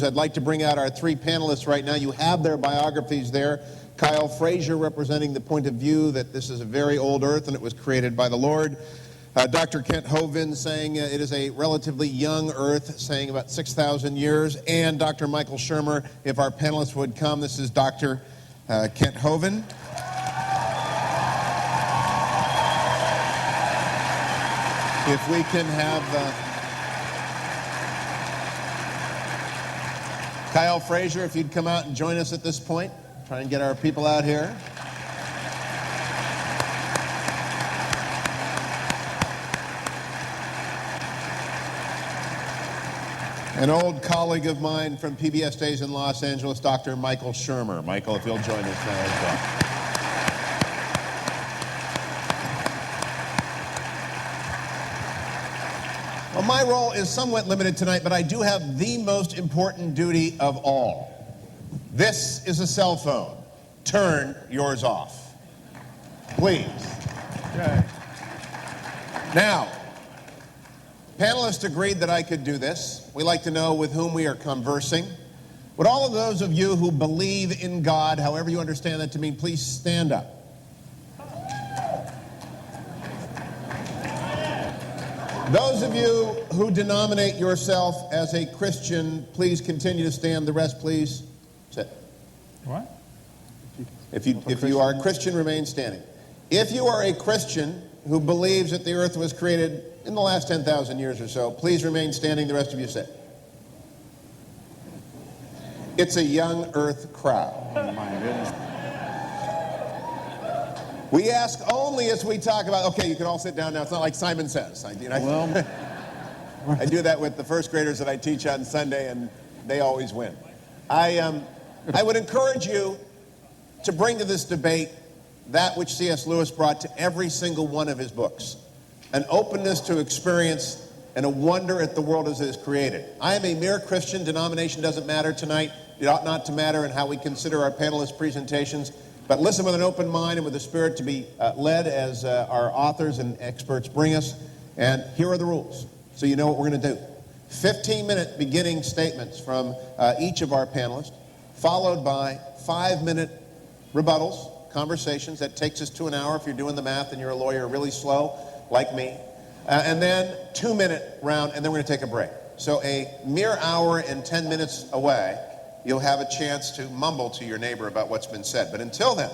I'd like to bring out our three panelists right now. You have their biographies there. Kyle Frazier representing the point of view that this is a very old earth and it was created by the Lord. Dr. Kent Hovind saying it is a relatively young earth, saying about 6,000 years. And Dr. Michael Shermer, if our panelists would come. This is Dr. Kent Hovind. If we can have Kyle Frazier, if you'd come out and join us at this point. Try and get our people out here. An old colleague of mine from PBS days in Los Angeles, Dr. Michael Shermer. Michael, if you'll join us now as well. Well, my role is somewhat limited tonight, but I do have the most important duty of all. This is a cell phone. Turn yours off. Please. Okay. Now, panelists agreed that I could do this. We like to know with whom we are conversing. Would all of those of you who believe in God, however you understand that to mean, please stand up. Those of you who denominate yourself as a Christian, please continue to stand. The rest, please sit. What? If you are a Christian, remain standing. If you are a Christian who believes that the earth was created in the last 10,000 years or so, please remain standing. The rest of you sit. It's a young earth crowd. Oh, my goodness. We ask only as we talk about, okay, you can all sit down now. It's not like Simon Says. I do that with the first graders that I teach on Sunday, and they always win. I would encourage you to bring to this debate that which C.S. Lewis brought to every single one of his books, an openness to experience and a wonder at the world as it is created. I am a mere Christian. Denomination doesn't matter tonight. It ought not to matter in how we consider our panelists' presentations. But listen with an open mind and with the spirit to be led as our authors and experts bring us. And here are the rules, so you know what we're going to do. 15-minute beginning statements from each of our panelists, followed by 5-minute rebuttals, conversations. That takes us to an hour if you're doing the math and you're a lawyer really slow, like me. And then 2-minute round, and then we're going to take a break. So a mere hour and 10 minutes away, you'll have a chance to mumble to your neighbor about what's been said. But until then,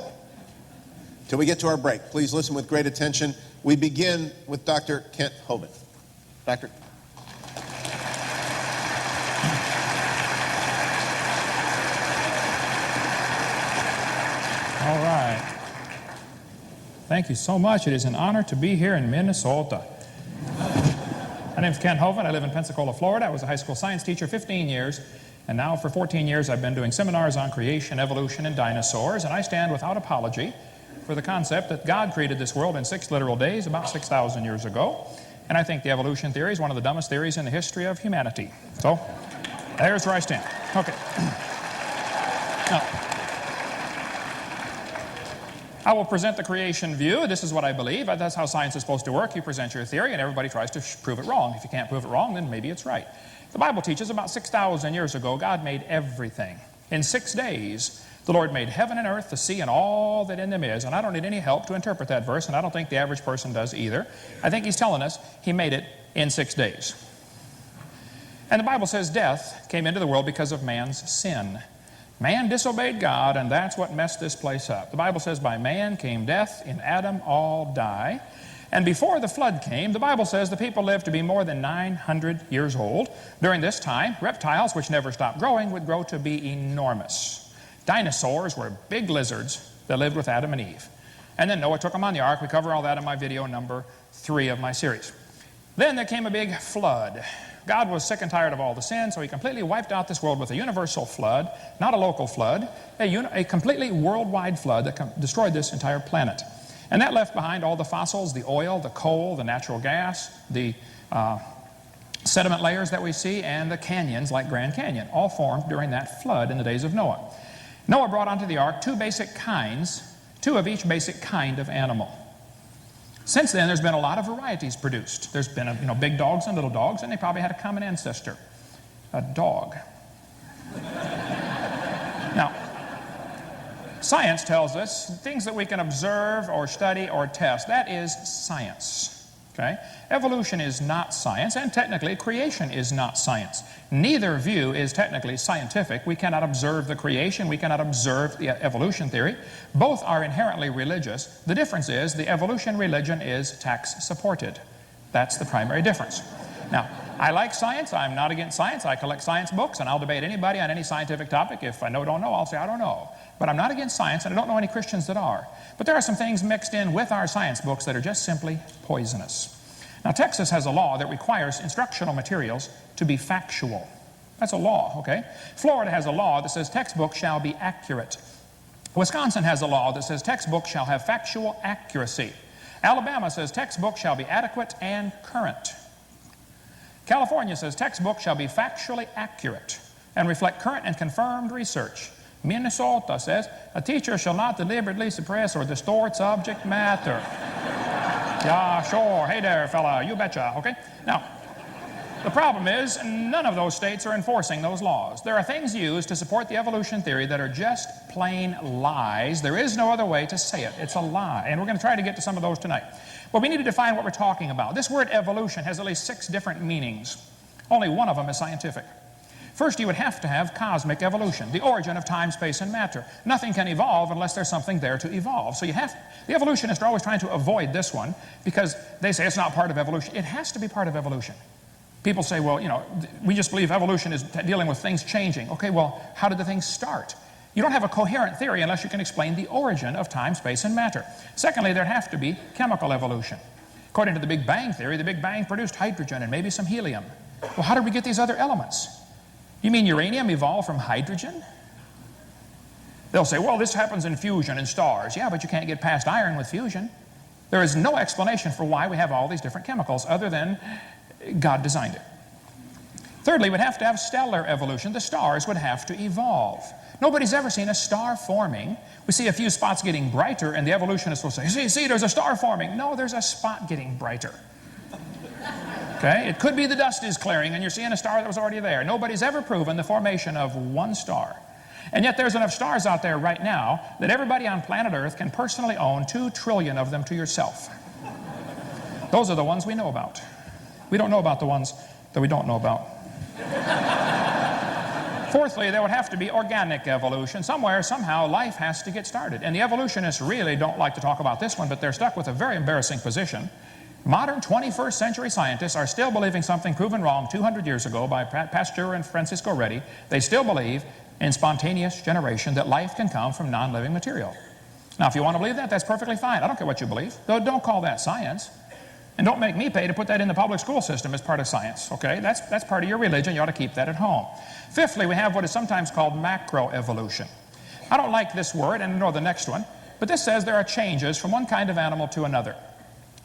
till we get to our break, please listen with great attention. We begin with Dr. Kent Hovind. Doctor. All right. Thank you so much. It is an honor to be here in Minnesota. My name is Kent Hovind. I live in Pensacola, Florida. I was a high school science teacher 15 years. And now for 14 years I've been doing seminars on creation, evolution, and dinosaurs, and I stand without apology for the concept that God created this world in 6 literal days about 6,000 years ago. And I think the evolution theory is one of the dumbest theories in the history of humanity. So, there's where I stand. Okay. Now, I will present the creation view. This is what I believe. That's how science is supposed to work. You present your theory and everybody tries to prove it wrong. If you can't prove it wrong, then maybe it's right. The Bible teaches about 6,000 years ago, God made everything. In 6 days, the Lord made heaven and earth, the sea, and all that in them is. And I don't need any help to interpret that verse, and I don't think the average person does either. I think he's telling us he made it in 6 days. And the Bible says death came into the world because of man's sin. Man disobeyed God, and that's what messed this place up. The Bible says by man came death, in Adam all die. And before the flood came, the Bible says the people lived to be more than 900 years old. During this time, reptiles, which never stopped growing, would grow to be enormous. Dinosaurs were big lizards that lived with Adam and Eve. And then Noah took them on the ark. We cover all that in my video number 3 of my series. Then there came a big flood. God was sick and tired of all the sin, so he completely wiped out this world with a universal flood, not a local flood, a completely worldwide flood that destroyed this entire planet. And that left behind all the fossils, the oil, the coal, the natural gas, the sediment layers that we see, and the canyons like Grand Canyon, all formed during that flood in the days of Noah. Noah brought onto the ark 2 basic kinds, 2 of each basic kind of animal. Since then, there's been a lot of varieties produced. There's been big dogs and little dogs, and they probably had a common ancestor, a dog. Science tells us things that we can observe or study or test. That is science. Okay? Evolution is not science, and technically creation is not science. Neither view is technically scientific. We cannot observe the creation. We cannot observe the evolution theory. Both are inherently religious. The difference is the evolution religion is tax supported. That's the primary difference. Now, I like science. I'm not against science. I collect science books, and I'll debate anybody on any scientific topic. If I don't know, I'll say I don't know. But I'm not against science, and I don't know any Christians that are. But there are some things mixed in with our science books that are just simply poisonous. Now, Texas has a law that requires instructional materials to be factual. That's a law, okay? Florida has a law that says textbooks shall be accurate. Wisconsin has a law that says textbooks shall have factual accuracy. Alabama says textbooks shall be adequate and current. California says textbooks shall be factually accurate and reflect current and confirmed research. Minnesota says a teacher shall not deliberately suppress or distort subject matter. Yeah, sure. Hey there, fella. You betcha. Okay? Now, the problem is none of those states are enforcing those laws. There are things used to support the evolution theory that are just plain lies. There is no other way to say it. It's a lie. And we're going to try to get to some of those tonight. Well, we need to define what we're talking about. This word evolution has at least 6 different meanings. Only one of them is scientific. First, you would have to have cosmic evolution, the origin of time, space, and matter. Nothing can evolve unless there's something there to evolve. So the evolutionists are always trying to avoid this one because they say it's not part of evolution. It has to be part of evolution. People say, well, you know, we just believe evolution is dealing with things changing. Okay, well, how did the things start? You don't have a coherent theory unless you can explain the origin of time, space, and matter. Secondly, there'd have to be chemical evolution. According to the Big Bang theory, the Big Bang produced hydrogen and maybe some helium. Well, how did we get these other elements? You mean uranium evolved from hydrogen? They'll say, well, this happens in fusion in stars. Yeah, but you can't get past iron with fusion. There is no explanation for why we have all these different chemicals other than God designed it. Thirdly, we'd have to have stellar evolution. The stars would have to evolve. Nobody's ever seen a star forming. We see a few spots getting brighter, and the evolutionists will say, see, there's a star forming. No, there's a spot getting brighter. Okay? It could be the dust is clearing, and you're seeing a star that was already there. Nobody's ever proven the formation of one star. And yet there's enough stars out there right now that everybody on planet Earth can personally own 2 trillion of them to yourself. Those are the ones we know about. We don't know about the ones that we don't know about. Fourthly, there would have to be organic evolution. Somewhere, somehow, life has to get started. And the evolutionists really don't like to talk about this one, but they're stuck with a very embarrassing position. Modern 21st century scientists are still believing something proven wrong 200 years ago by Pasteur and Francisco Redi. They still believe in spontaneous generation, that life can come from non-living material. Now, if you want to believe that, that's perfectly fine. I don't care what you believe. Don't call that science. And don't make me pay to put that in the public school system as part of science, okay? That's part of your religion. You ought to keep that at home. Fifthly, we have what is sometimes called macroevolution. I don't like this word, and nor the next one, but this says there are changes from one kind of animal to another.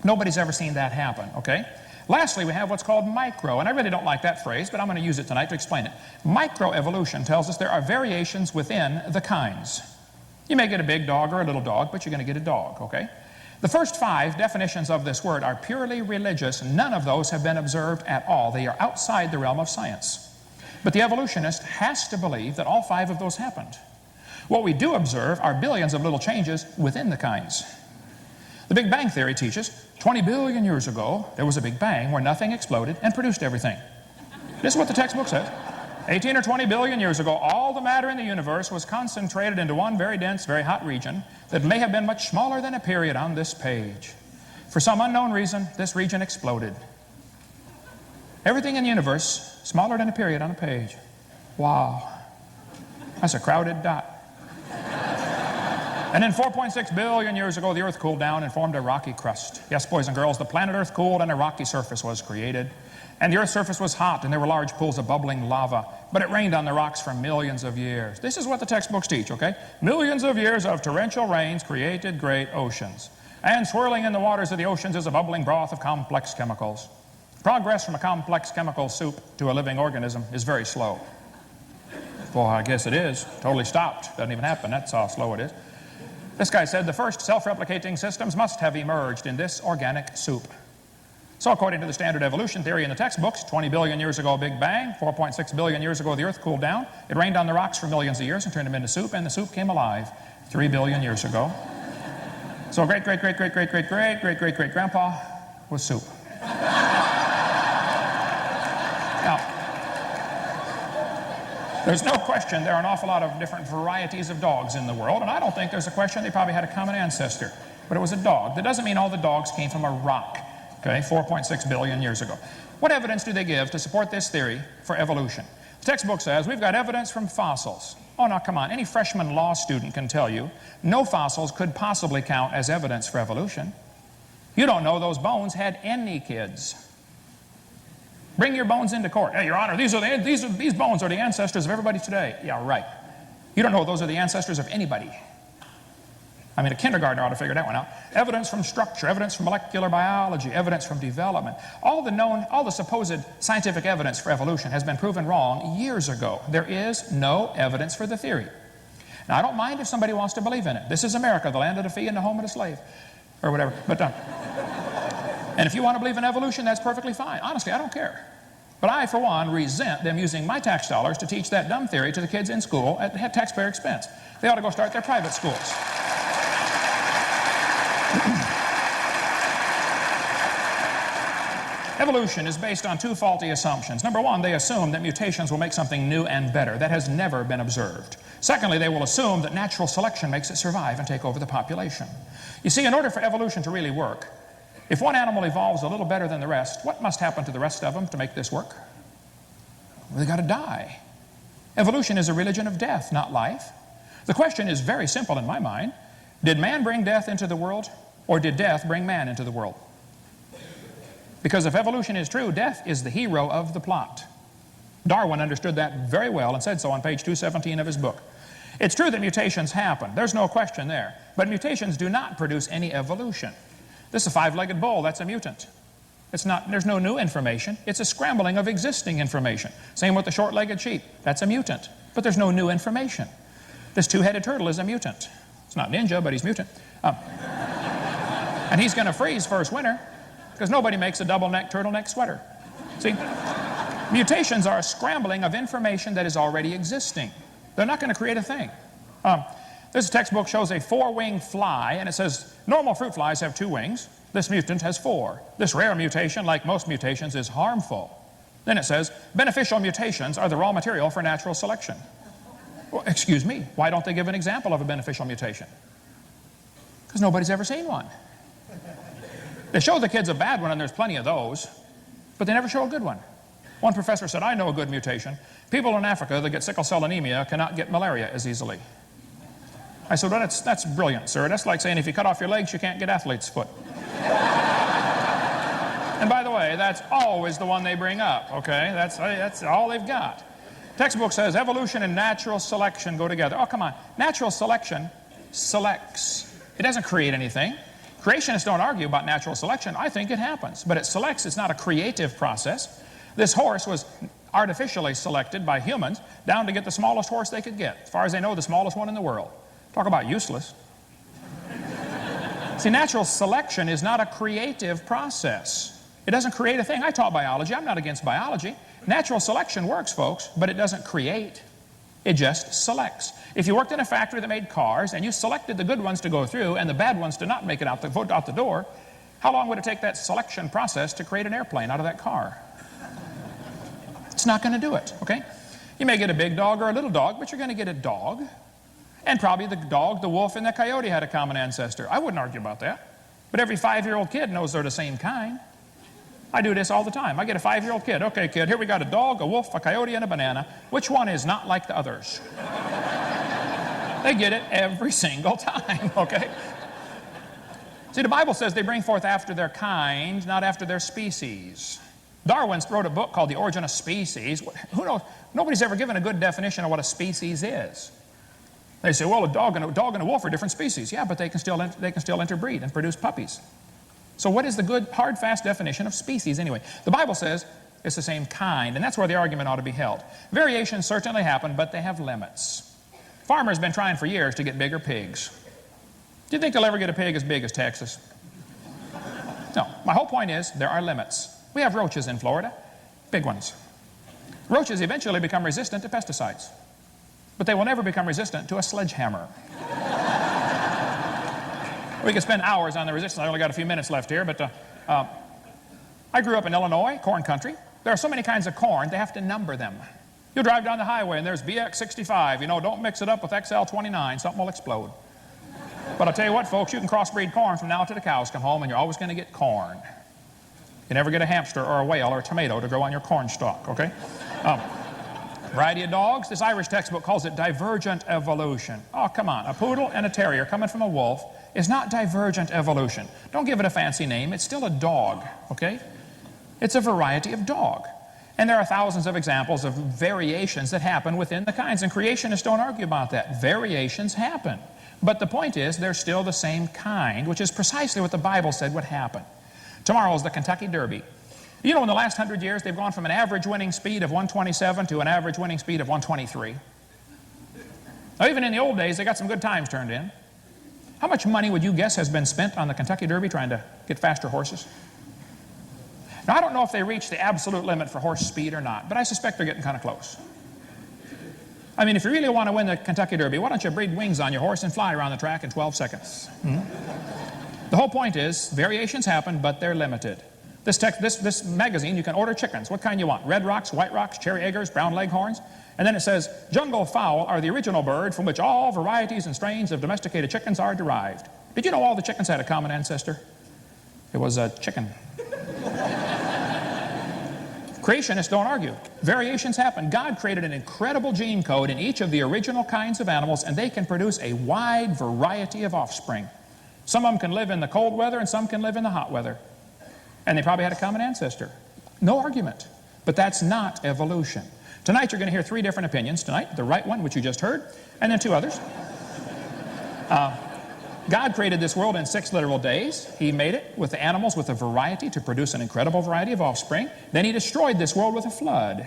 Nobody's ever seen that happen, okay? Lastly, we have what's called micro, and I really don't like that phrase, but I'm going to use it tonight to explain it. Microevolution tells us there are variations within the kinds. You may get a big dog or a little dog, but you're going to get a dog, okay? The first 5 definitions of this word are purely religious. None of those have been observed at all. They are outside the realm of science. But the evolutionist has to believe that all 5 of those happened. What we do observe are billions of little changes within the kinds. The Big Bang theory teaches 20 billion years ago, there was a Big Bang where nothing exploded and produced everything. This is what the textbook says. 18 or 20 billion years ago, all the matter in the universe was concentrated into one very dense, very hot region that may have been much smaller than a period on this page. For some unknown reason, this region exploded. Everything in the universe, smaller than a period on a page. Wow. That's a crowded dot. And then 4.6 billion years ago, the Earth cooled down and formed a rocky crust. Yes, boys and girls, the planet Earth cooled and a rocky surface was created. And the Earth's surface was hot, and there were large pools of bubbling lava. But it rained on the rocks for millions of years. This is what the textbooks teach, okay? Millions of years of torrential rains created great oceans. And swirling in the waters of the oceans is a bubbling broth of complex chemicals. Progress from a complex chemical soup to a living organism is very slow. Well, I guess it is. Totally stopped. Doesn't even happen. That's how slow it is. This guy said the first self-replicating systems must have emerged in this organic soup. So according to the standard evolution theory in the textbooks, 20 billion years ago, Big Bang, 4.6 billion years ago, the Earth cooled down. It rained on the rocks for millions of years and turned them into soup, and the soup came alive. 3 billion years ago. So great-great-great-great-great-great-great-great-great-great-grandpa was soup. Now, there's no question there are an awful lot of different varieties of dogs in the world, and I don't think there's a question they probably had a common ancestor. But it was a dog. That doesn't mean all the dogs came from a rock, okay, 4.6 billion years ago. What evidence do they give to support this theory for evolution? The textbook says we've got evidence from fossils. Oh, now, come on. Any freshman law student can tell you no fossils could possibly count as evidence for evolution. You don't know those bones had any kids. Bring your bones into court. Hey, Your Honor, these bones are the ancestors of everybody today. Yeah, right. You don't know those are the ancestors of anybody. I mean, a kindergartner ought to figure that one out. Evidence from structure, evidence from molecular biology, evidence from development. All the supposed scientific evidence for evolution has been proven wrong years ago. There is no evidence for the theory. Now, I don't mind if somebody wants to believe in it. This is America, the land of the free and the home of the slave, or whatever. But and if you want to believe in evolution, that's perfectly fine. Honestly, I don't care. But I, for one, resent them using my tax dollars to teach that dumb theory to the kids in school at taxpayer expense. They ought to go start their private schools. Evolution is based on two faulty assumptions. Number one, they assume that mutations will make something new and better. That has never been observed. Secondly, they will assume that natural selection makes it survive and take over the population. You see, in order for evolution to really work, if one animal evolves a little better than the rest, what must happen to the rest of them to make this work? Well, they got to die. Evolution is a religion of death, not life. The question is very simple in my mind. Did man bring death into the world, or did death bring man into the world? Because if evolution is true, death is the hero of the plot. Darwin understood that very well and said so on page 217 of his book. It's true that mutations happen. There's no question there. But mutations do not produce any evolution. This is a five-legged bull. That's a mutant. There's no new information. It's a scrambling of existing information. Same with the short-legged sheep. That's a mutant. But there's no new information. This two-headed turtle is a mutant. It's not ninja, but he's mutant. And he's going to freeze first winter because nobody makes a double-neck turtleneck sweater. See? Mutations are a scrambling of information that is already existing. They're not going to create a thing. This textbook shows a four-winged fly, and it says normal fruit flies have 2 wings. This mutant has 4. This rare mutation, like most mutations, is harmful. Then it says beneficial mutations are the raw material for natural selection. Well, excuse me, why don't they give an example of a beneficial mutation? Because nobody's ever seen one. They show the kids a bad one, and there's plenty of those, but they never show a good one. One professor said, I know a good mutation. People in Africa that get sickle cell anemia cannot get malaria as easily. I said, well, that's brilliant, sir. That's like saying if you cut off your legs, you can't get athlete's foot. And by the way, that's always the one they bring up, okay? That's all they've got. Textbook says evolution and natural selection go together. Oh, come on. Natural selection selects. It doesn't create anything. Creationists don't argue about natural selection. I think it happens. But it selects. It's not a creative process. This horse was artificially selected by humans down to get the smallest horse they could get. As far as they know, the smallest one in the world. Talk about useless. See, natural selection is not a creative process. It doesn't create a thing. I taught biology. I'm not against biology. Natural selection works, folks, but it doesn't create. It just selects. If you worked in a factory that made cars and you selected the good ones to go through and the bad ones to not make it out the door, how long would it take that selection process to create an airplane out of that car? It's not going to do it, okay? You may get a big dog or a little dog, but you're going to get a dog. And probably the dog, the wolf, and the coyote had a common ancestor. I wouldn't argue about that. But every 5-year-old kid knows they're the same kind. I do this all the time. I get a 5-year-old kid. Okay, kid, here we got a dog, a wolf, a coyote, and a banana. Which one is not like the others? They get it every single time, okay? See, the Bible says they bring forth after their kind, not after their species. Darwin wrote a book called The Origin of Species. Who knows? Nobody's ever given a good definition of what a species is. They say, well, a dog and a wolf are different species. Yeah, but they can still interbreed and produce puppies. So what is the good, hard, fast definition of species anyway? The Bible says it's the same kind, and that's where the argument ought to be held. Variations certainly happen, but they have limits. Farmers have been trying for years to get bigger pigs. Do you think they'll ever get a pig as big as Texas? No. My whole point is there are limits. We have roaches in Florida, big ones. Roaches eventually become resistant to pesticides, but they will never become resistant to a sledgehammer. We could spend hours on the resistance. I only got a few minutes left here, but I grew up in Illinois, corn country. There are so many kinds of corn, they have to number them. You'll drive down the highway and there's BX65. You know, don't mix it up with XL29. Something will explode. But I'll tell you what, folks, you can crossbreed corn from now to the cows come home, and you're always going to get corn. You never get a hamster or a whale or a tomato to grow on your corn stalk, okay? Variety of dogs. This Irish textbook calls it divergent evolution. Oh, come on. A poodle and a terrier coming from a wolf is not divergent evolution. Don't give it a fancy name. It's still a dog, okay? It's a variety of dog. And there are thousands of examples of variations that happen within the kinds. And creationists don't argue about that. Variations happen. But the point is, they're still the same kind, which is precisely what the Bible said would happen. Tomorrow is the Kentucky Derby. You know, in the last 100 years, they've gone from an average winning speed of 127 to an average winning speed of 123. Now, even in the old days, they got some good times turned in. How much money would you guess has been spent on the Kentucky Derby trying to get faster horses? Now, I don't know if they reached the absolute limit for horse speed or not, but I suspect they're getting kind of close. I mean, if you really want to win the Kentucky Derby, why don't you breed wings on your horse and fly around the track in 12 seconds? The whole point is, variations happen, but they're limited. This magazine, you can order chickens. What kind you want? Red Rocks, White Rocks, Cherry Eggers, Brown Leghorns. And then it says, jungle fowl are the original bird from which all varieties and strains of domesticated chickens are derived. Did you know all the chickens had a common ancestor? It was a chicken. Creationists don't argue. Variations happen. God created an incredible gene code in each of the original kinds of animals, and they can produce a wide variety of offspring. Some of them can live in the cold weather, and some can live in the hot weather. And they probably had a common ancestor. No argument. But that's not evolution. Tonight you're going to hear three different opinions. Tonight, the right one, which you just heard, and then two others. God created this world in 6 literal days. He made it with the animals with a variety to produce an incredible variety of offspring. Then he destroyed this world with a flood.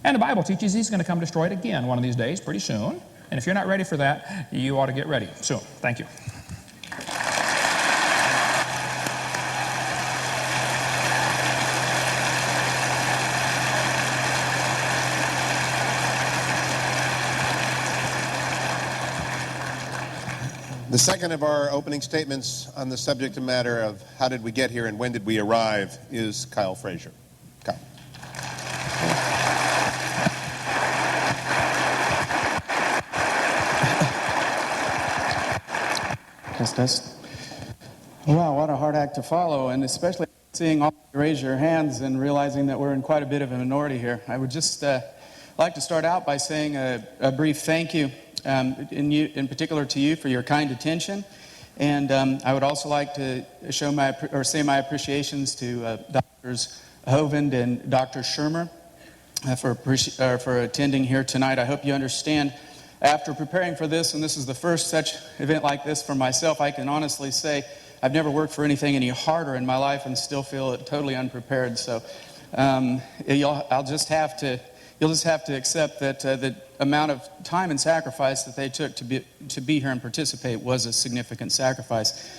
And the Bible teaches he's going to come destroy it again one of these days, pretty soon. And if you're not ready for that, you ought to get ready soon. Thank you. The second of our opening statements on the subject matter of how did we get here and when did we arrive is Kyle Frazier. Kyle. Test. Wow, what a hard act to follow, and especially seeing all of you raise your hands and realizing that we're in quite a bit of a minority here. I would just like to start out by saying a brief thank you. In particular to you for your kind attention, and I would also like to say my appreciations to Drs. Hovind and Dr. Shermer for attending here tonight. I hope you understand. After preparing for this, and this is the first such event like this for myself, I can honestly say I've never worked for anything any harder in my life and still feel totally unprepared. So you'll just have to accept that the amount of time and sacrifice that they took to be here and participate was a significant sacrifice.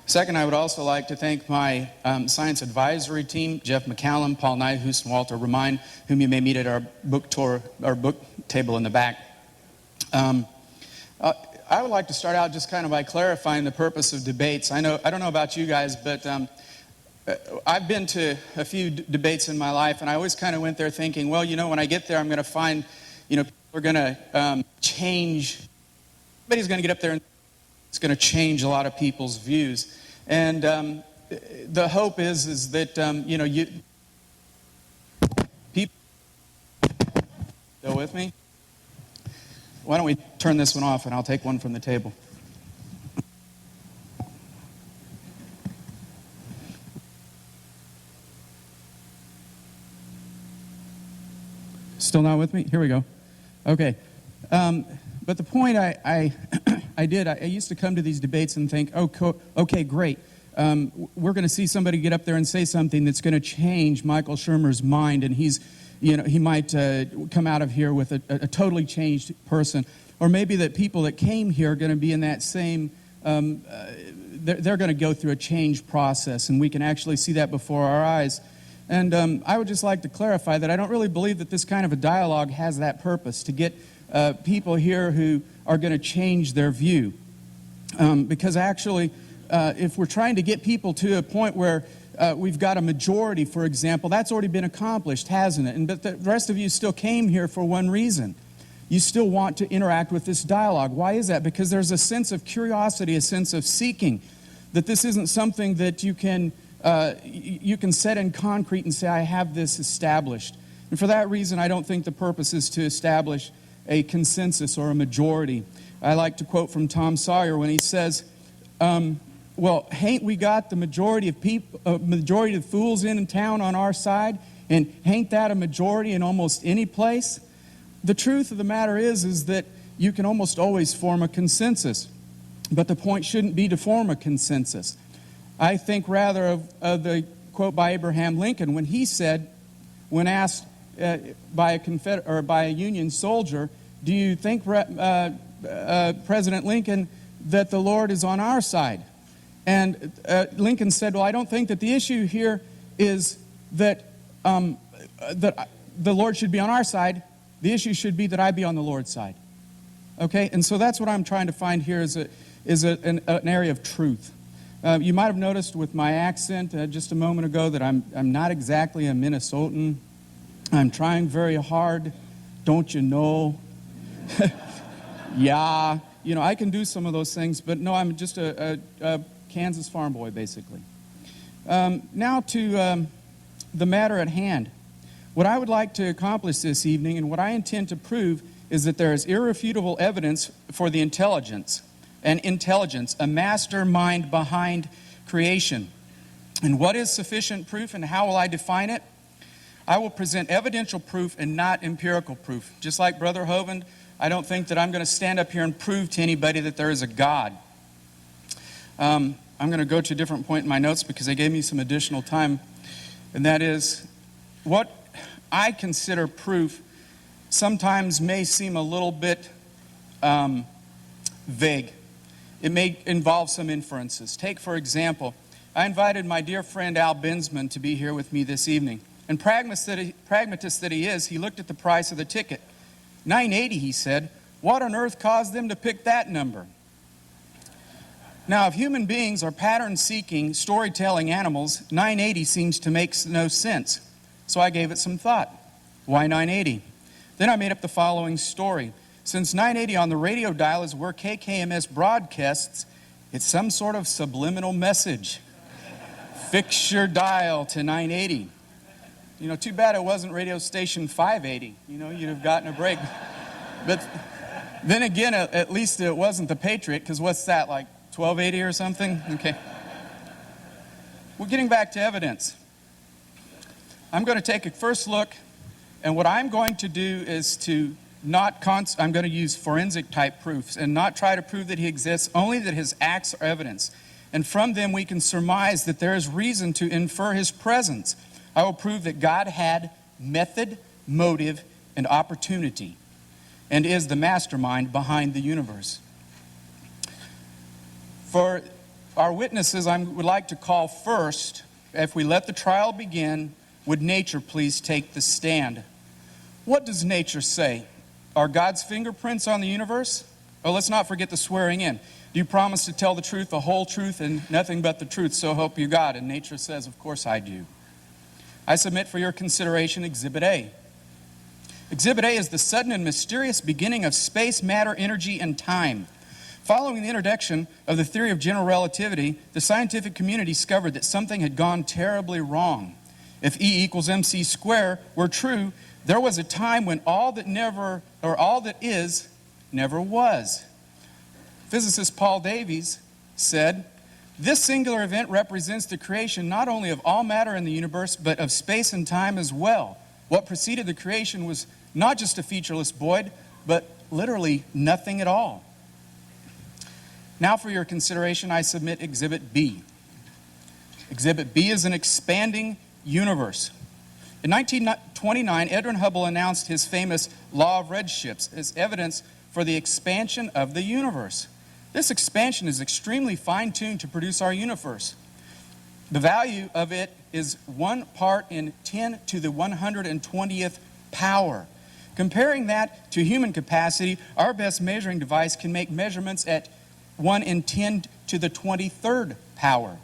Second, I would also like to thank my science advisory team, Jeff McCallum, Paul Nyhus, and Walter Remine, whom you may meet at our book tour, our book table in the back. I would like to start out just kind of by clarifying the purpose of debates. I don't know about you guys, but I've been to a few debates in my life, and I always kind of went there thinking, well, when I get there, I'm going to find, people are going to change. Somebody's going to get up there and it's going to change a lot of people's views. And the hope is that, people, still with me? Why don't we turn this one off and I'll take one from the table. Still not with me? Here we go. Okay. But the point I used to come to these debates and think, okay, great. We're going to see somebody get up there and say something that's going to change Michael Shermer's mind, and he might come out of here with a totally changed person. Or maybe that people that came here are going to be in that same, they're going to go through a change process, and we can actually see that before our eyes. And I would just like to clarify that I don't really believe that this kind of a dialogue has that purpose, to get people here who are going to change their view. Because actually, if we're trying to get people to a point where we've got a majority, for example, that's already been accomplished, hasn't it? But the rest of you still came here for one reason. You still want to interact with this dialogue. Why is that? Because there's a sense of curiosity, a sense of seeking, that this isn't something that you can set in concrete and say, I have this established. And for that reason, I don't think the purpose is to establish a consensus or a majority. I like to quote from Tom Sawyer when he says, well, hain't we got the majority of people, majority of fools in town on our side? And hain't that a majority in almost any place? The truth of the matter is that you can almost always form a consensus. But the point shouldn't be to form a consensus. I think rather of the quote by Abraham Lincoln when he said, when asked by a Union soldier, do you think, President Lincoln, that the Lord is on our side? And Lincoln said, well, I don't think that the issue here is that the Lord should be on our side. The issue should be that I be on the Lord's side. Okay? And so that's what I'm trying to find here is an area of truth. You might have noticed with my accent just a moment ago that I'm not exactly a Minnesotan. I'm trying very hard. Don't you know? Yeah. You know, I can do some of those things, but no, I'm just a Kansas farm boy, basically. Now to the matter at hand. What I would like to accomplish this evening and what I intend to prove is that there is irrefutable evidence for the intelligence, a mastermind behind creation. And what is sufficient proof and how will I define it? I will present evidential proof and not empirical proof. Just like Brother Hovind, I don't think that I'm going to stand up here and prove to anybody that there is a God. I'm going to go to a different point in my notes because they gave me some additional time. And that is, what I consider proof sometimes may seem a little bit vague. It may involve some inferences. Take, for example, I invited my dear friend Al Bensman to be here with me this evening. And pragmatist that he is, he looked at the price of the ticket. $9.80, he said. What on earth caused them to pick that number? Now, if human beings are pattern-seeking, storytelling animals, $9.80 seems to make no sense. So I gave it some thought. Why $9.80? Then I made up the following story. Since $9.80 on the radio dial is where KKMS broadcasts, it's some sort of subliminal message. Fix your dial to $9.80. You know, too bad it wasn't radio station 580. You know, you'd have gotten a break. But then again, at least it wasn't the Patriot, because what's that, like $12.80 or something? Okay. We're getting back to evidence. I'm going to take a first look, and what I'm going to do is to I'm going to use forensic type proofs and not try to prove that he exists, only that his acts are evidence. And from them we can surmise that there is reason to infer his presence. I will prove that God had method, motive, and opportunity, and is the mastermind behind the universe. For our witnesses, I would like to call first, if we let the trial begin, would nature please take the stand? What does nature say? Are God's fingerprints on the universe? Oh, let's not forget the swearing in. Do you promise to tell the truth, the whole truth, and nothing but the truth, so help you God? And nature says, of course I do. I submit for your consideration Exhibit A. Exhibit A is the sudden and mysterious beginning of space, matter, energy, and time. Following the introduction of the theory of general relativity, the scientific community discovered that something had gone terribly wrong. If E equals mc squared were true, there was a time when all that is never was. Physicist Paul Davies said, this singular event represents the creation not only of all matter in the universe, but of space and time as well. What preceded the creation was not just a featureless void, but literally nothing at all. Now for your consideration, I submit Exhibit B. Exhibit B is an expanding universe. In 1929, Edwin Hubble announced his famous law of redshifts as evidence for the expansion of the universe. This expansion is extremely fine-tuned to produce our universe. The value of it is 1 part in 10 to the 120th power. Comparing that to human capacity, our best measuring device can make measurements at 1 in 10 to the 23rd power,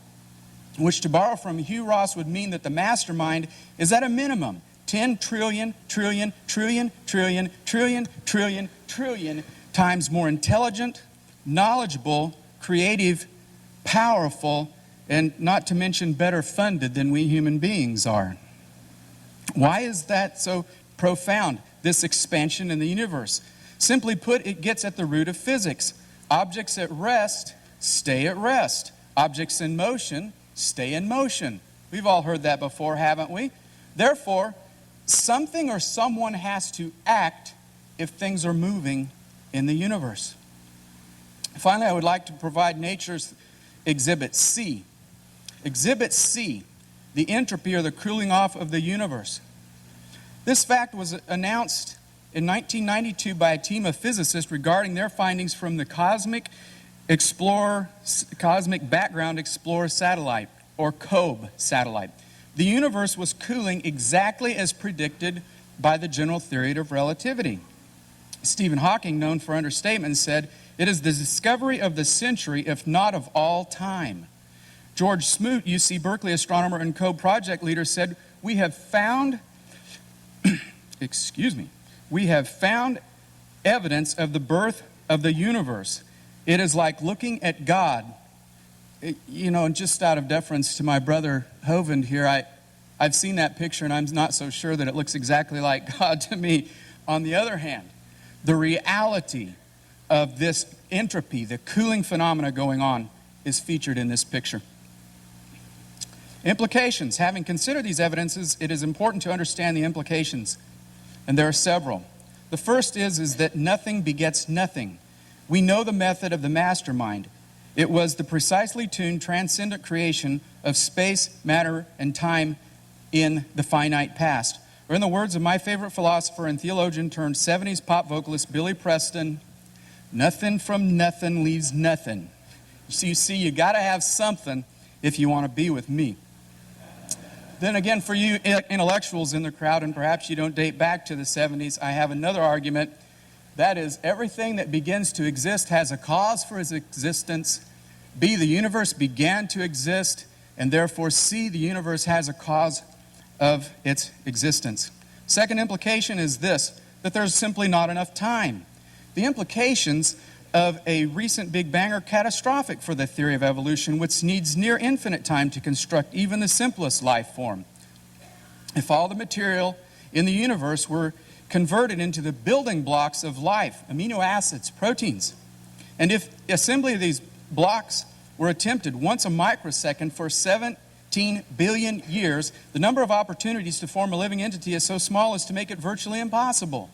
which, to borrow from Hugh Ross, would mean that the mastermind is at a minimum 10 trillion, trillion, trillion, trillion, trillion, trillion, trillion times more intelligent, knowledgeable, creative, powerful, and not to mention better funded than we human beings are. Why is that so profound, this expansion in the universe? Simply put, it gets at the root of physics. Objects at rest stay at rest. Objects in motion stay in motion. We've all heard that before, haven't we? Therefore, something or someone has to act if things are moving in the universe. Finally, I would like to provide nature's Exhibit C. Exhibit C, the entropy or the cooling off of the universe. This fact was announced in 1992 by a team of physicists regarding their findings from the Cosmic Background Explorer satellite, or COBE satellite. The universe was cooling exactly as predicted by the general theory of relativity. Stephen Hawking, known for understatement, said, "It is the discovery of the century, if not of all time." George Smoot, UC Berkeley astronomer and COBE project leader, said, "We have found we have found evidence of the birth of the universe. It is like looking at God." And just out of deference to my brother Hovind here, I've seen that picture and I'm not so sure that it looks exactly like God to me. On the other hand, the reality of this entropy, the cooling phenomena going on, is featured in this picture. Implications. Having considered these evidences, it is important to understand the implications, and there are several. The first is that nothing begets nothing. We know the method of the mastermind. It was the precisely tuned, transcendent creation of space, matter, and time in the finite past. Or in the words of my favorite philosopher and theologian turned 70s pop vocalist Billy Preston, nothing from nothing leaves nothing. You see, you got to have something if you want to be with me. Then again, for you intellectuals in the crowd, and perhaps you don't date back to the 70s, I have another argument. That is, everything that begins to exist has a cause for its existence. B, the universe began to exist, and therefore C, the universe has a cause of its existence. Second implication is this, that there's simply not enough time. The implications of a recent Big Bang are catastrophic for the theory of evolution, which needs near infinite time to construct even the simplest life form. If all the material in the universe were converted into the building blocks of life, amino acids, proteins, and if assembly of these blocks were attempted once a microsecond for 17 billion years, the number of opportunities to form a living entity is so small as to make it virtually impossible.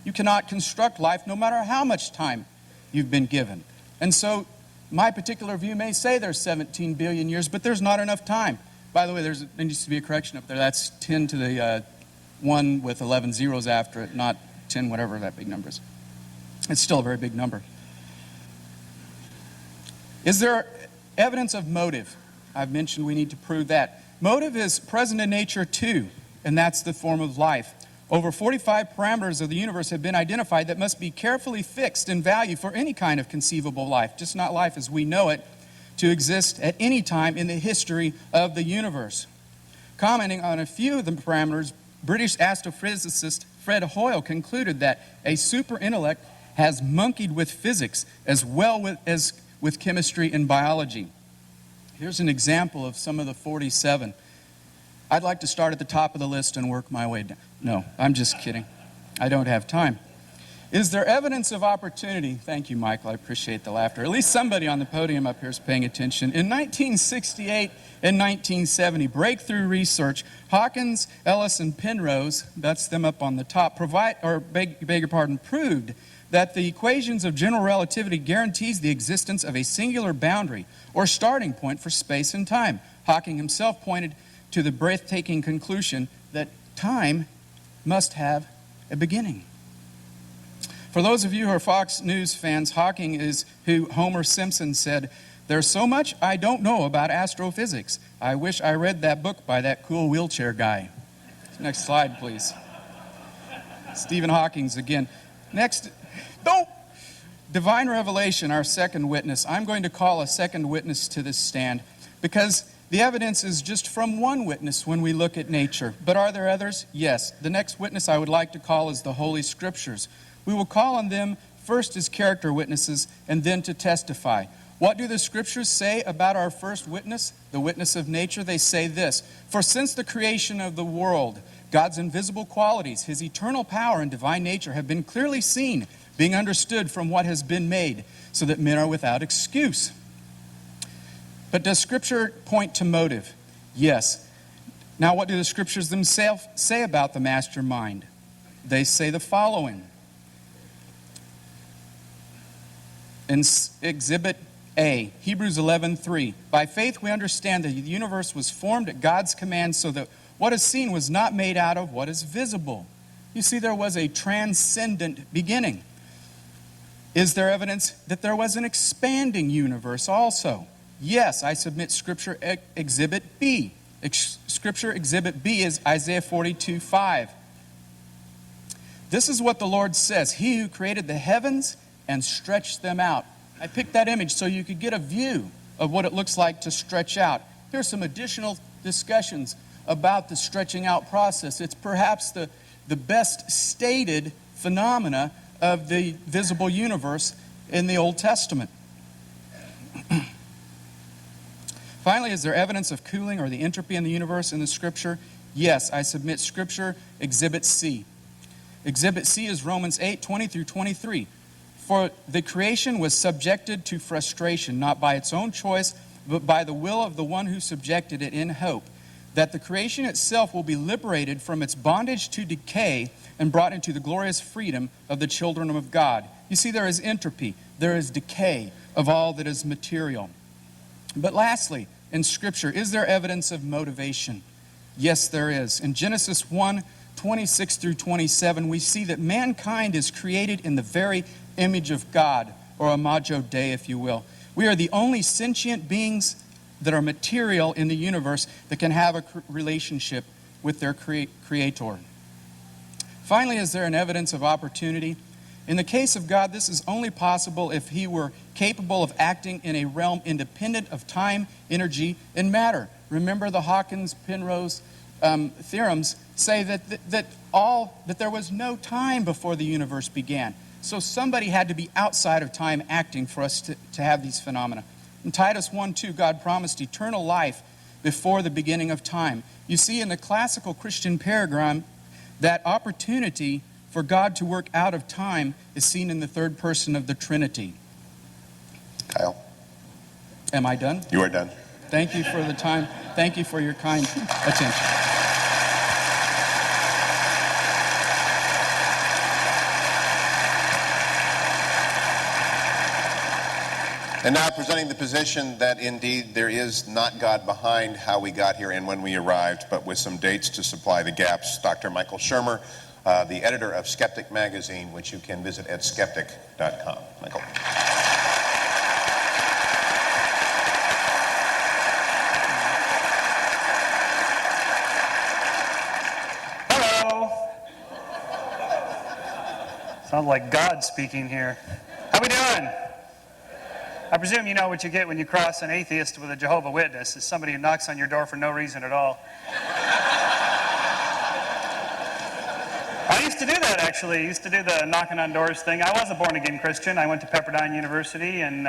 You cannot construct life no matter how much time you've been given. And so my particular view may say there's 17 billion years, but there's not enough time. By the way, there needs to be a correction up there. That's 10 to the 1 with 11 zeros after it, not 10 whatever that big number is. It's still a very big number. Is there evidence of motive? I've mentioned we need to prove that. Motive is present in nature too, and that's the form of life. Over 45 parameters of the universe have been identified that must be carefully fixed in value for any kind of conceivable life, just not life as we know it, to exist at any time in the history of the universe. Commenting on a few of the parameters, British astrophysicist Fred Hoyle concluded that a super intellect has monkeyed with physics as well as with chemistry and biology. Here's an example of some of the 47. I'd like to start at the top of the list and work my way down. No, I'm just kidding. I don't have time. Is there evidence of opportunity? Thank you, Michael. I appreciate the laughter. At least somebody on the podium up here is paying attention. In 1968 and 1970, breakthrough research, Hawkins, Ellis, and Penrose, that's them up on the top, proved that the equations of general relativity guarantees the existence of a singular boundary or starting point for space and time. Hawking himself pointed to the breathtaking conclusion that time must have a beginning. For those of you who are Fox News fans, Hawking is who Homer Simpson said, "There's so much I don't know about astrophysics. I wish I read that book by that cool wheelchair guy." Next slide, please. Stephen Hawking's again. Next, divine revelation, our second witness, I'm going to call a second witness to this stand because the evidence is just from one witness when we look at nature. But are there others? Yes. The next witness I would like to call is the Holy Scriptures. We will call on them first as character witnesses and then to testify. What do the Scriptures say about our first witness, the witness of nature? They say this: for since the creation of the world, God's invisible qualities, His eternal power and divine nature have been clearly seen, being understood from what has been made, so that men are without excuse. But does Scripture point to motive? Yes. Now, what do the Scriptures themselves say about the mastermind? They say the following. In Exhibit A, Hebrews 11:3, by faith we understand that the universe was formed at God's command so that what is seen was not made out of what is visible. You see, there was a transcendent beginning. Is there evidence that there was an expanding universe also? Yes, I submit Scripture Exhibit B. Scripture Exhibit B is Isaiah 42:5. This is what the Lord says: He who created the heavens and stretched them out. I picked that image so you could get a view of what it looks like to stretch out. Here's some additional discussions about the stretching out process. It's perhaps the best stated phenomena of the visible universe in the Old Testament. Finally, is there evidence of cooling or the entropy in the universe in the Scripture? Yes, I submit Scripture Exhibit C. Exhibit C is Romans 8:20 through 23. For the creation was subjected to frustration, not by its own choice, but by the will of the one who subjected it, in hope that the creation itself will be liberated from its bondage to decay and brought into the glorious freedom of the children of God. You see, there is entropy, there is decay of all that is material. But lastly, in Scripture, is there evidence of motivation? Yes, there is. In Genesis 1:26 through 27, we see that mankind is created in the very image of God, or imago Dei, if you will. We are the only sentient beings that are material in the universe that can have a relationship with their Creator. Finally, is there an evidence of opportunity? In the case of God, this is only possible if He were capable of acting in a realm independent of time, energy, and matter. Remember the Hawkins-Penrose theorems say that there was no time before the universe began. So somebody had to be outside of time acting for us to have these phenomena. In Titus 1:2, God promised eternal life before the beginning of time. You see, in the classical Christian paradigm, that opportunity for God to work out of time is seen in the third person of the Trinity. Kyle. Am I done? You are done. Thank you for the time. Thank you for your kind attention. And now presenting the position that indeed there is not God behind how we got here and when we arrived, but with some dates to supply the gaps, Dr. Michael Shermer, the editor of Skeptic Magazine, which you can visit at skeptic.com. Michael. Hello. Sounds like God speaking here. How we doing? I presume you know what you get when you cross an atheist with a Jehovah's Witness, is somebody who knocks on your door for no reason at all. I used to do that, actually. I used to do the knocking on doors thing. I was a born-again Christian. I went to Pepperdine University in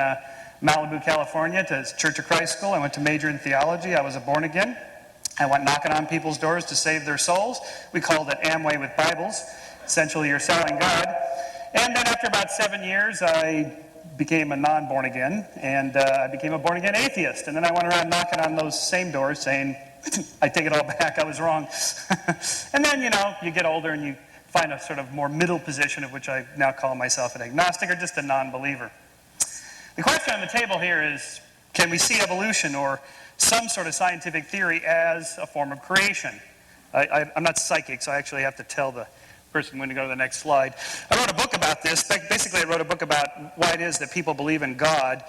Malibu, California, to Church of Christ School. I went to major in theology. I was a born-again. I went knocking on people's doors to save their souls. We called it Amway with Bibles. Essentially, you're selling God. And then after about 7 years, I became a non-born again, and I became a born-again atheist. And then I went around knocking on those same doors saying, I take it all back, I was wrong. And then, you get older and you find a sort of more middle position, of which I now call myself an agnostic or just a non-believer. The question on the table here is, can we see evolution or some sort of scientific theory as a form of creation? I'm not psychic, so I actually have to tell the person when to go to the next slide. I wrote a book about this. Basically, I wrote a book about why it is that people believe in God.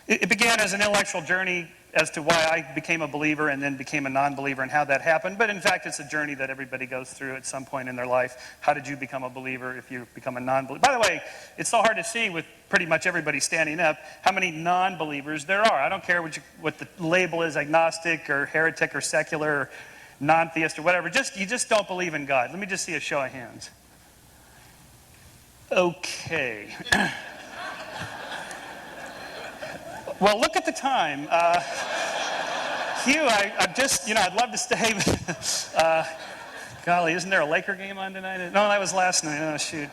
It began as an intellectual journey as to why I became a believer and then became a non-believer and how that happened. But in fact, it's a journey that everybody goes through at some point in their life. How did you become a believer if you become a non-believer? By the way, it's so hard to see with pretty much everybody standing up how many non-believers there are. I don't care what the label is, agnostic or heretic or secular or non-theist or whatever. You just don't believe in God. Let me just see a show of hands. Okay. Well, look at the time. Hugh, I've just, I'd love to stay. Golly, isn't there a Laker game on tonight? No, that was last night. Oh, shoot.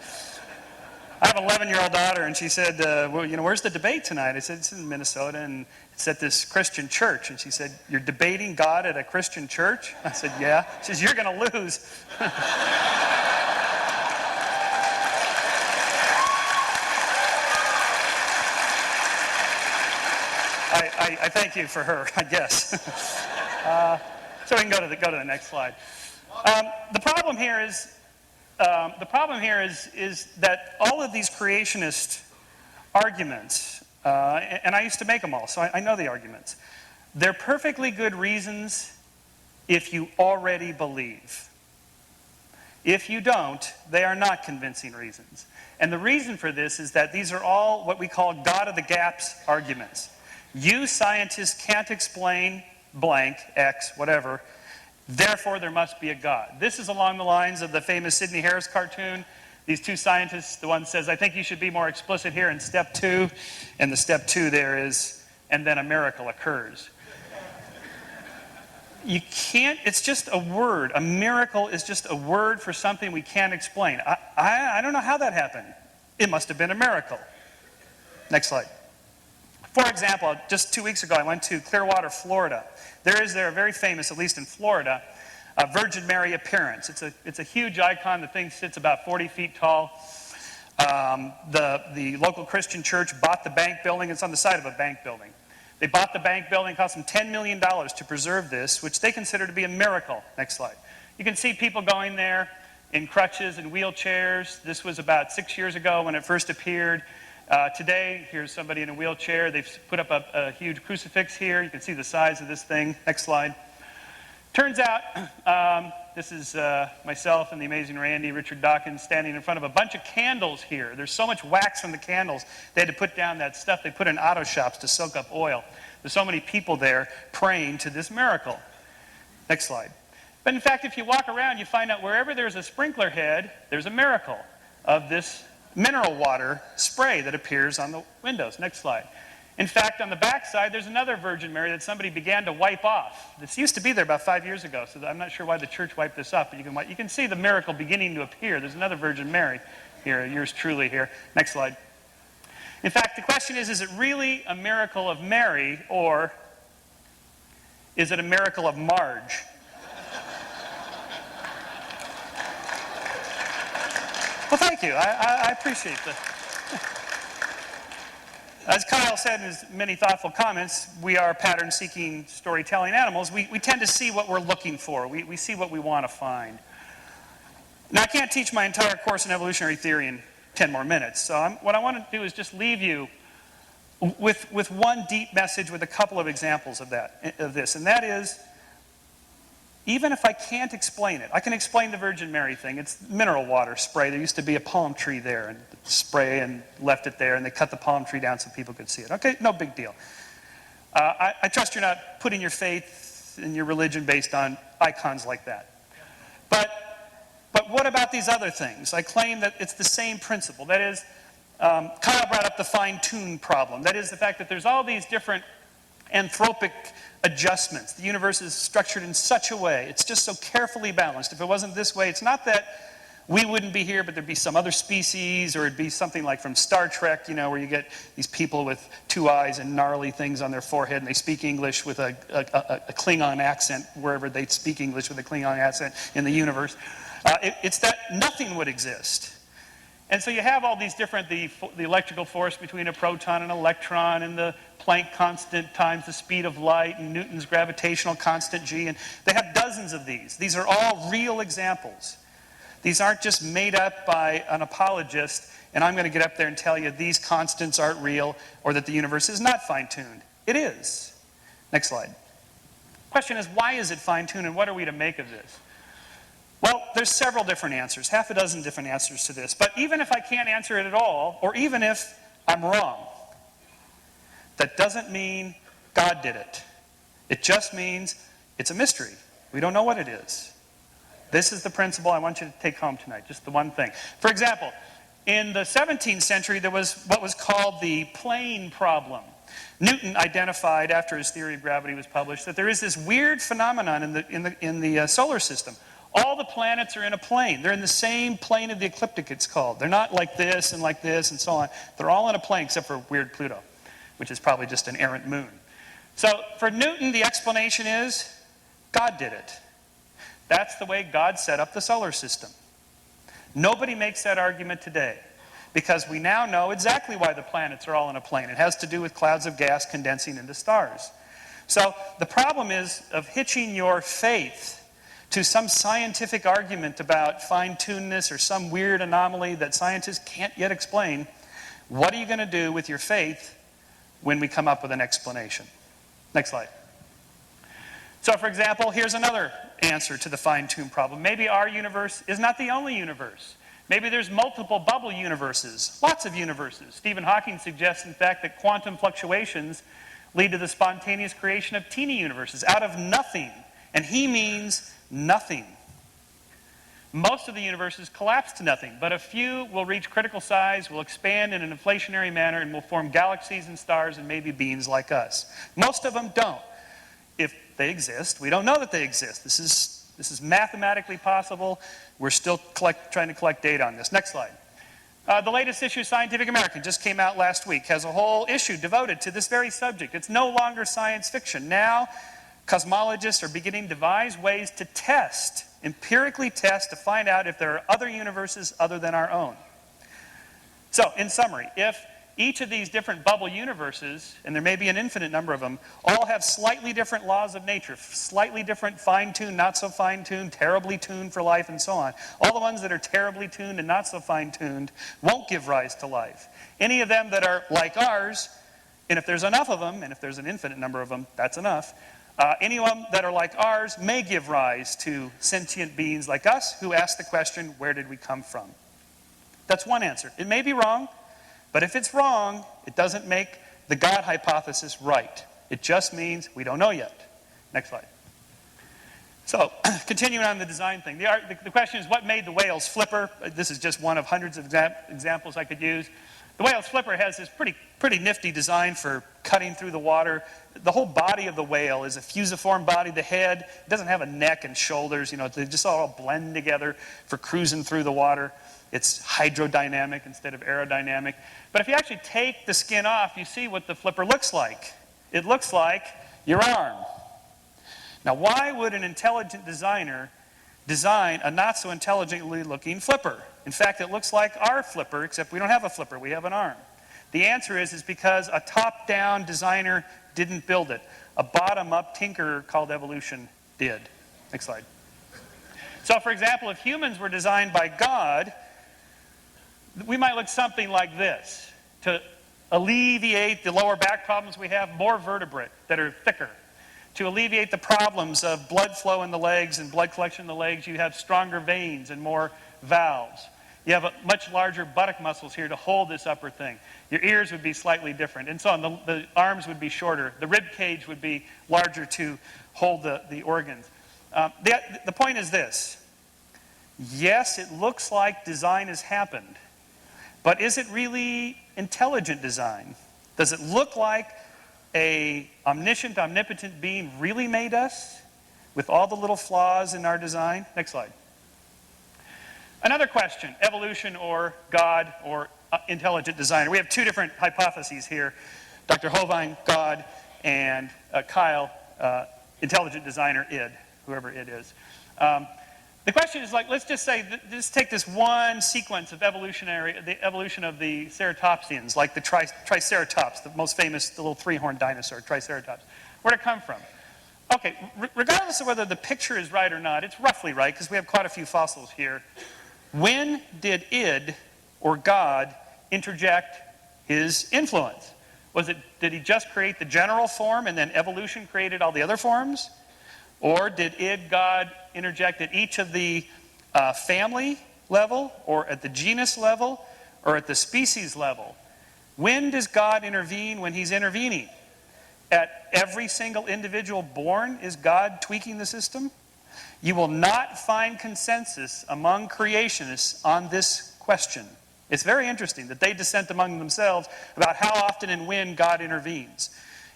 I have an 11-year-old daughter, and she said, well, where's the debate tonight? I said, it's in Minnesota, and it's at this Christian church. And she said, you're debating God at a Christian church? I said, yeah. She says, you're going to lose. I thank you for her, I guess. So we can go to the next slide. The problem here is that all of these creationist arguments, and I used to make them all, so I know the arguments. They're perfectly good reasons if you already believe. If you don't, they are not convincing reasons. And the reason for this is that these are all what we call God of the gaps arguments. You scientists can't explain blank, X, whatever, therefore there must be a God. This is along the lines of the famous Sidney Harris cartoon. These two scientists, the one says, I think you should be more explicit here in step 2. And the step 2 there is, and then a miracle occurs. You can't, it's just a word. A miracle is just a word for something we can't explain. I don't know how that happened. It must have been a miracle. Next slide. For example, just 2 weeks ago, I went to Clearwater, Florida. There is a very famous, at least in Florida, Virgin Mary appearance. It's a huge icon. The thing sits about 40 feet tall. The local Christian church bought the bank building. It's on the side of a bank building. They bought the bank building. It cost them $10 million to preserve this, which they consider to be a miracle. Next slide. You can see people going there in crutches and wheelchairs. This was about 6 years ago when it first appeared. Today, here's somebody in a wheelchair. They've put up a huge crucifix here. You can see the size of this thing. Next slide. Turns out, this is myself and the amazing Randy, Richard Dawkins, standing in front of a bunch of candles here. There's so much wax from the candles, they had to put down that stuff they put in auto shops to soak up oil. There's so many people there praying to this miracle. Next slide. But in fact, if you walk around, you find out wherever there's a sprinkler head, there's a miracle of this mineral water spray that appears on the windows. Next slide. In fact, on the back side, there's another Virgin Mary that somebody began to wipe off. This used to be there about 5 years ago, so I'm not sure why the church wiped this off, but you can see the miracle beginning to appear. There's another Virgin Mary here, yours truly here. Next slide. In fact, the question is it really a miracle of Mary, or is it a miracle of Marge? Well, thank you. I appreciate that. As Kyle said in his many thoughtful comments, we are pattern-seeking, storytelling animals. We tend to see what we're looking for. We see what we want to find. Now, I can't teach my entire course in evolutionary theory in 10 more minutes. So what I want to do is just leave you with one deep message with a couple of examples of this. And that is, even if I can't explain it, I can explain the Virgin Mary thing. It's mineral water spray. There used to be a palm tree there, and spray and left it there, and they cut the palm tree down so people could see it. Okay, no big deal. I trust you're not putting your faith and your religion based on icons like that. But what about these other things? I claim that it's the same principle. That is, Kyle brought up the fine-tune problem. That is the fact that there's all these different anthropic adjustments. The universe is structured in such a way. It's just so carefully balanced. If it wasn't this way, it's not that we wouldn't be here, but there'd be some other species, or it'd be something like from Star Trek, where you get these people with 2 eyes and gnarly things on their forehead, and they speak English with a Klingon accent, wherever they speak English with a Klingon accent in the universe. It's that nothing would exist. And so you have all these different, the electrical force between a proton and an electron, and the Planck constant times the speed of light, and Newton's gravitational constant G, and they have dozens of these. These are all real examples. These aren't just made up by an apologist, and I'm going to get up there and tell you these constants aren't real or that the universe is not fine-tuned. It is. Next slide. Question is, why is it fine-tuned, and what are we to make of this? Well, there's several different answers, half a dozen different answers to this. But even if I can't answer it at all, or even if I'm wrong, that doesn't mean God did it. It just means it's a mystery. We don't know what it is. This is the principle I want you to take home tonight, just the one thing. For example, in the 17th century, there was what was called the plane problem. Newton identified, after his theory of gravity was published, that there is this weird phenomenon in the solar system. All the planets are in a plane. They're in the same plane of the ecliptic, it's called. They're not like this and so on. They're all in a plane except for weird Pluto, which is probably just an errant moon. So for Newton, the explanation is God did it. That's the way God set up the solar system. Nobody makes that argument today because we now know exactly why the planets are all in a plane. It has to do with clouds of gas condensing into stars. So the problem is of hitching your faith to some scientific argument about fine-tunedness or some weird anomaly that scientists can't yet explain. What are you going to do with your faith when we come up with an explanation? Next slide. So, for example, here's another answer to the fine-tuned problem. Maybe our universe is not the only universe. Maybe there's multiple bubble universes, lots of universes. Stephen Hawking suggests, in fact, that quantum fluctuations lead to the spontaneous creation of teeny universes out of nothing. And he means nothing. Most of the universes collapse to nothing, but a few will reach critical size, will expand in an inflationary manner, and will form galaxies and stars and maybe beings like us. Most of them don't. If they exist, we don't know that they exist. This is mathematically possible. We're still trying to collect data on this. Next slide. The latest issue of Scientific American just came out last week, has a whole issue devoted to this very subject. It's no longer science fiction. Now, cosmologists are beginning to devise ways to test, empirically test, to find out if there are other universes other than our own. So, in summary, if each of these different bubble universes, and there may be an infinite number of them, all have slightly different laws of nature, slightly different fine-tuned, not so fine-tuned, terribly tuned for life, and so on. All the ones that are terribly tuned and not so fine-tuned won't give rise to life. Any of them that are like ours, and if there's enough of them, and if there's an infinite number of them, that's enough, any of them that are like ours may give rise to sentient beings like us who ask the question, where did we come from? That's one answer. It may be wrong, but if it's wrong, it doesn't make the God hypothesis right. It just means we don't know yet. Next slide. So, continuing on the design thing. The question is, what made the whale's flipper? This is just one of hundreds of examples I could use. The whale's flipper has this pretty nifty design for cutting through the water. The whole body of the whale is a fusiform body. The head doesn't have a neck and shoulders. They just all blend together for cruising through the water. It's hydrodynamic instead of aerodynamic. But if you actually take the skin off, you see what the flipper looks like. It looks like your arm. Now, why would an intelligent designer design a not so intelligently looking flipper? In fact, it looks like our flipper, except we don't have a flipper, we have an arm. The answer is because a top-down designer didn't build it. A bottom-up tinkerer called evolution did. Next slide. So, for example, if humans were designed by God, we might look something like this. To alleviate the lower back problems we have, more vertebrae that are thicker. To alleviate the problems of blood flow in the legs and blood collection in the legs, you have stronger veins and more valves. You have much larger buttock muscles here to hold this upper thing. Your ears would be slightly different, and so on. The arms would be shorter. The rib cage would be larger to hold the organs. The point is this. Yes, it looks like design has happened, but is it really intelligent design? Does it look like an omniscient, omnipotent being really made us with all the little flaws in our design? Next slide. Another question, evolution or God or intelligent designer. We have two different hypotheses here. Dr. Hovind, God, and Kyle, intelligent designer, id, whoever it is. The question is let's just say, just take this one sequence of the evolution of the ceratopsians, like the Triceratops, the most famous, the little three-horned dinosaur, Triceratops. Where'd it come from? Okay, regardless of whether the picture is right or not, it's roughly right, because we have quite a few fossils here. When did id, or God, interject his influence? Did he just create the general form and then evolution created all the other forms? Or did id, God, interject at each of the family level, or at the genus level, or at the species level? When does God intervene when he's intervening? At every single individual born, is God tweaking the system? You will not find consensus among creationists on this question. It's very interesting that they dissent among themselves about how often and when God intervenes.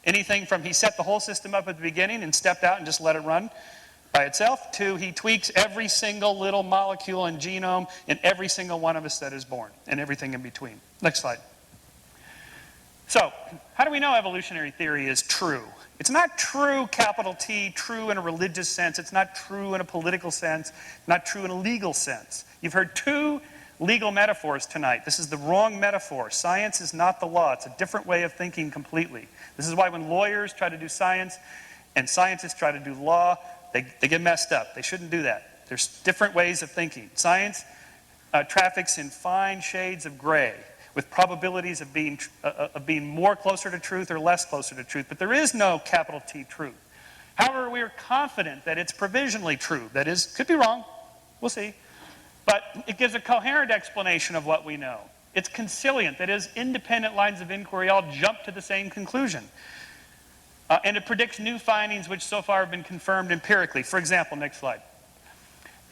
Anything from he set the whole system up at the beginning and stepped out and just let it run by itself, to he tweaks every single little molecule and genome in every single one of us that is born, and everything in between. Next slide. So, how do we know evolutionary theory is true? It's not true, capital T, true in a religious sense. It's not true in a political sense. Not true in a legal sense. You've heard two legal metaphors tonight. This is the wrong metaphor. Science is not the law. It's a different way of thinking completely. This is why when lawyers try to do science and scientists try to do law, they get messed up. They shouldn't do that. There's different ways of thinking. Science traffics in fine shades of gray, with probabilities of being more closer to truth or less closer to truth. But there is no capital T truth. However, we are confident that it's provisionally true. That is, could be wrong. We'll see. But it gives a coherent explanation of what we know. It's conciliant. That is, independent lines of inquiry all jump to the same conclusion. And it predicts new findings which so far have been confirmed empirically. For example, next slide.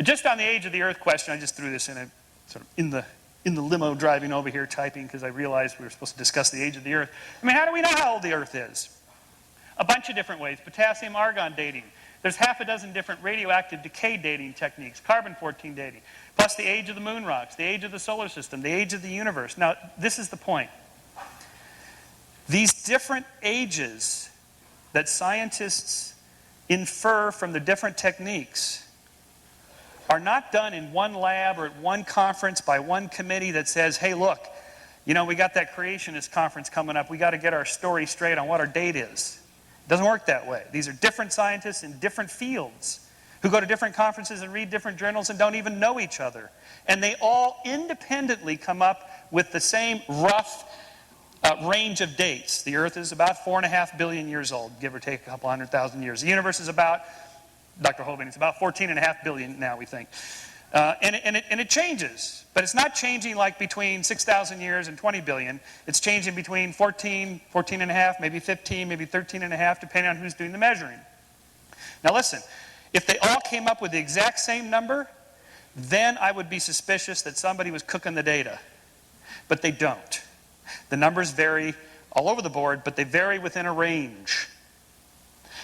Just on the age of the Earth question, I just threw this in a sort of in the limo driving over here typing because I realized we were supposed to discuss the age of the Earth. I mean, how do we know how old the Earth is? A bunch of different ways. Potassium-argon dating. There's half a dozen different radioactive decay dating techniques. Carbon-14 dating. Plus the age of the moon rocks, the age of the solar system, the age of the universe. Now, this is the point. These different ages that scientists infer from the different techniques are not done in one lab or at one conference by one committee that says, hey, look, you know, we got that creationist conference coming up. We got to get our story straight on what our date is. It doesn't work that way. These are different scientists in different fields who go to different conferences and read different journals and don't even know each other. And they all independently come up with the same rough range of dates. The Earth is about 4.5 billion years old, give or take a couple 100,000 years. The universe is about, Dr. Hovind, it's about 14.5 billion now, we think. And it changes. But it's not changing like between 6,000 years and 20 billion. It's changing between 14, 14.5, maybe 15, maybe 13.5, depending on who's doing the measuring. Now listen, if they all came up with the exact same number, then I would be suspicious that somebody was cooking the data. But they don't. The numbers vary all over the board, but they vary within a range.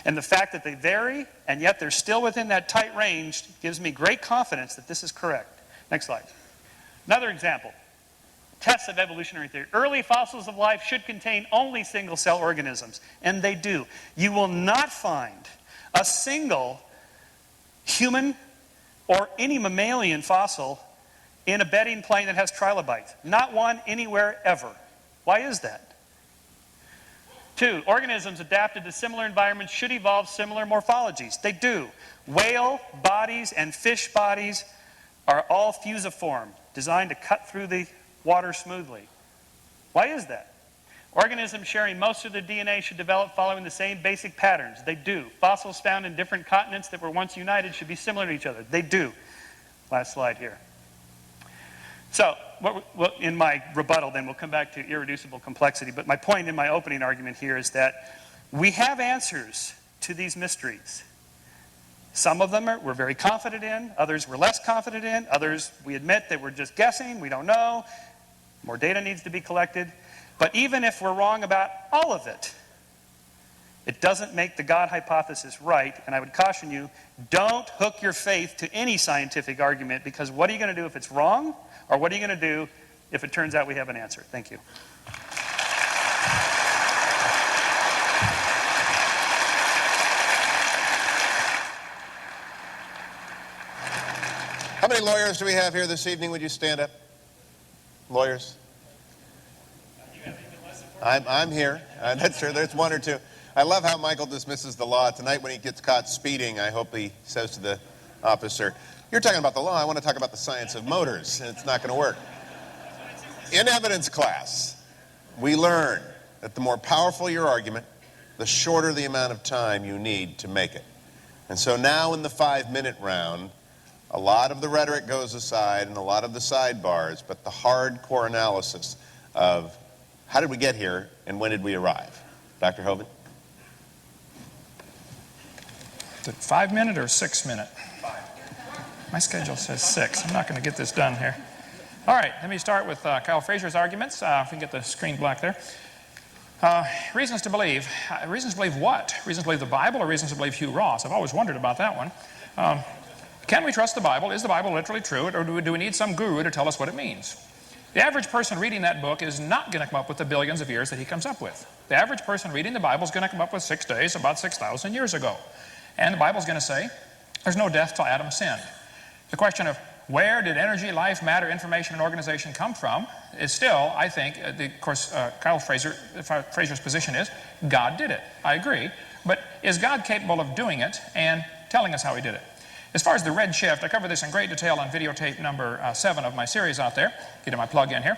And the fact that they vary, and yet they're still within that tight range, gives me great confidence that this is correct. Next slide. Another example. Tests of evolutionary theory. Early fossils of life should contain only single-cell organisms, and they do. You will not find a single human or any mammalian fossil in a bedding plane that has trilobites. Not one anywhere ever. Why is that? 2, organisms adapted to similar environments should evolve similar morphologies. They do. Whale bodies and fish bodies are all fusiform, designed to cut through the water smoothly. Why is that? Organisms sharing most of their DNA should develop following the same basic patterns. They do. Fossils found in different continents that were once united should be similar to each other. They do. Last slide here. So, in my rebuttal then, we'll come back to irreducible complexity. But my point in my opening argument here is that we have answers to these mysteries. Some of them we're very confident in. Others we're less confident in. Others we admit that we're just guessing. We don't know. More data needs to be collected. But even if we're wrong about all of it, it doesn't make the God hypothesis right. And I would caution you, don't hook your faith to any scientific argument, because what are you going to do if it's wrong? Or what are you going to do if it turns out we have an answer? Thank you. How many lawyers do we have here this evening? Would you stand up? Lawyers? I'm here. That's true. There's one or two. I love how Michael dismisses the law. Tonight when he gets caught speeding, I hope he says to the officer. You're talking about the law. I want to talk about the science of motors. It's not going to work. In evidence class, we learn that the more powerful your argument, the shorter the amount of time you need to make it. And so now in the 5-minute round, a lot of the rhetoric goes aside and a lot of the sidebars, but the hardcore analysis of how did we get here and when did we arrive? Dr. Hovind? Is it 5-minute or 6-minute? My schedule says 6. I'm not going to get this done here. All right, let me start with Kyle Fraser's arguments. If we can get the screen black there. Reasons to believe. Reasons to believe what? Reasons to believe the Bible or reasons to believe Hugh Ross? I've always wondered about that one. Can we trust the Bible? Is the Bible literally true, or do we need some guru to tell us what it means? The average person reading that book is not going to come up with the billions of years that he comes up with. The average person reading the Bible is going to come up with 6 days about 6,000 years ago. And the Bible's going to say there's no death till Adam sinned. The question of where did energy, life, matter, information, and organization come from is still, I think, of course, Kyle Fraser's position is God did it. I agree. But is God capable of doing it and telling us how He did it? As far as the red shift, I cover this in great detail on videotape number 7 of my series out there. Get my plug in here.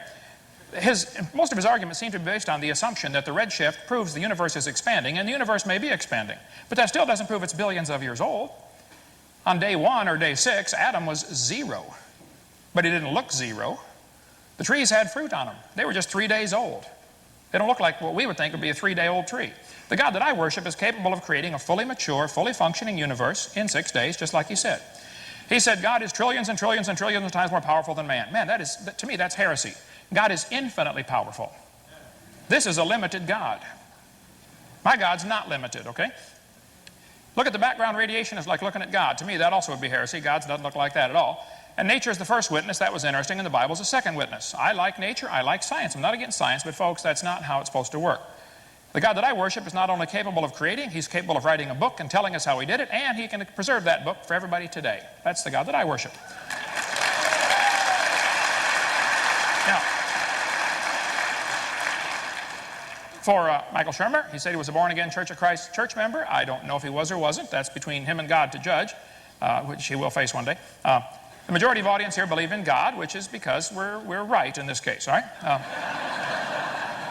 Most of his arguments seem to be based on the assumption that the red shift proves the universe is expanding, and the universe may be expanding. But that still doesn't prove it's billions of years old. On day 1 or day 6, Adam was 0. But he didn't look 0. The trees had fruit on them. They were just 3 days old. They don't look like what we would think would be a 3-day-old tree. The God that I worship is capable of creating a fully mature, fully functioning universe in 6 days, just like He said. He said God is trillions and trillions and trillions of times more powerful than man. Man, to me, that's heresy. God is infinitely powerful. This is a limited God. My God's not limited, okay? Look at the background radiation as like looking at God. To me, that also would be heresy. God doesn't look like that at all. And nature is the first witness. That was interesting. And the Bible's the second witness. I like nature. I like science. I'm not against science, but folks, that's not how it's supposed to work. The God that I worship is not only capable of creating, He's capable of writing a book and telling us how He did it, and He can preserve that book for everybody today. That's the God that I worship. Now, for Michael Shermer, he said he was a born-again Church of Christ church member. I don't know if he was or wasn't. That's between him and God to judge, which he will face one day. The majority of audience here believe in God, which is because we're right in this case, all right?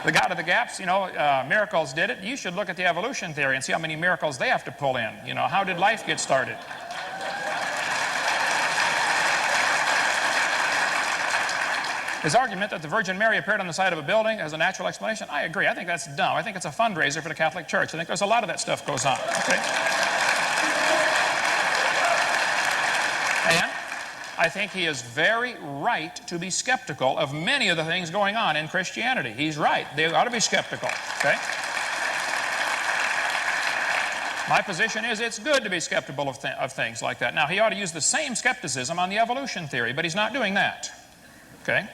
The God of the gaps, miracles did it. You should look at the evolution theory and see how many miracles they have to pull in. How did life get started? His argument that the Virgin Mary appeared on the side of a building as a natural explanation, I agree. I think that's dumb. I think it's a fundraiser for the Catholic Church. I think there's a lot of that stuff goes on. Okay? And I think he is very right to be skeptical of many of the things going on in Christianity. He's right. They ought to be skeptical. Okay? My position is it's good to be skeptical of things like that. Now, he ought to use the same skepticism on the evolution theory, but he's not doing that. Okay?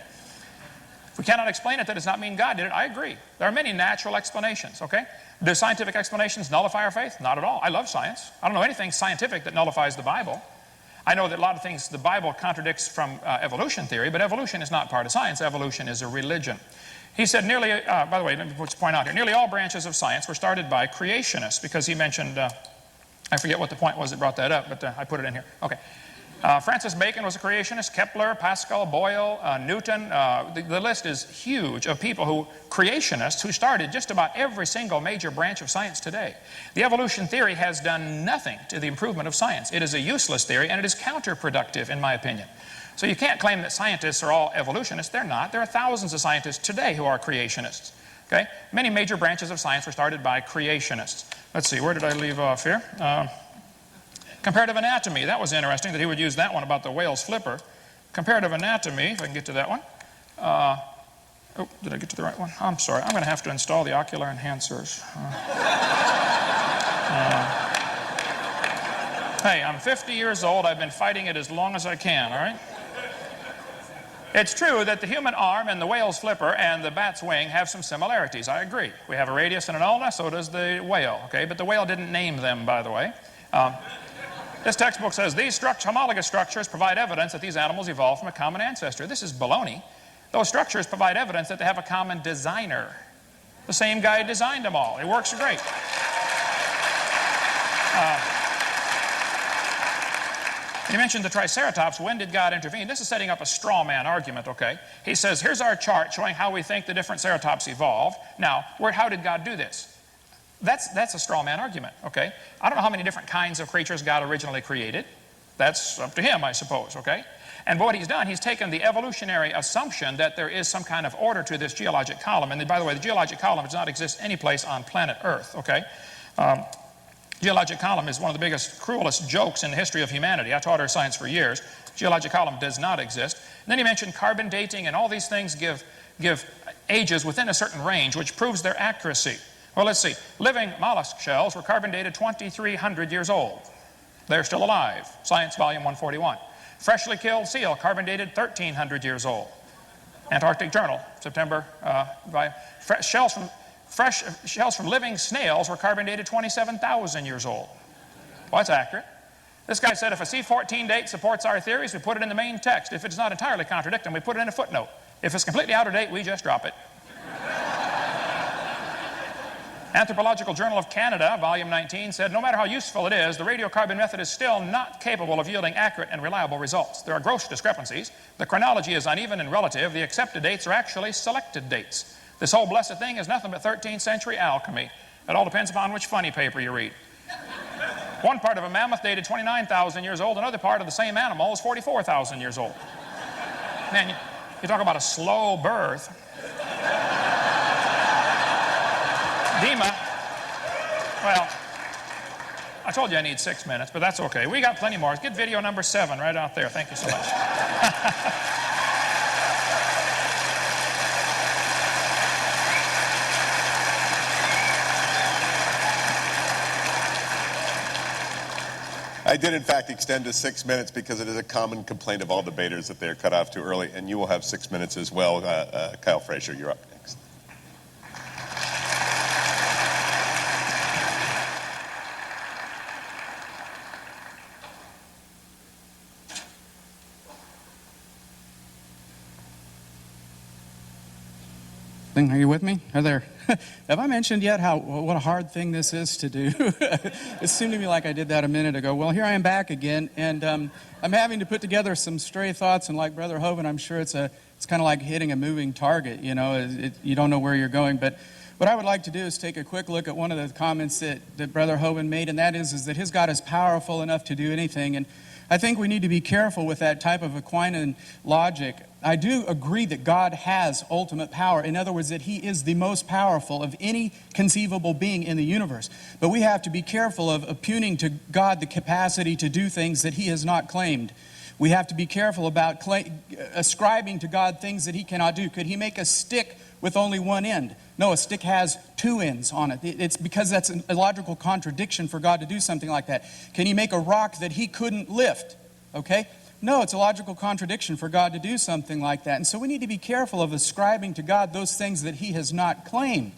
If we cannot explain it, that does not mean God did it. I agree. There are many natural explanations, okay? Do scientific explanations nullify our faith? Not at all. I love science. I don't know anything scientific that nullifies the Bible. I know that a lot of things the Bible contradicts from evolution theory, but evolution is not part of science. Evolution is a religion. He said nearly, by the way, let me just point out here, nearly all branches of science were started by creationists, because he mentioned, I forget what the point was that brought that up, but I put it in here. Okay. Francis Bacon was a creationist, Kepler, Pascal, Boyle, Newton. The list is huge of people creationists who started just about every single major branch of science today. The evolution theory has done nothing to the improvement of science. It is a useless theory, and it is counterproductive, in my opinion. So you can't claim that scientists are all evolutionists. They're not. There are thousands of scientists today who are creationists. Okay? Many major branches of science were started by creationists. Let's see, where did I leave off here? Comparative anatomy, that was interesting that he would use that one about the whale's flipper. Comparative anatomy, if I can get to that one. Oh, did I get to the right one? I'm sorry, I'm going to have to install the ocular enhancers. Hey, I'm 50 years old. I've been fighting it as long as I can, all right? It's true that the human arm and the whale's flipper and the bat's wing have some similarities. I agree. We have a radius and an ulna, so does the whale, okay? But the whale didn't name them, by the way. This textbook says these homologous structures provide evidence that these animals evolved from a common ancestor. This is baloney. Those structures provide evidence that they have a common designer. The same guy designed them all. It works great. He mentioned the Triceratops. When did God intervene? This is setting up a straw man argument, okay? He says, here's our chart showing how we think the different ceratops evolved. Now, how did God do this? That's a straw man argument, okay? I don't know how many different kinds of creatures God originally created. That's up to him, I suppose, okay? And what he's done, he's taken the evolutionary assumption that there is some kind of order to this geologic column. And by the way, the geologic column does not exist any place on planet Earth, okay? Geologic column is one of the biggest, cruelest jokes in the history of humanity. I taught earth science for years. Geologic column does not exist. And then he mentioned carbon dating, and all these things give ages within a certain range, which proves their accuracy. Well, let's see. Living mollusk shells were carbon dated 2,300 years old. They're still alive. Science, volume 141. Freshly killed seal, carbon dated 1,300 years old. Antarctic Journal, September. Fresh shells from living snails were carbon dated 27,000 years old. Well, that's accurate. This guy said if a C14 date supports our theories, we put it in the main text. If it's not entirely contradicting, we put it in a footnote. If it's completely out of date, we just drop it. Anthropological Journal of Canada, volume 19, said no matter how useful it is, the radiocarbon method is still not capable of yielding accurate and reliable results. There are gross discrepancies. The chronology is uneven and relative. The accepted dates are actually selected dates. This whole blessed thing is nothing but 13th century alchemy. It all depends upon which funny paper you read. One part of a mammoth dated 29,000 years old. Another part of the same animal is 44,000 years old. Man, you talk about a slow birth. Dima, well, I told you I need 6 minutes, but that's okay. We got plenty more. Get video number 7 right out there. Thank you so much. I did, in fact, extend to 6 minutes because it is a common complaint of all debaters that they're cut off too early, and you will have 6 minutes as well. Kyle Frazier, you're up next. Are you with me? Are there? Have I mentioned yet what a hard thing this is to do? It seemed to me like I did that a minute ago. Well, here I am back again, and I'm having to put together some stray thoughts. And like Brother Hovind, I'm sure it's kind of like hitting a moving target. You know, you don't know where you're going. But what I would like to do is take a quick look at one of the comments that Brother Hovind made, and that is that his God is powerful enough to do anything. And I think we need to be careful with that type of Aquinan logic. I do agree that God has ultimate power. In other words, that He is the most powerful of any conceivable being in the universe. But we have to be careful of impugning to God the capacity to do things that He has not claimed. We have to be careful about ascribing to God things that He cannot do. Could He make a stick with only one end? No, a stick has 2 ends on it. It's because that's a logical contradiction for God to do something like that. Can He make a rock that He couldn't lift? Okay? No, it's a logical contradiction for God to do something like that. And so we need to be careful of ascribing to God those things that He has not claimed.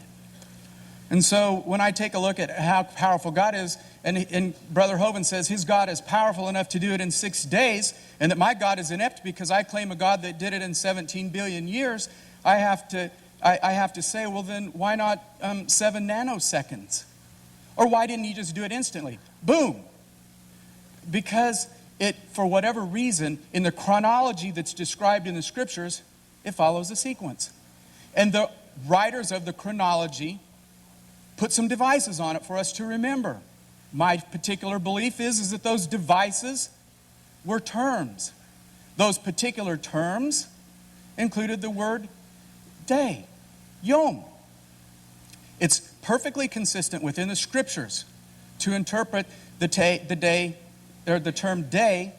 And so when I take a look at how powerful God is, and Brother Hovind says his God is powerful enough to do it in 6 days, and that my God is inept because I claim a God that did it in 17 billion years, I have to say, well then, why not 7 nanoseconds? Or why didn't He just do it instantly? Boom! Because for whatever reason, in the chronology that's described in the Scriptures, it follows a sequence. And the writers of the chronology put some devices on it for us to remember. My particular belief is that those devices were terms. Those particular terms included the word day, yom. It's perfectly consistent within the Scriptures to interpret the term day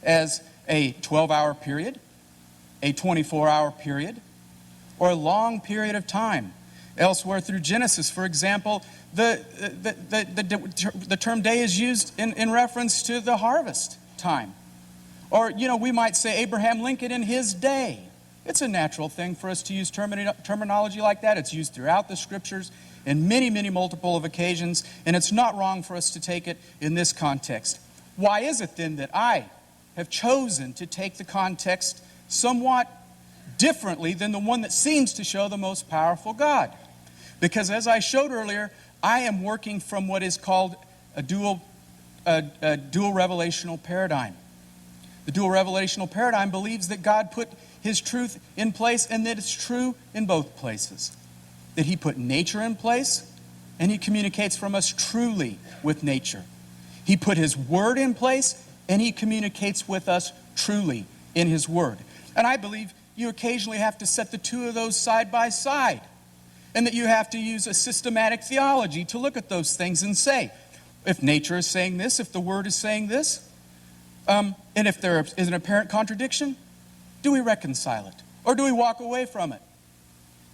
as a 12-hour period, a 24-hour period, or a long period of time. Elsewhere through Genesis, for example, the term day is used in reference to the harvest time. Or, we might say Abraham Lincoln in his day. It's a natural thing for us to use terminology like that. It's used throughout the Scriptures in many, many multiple of occasions, and it's not wrong for us to take it in this context. Why is it then that I have chosen to take the context somewhat differently than the one that seems to show the most powerful God? Because as I showed earlier, I am working from what is called a dual revelational paradigm. The dual revelational paradigm believes that God put his truth in place and that it's true in both places. That he put nature in place and he communicates from us truly with nature. He put his word in place and he communicates with us truly in his word. And I believe you occasionally have to set the two of those side by side. And that you have to use a systematic theology to look at those things and say, if nature is saying this, if the word is saying this, and if there is an apparent contradiction, do we reconcile it? Or do we walk away from it?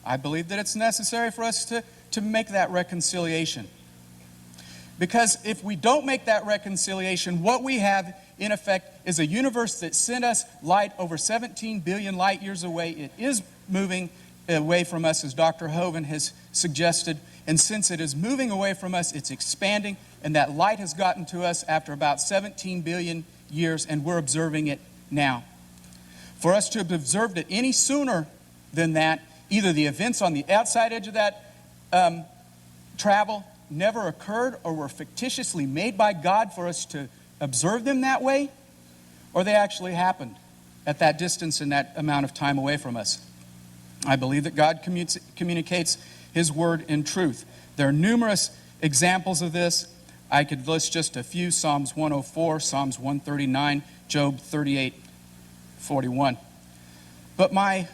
I believe that it's necessary for us to make that reconciliation. Because if we don't make that reconciliation, what we have, in effect, is a universe that sent us light over 17 billion light years away. It is moving away from us, as Dr. Hovind has suggested. And since it is moving away from us, it's expanding. And that light has gotten to us after about 17 billion years, and we're observing it now. For us to have observed it any sooner than that, either the events on the outside edge of that travel never occurred or were fictitiously made by God for us to observe them that way, or they actually happened at that distance and that amount of time away from us. I believe that God communicates his word in truth. There are numerous examples of this. I could list just a few: Psalms 104, Psalms 139, Job 38:41. But my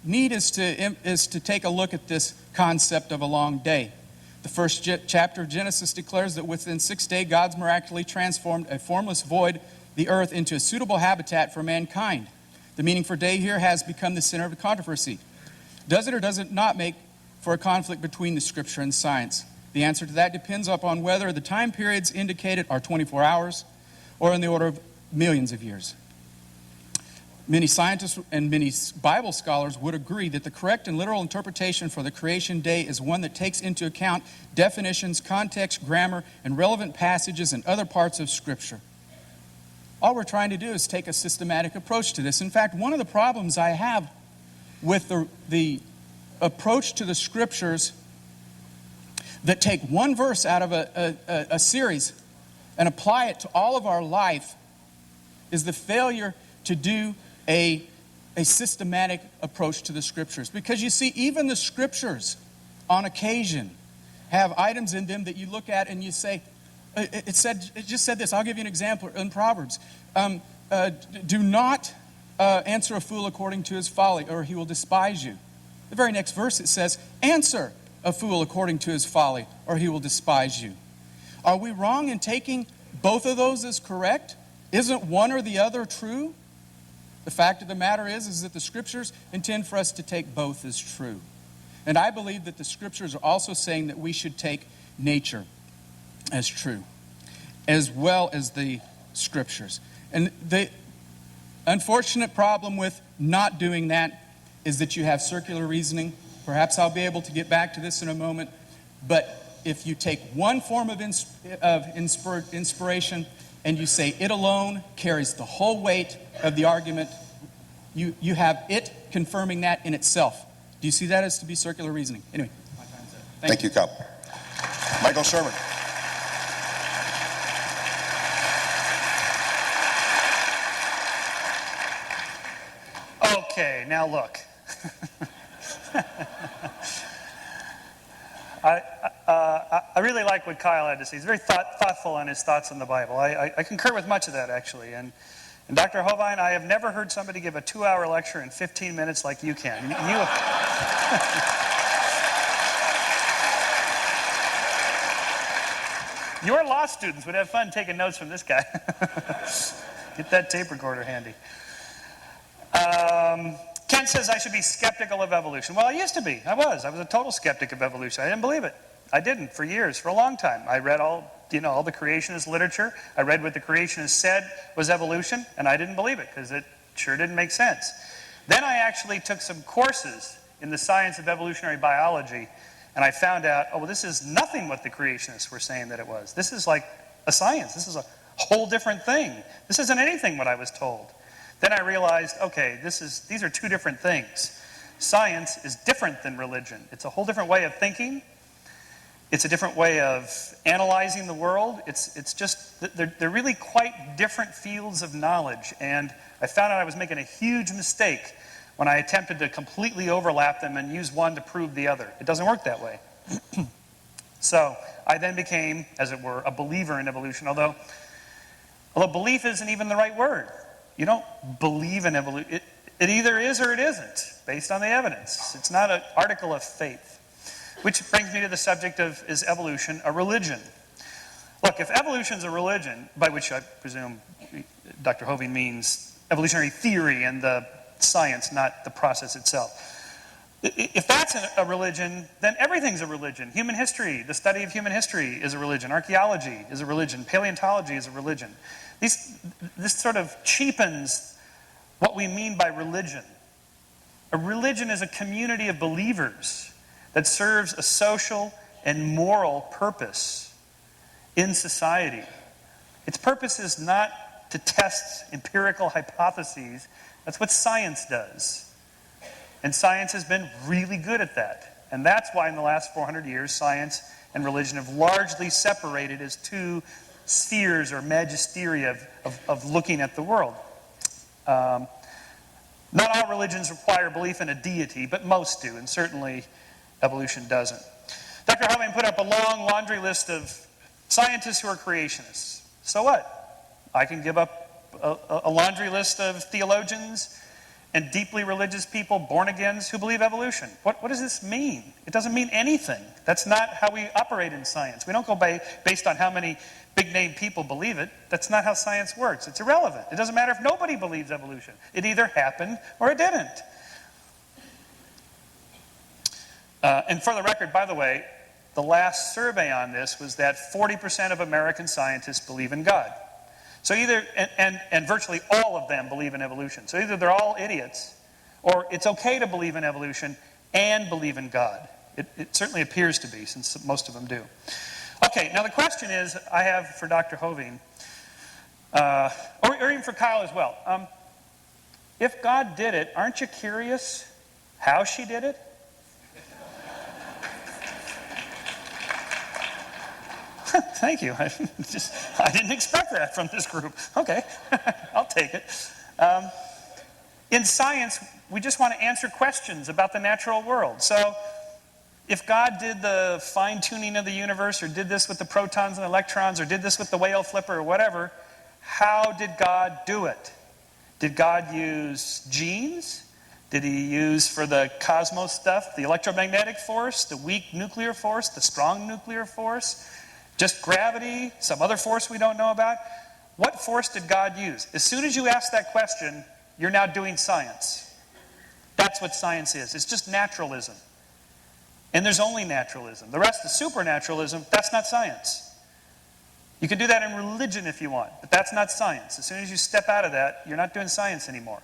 need is to take a look at this concept of a long day. The first chapter of Genesis declares that within 6 days, God's miraculously transformed a formless void, the earth, into a suitable habitat for mankind. The meaning for day here has become the center of the controversy. Does it or does it not make for a conflict between the scripture and science? The answer to that depends upon whether the time periods indicated are 24 hours or in the order of millions of years. Many scientists and many Bible scholars would agree that the correct and literal interpretation for the creation day is one that takes into account definitions, context, grammar, and relevant passages in other parts of Scripture. All we're trying to do is take a systematic approach to this. In fact, one of the problems I have with the approach to the Scriptures that take one verse out of a series and apply it to all of our life is the failure to do a systematic approach to the Scriptures. Because you see, even the Scriptures, on occasion, have items in them that you look at and you say, it just said this. I'll give you an example in Proverbs. Do not answer a fool according to his folly, or he will despise you. The very next verse it says, answer a fool according to his folly, or he will despise you. Are we wrong in taking both of those as correct? Isn't one or the other true? The fact of the matter is that the Scriptures intend for us to take both as true. And I believe that the Scriptures are also saying that we should take nature as true, as well as the Scriptures. And the unfortunate problem with not doing that is that you have circular reasoning. Perhaps I'll be able to get back to this in a moment. But if you take one form of inspiration and you say it alone carries the whole weight of the argument, you have it confirming that in itself. Do you see that as to be circular reasoning? Anyway, my time's up. Thank you, Cal. Michael Sherman. Okay, now look. I really like what Kyle had to say. He's very thoughtful on his thoughts on the Bible. I concur with much of that, actually. And Dr. Hovind, I have never heard somebody give a 2-hour lecture in 15 minutes like you can. Your law students would have fun taking notes from this guy. Get that tape recorder handy. Ken says I should be skeptical of evolution. Well, I used to be. I was a total skeptic of evolution. I didn't believe it. I didn't for years, for a long time. I read all the creationist literature. I read what the creationists said was evolution, and I didn't believe it because it sure didn't make sense. Then I actually took some courses in the science of evolutionary biology, and I found out, oh, well, this is nothing what the creationists were saying that it was. This is like a science. This is a whole different thing. This isn't anything what I was told. Then I realized, okay, these are two different things. Science is different than religion. It's a whole different way of thinking. It's a different way of analyzing the world. It's just, they're really quite different fields of knowledge. And I found out I was making a huge mistake when I attempted to completely overlap them and use one to prove the other. It doesn't work that way. So I then became, as it were, a believer in evolution, although belief isn't even the right word. You don't believe in evolution. It either is or it isn't, based on the evidence. It's not an article of faith. Which brings me to the subject of, is evolution a religion? Look, if evolution's a religion, by which I presume Dr. Hovind means evolutionary theory and the science, not the process itself. If that's a religion, then everything's a religion. Human history, the study of human history is a religion. Archaeology is a religion. Paleontology is a religion. This sort of cheapens what we mean by religion. A religion is a community of believers that serves a social and moral purpose in society. Its purpose is not to test empirical hypotheses. That's what science does. And science has been really good at that. And that's why in the last 400 years, science and religion have largely separated as two spheres or magisteria of looking at the world. Not all religions require belief in a deity, but most do, and certainly evolution doesn't. Dr. Hovind put up a long laundry list of scientists who are creationists. So what? I can give up a laundry list of theologians and deeply religious people, born-agains, who believe evolution. What does this mean? It doesn't mean anything. That's not how we operate in science. We don't go based on how many big-name people believe it. That's not how science works. It's irrelevant. It doesn't matter if nobody believes evolution. It either happened or it didn't. And for the record, by the way, the last survey on this was that 40% of American scientists believe in God. So either, and virtually all of them believe in evolution. So either they're all idiots, or it's okay to believe in evolution and believe in God. It certainly appears to be, since most of them do. Okay, now the question is, I have for Dr. Hovind, or even for Kyle as well. If God did it, aren't you curious how she did it? Thank you. I didn't expect that from this group. Okay, I'll take it. In science, we just want to answer questions about the natural world. So if God did the fine-tuning of the universe, or did this with the protons and electrons, or did this with the whale flipper, or whatever, how did God do it? Did God use genes? Did he use, for the cosmos stuff, the electromagnetic force, the weak nuclear force, the strong nuclear force? Just gravity, some other force we don't know about? What force did God use? As soon as you ask that question, you're now doing science. That's what science is. It's just naturalism. And there's only naturalism. The rest is supernaturalism. That's not science. You can do that in religion if you want, but that's not science. As soon as you step out of that, you're not doing science anymore.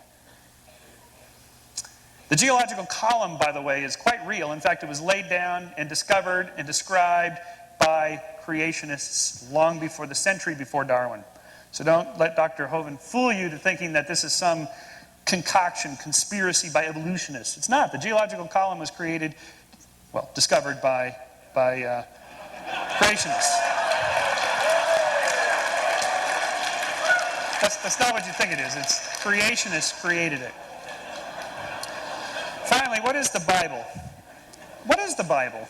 The geological column, by the way, is quite real. In fact, it was laid down and discovered and described by creationists long before the century before Darwin. So don't let Dr. Hovind fool you to thinking that this is some concoction, conspiracy by evolutionists. It's not. The geological column was discovered by creationists. That's not what you think it is. It's creationists created it. Finally, what is the Bible? What is the Bible?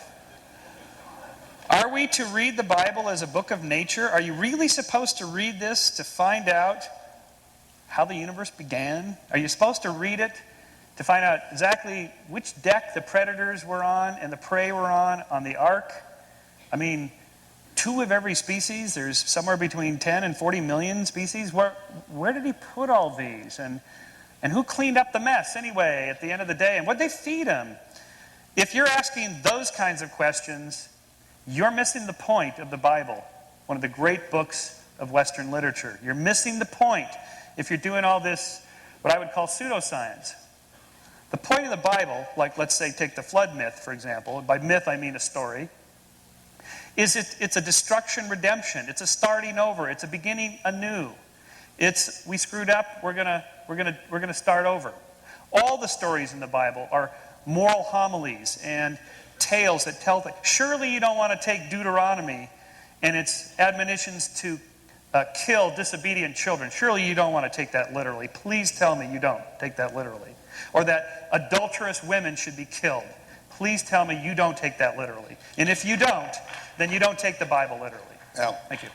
Are we to read the Bible as a book of nature? Are you really supposed to read this to find out how the universe began? Are you supposed to read it to find out exactly which deck the predators were on and the prey were on the ark? I mean, 2 of every species. There's somewhere between 10 and 40 million species. Where did he put all these? And who cleaned up the mess anyway at the end of the day? And what did they feed them? If you're asking those kinds of questions, you're missing the point of the Bible, one of the great books of Western literature. You're missing the point if you're doing all this, what I would call pseudoscience. The point of the Bible, like let's say take the flood myth, for example. By myth I mean a story. It's a destruction redemption. It's a starting over. It's a beginning anew. It's we screwed up. We're gonna start over. All the stories in the Bible are moral homilies and tales that tell things. Surely you don't want to take Deuteronomy and its admonitions to kill disobedient children. Surely you don't want to take that literally. Please tell me you don't take that literally. Or that adulterous women should be killed. Please tell me you don't take that literally. And if you don't, then you don't take the Bible literally. Al, Thank you.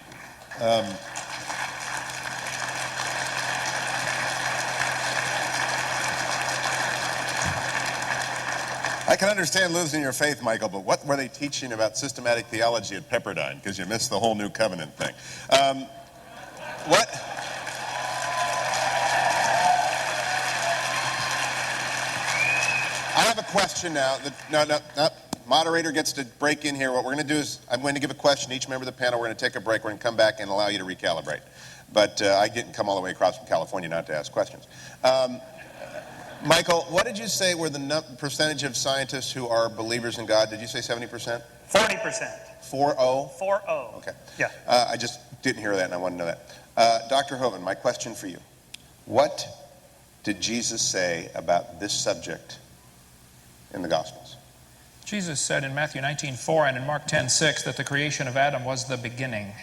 I can understand losing your faith, Michael, but what were they teaching about systematic theology at Pepperdine? Because you missed the whole New Covenant thing. What? I have a question now. No. Moderator gets to break in here. What we're going to do is I'm going to give a question to each member of the panel. We're going to take a break. We're going to come back and allow you to recalibrate. But I didn't come all the way across from California not to ask questions. Michael, what did you say were the percentage of scientists who are believers in God? Did you say 70%? 40%. 4-0? 4-0. Okay. Yeah. I just didn't hear that, and I want to know that. Dr. Hovind, my question for you. What did Jesus say about this subject in the Gospels? Jesus said in Matthew 19:4 and in Mark 10:6 that the creation of Adam was the beginning.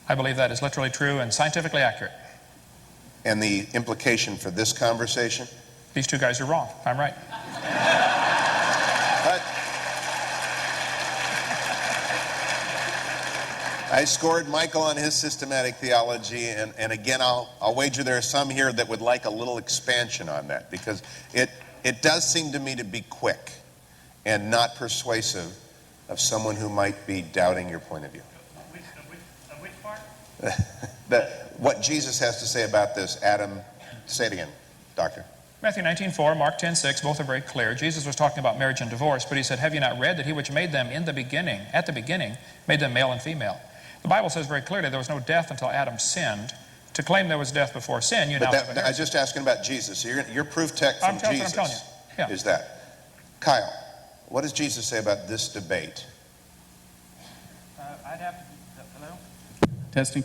I believe that is literally true and scientifically accurate. And the implication for this conversation? These two guys are wrong. I'm right. But I scored Michael on his systematic theology, and again, I'll wager there are some here that would like a little expansion on that, because it does seem to me to be quick and not persuasive of someone who might be doubting your point of view. Of which part? What Jesus has to say about this, Adam, say it again, Doctor. Matthew 19:4, Mark 10:6, both are very clear. Jesus was talking about marriage and divorce, but he said, have you not read that he which made them at the beginning, made them male and female? The Bible says very clearly there was no death until Adam sinned. To claim there was death before sin, you now have a heresy. I was just asking about Jesus. So your proof text from Jesus I'm telling you. is that. Kyle, what does Jesus say about this debate? I'd have to... Hello? Testing.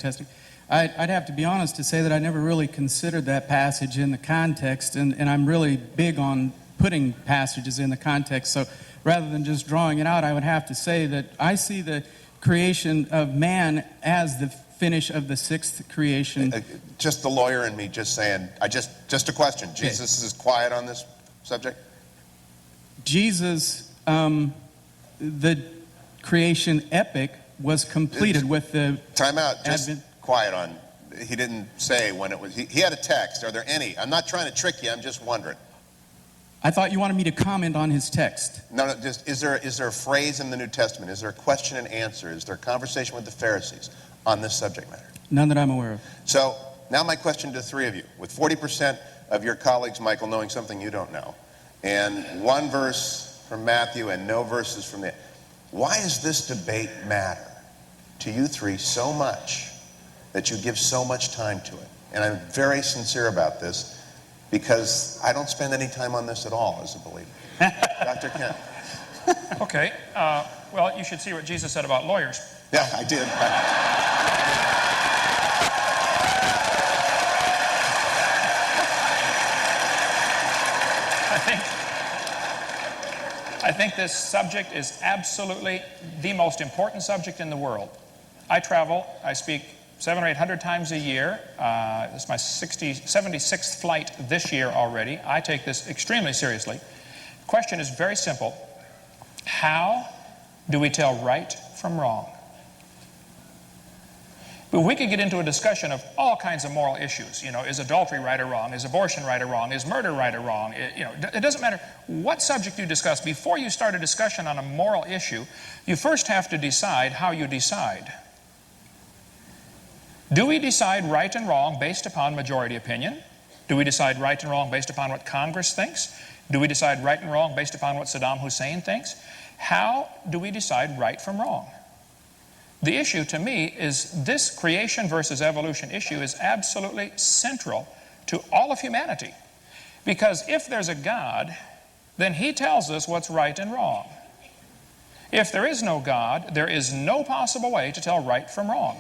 I'd have to be honest to say that I never really considered that passage in the context, and I'm really big on putting passages in the context. So rather than just drawing it out, I would have to say that I see the creation of man as the finish of the sixth creation. Just the lawyer and me just saying, just a question. Jesus is quiet on this subject? Jesus, the creation epic was completed with the time out. Just Advent. Quiet on. He didn't say when it was. He had a text. Are there any? I'm not trying to trick you. I'm just wondering. I thought you wanted me to comment on his text. No. Just is there a phrase in the New Testament? Is there a question and answer? Is there a conversation with the Pharisees on this subject matter? None that I'm aware of. So now my question to the three of you, with 40% of your colleagues, Michael, knowing something you don't know, and one verse from Matthew and no verses from the. Why does this debate matter to you three so much that you give so much time to it? And I'm very sincere about this, because I don't spend any time on this at all as a believer. Dr. Kent. Okay. Well, you should see what Jesus said about lawyers. Yeah, I did. I think this subject is absolutely the most important subject in the world. I travel, I speak 700 or 800 times a year. This is my 76th flight this year already. I take this extremely seriously. The question is very simple. How do we tell right from wrong? But we could get into a discussion of all kinds of moral issues. You know, is adultery right or wrong? Is abortion right or wrong? Is murder right or wrong? It doesn't matter what subject you discuss. Before you start a discussion on a moral issue, you first have to decide how you decide. Do we decide right and wrong based upon majority opinion? Do we decide right and wrong based upon what Congress thinks? Do we decide right and wrong based upon what Saddam Hussein thinks? How do we decide right from wrong? The issue to me is this creation versus evolution issue is absolutely central to all of humanity. Because if there's a God, then he tells us what's right and wrong. If there is no God, there is no possible way to tell right from wrong.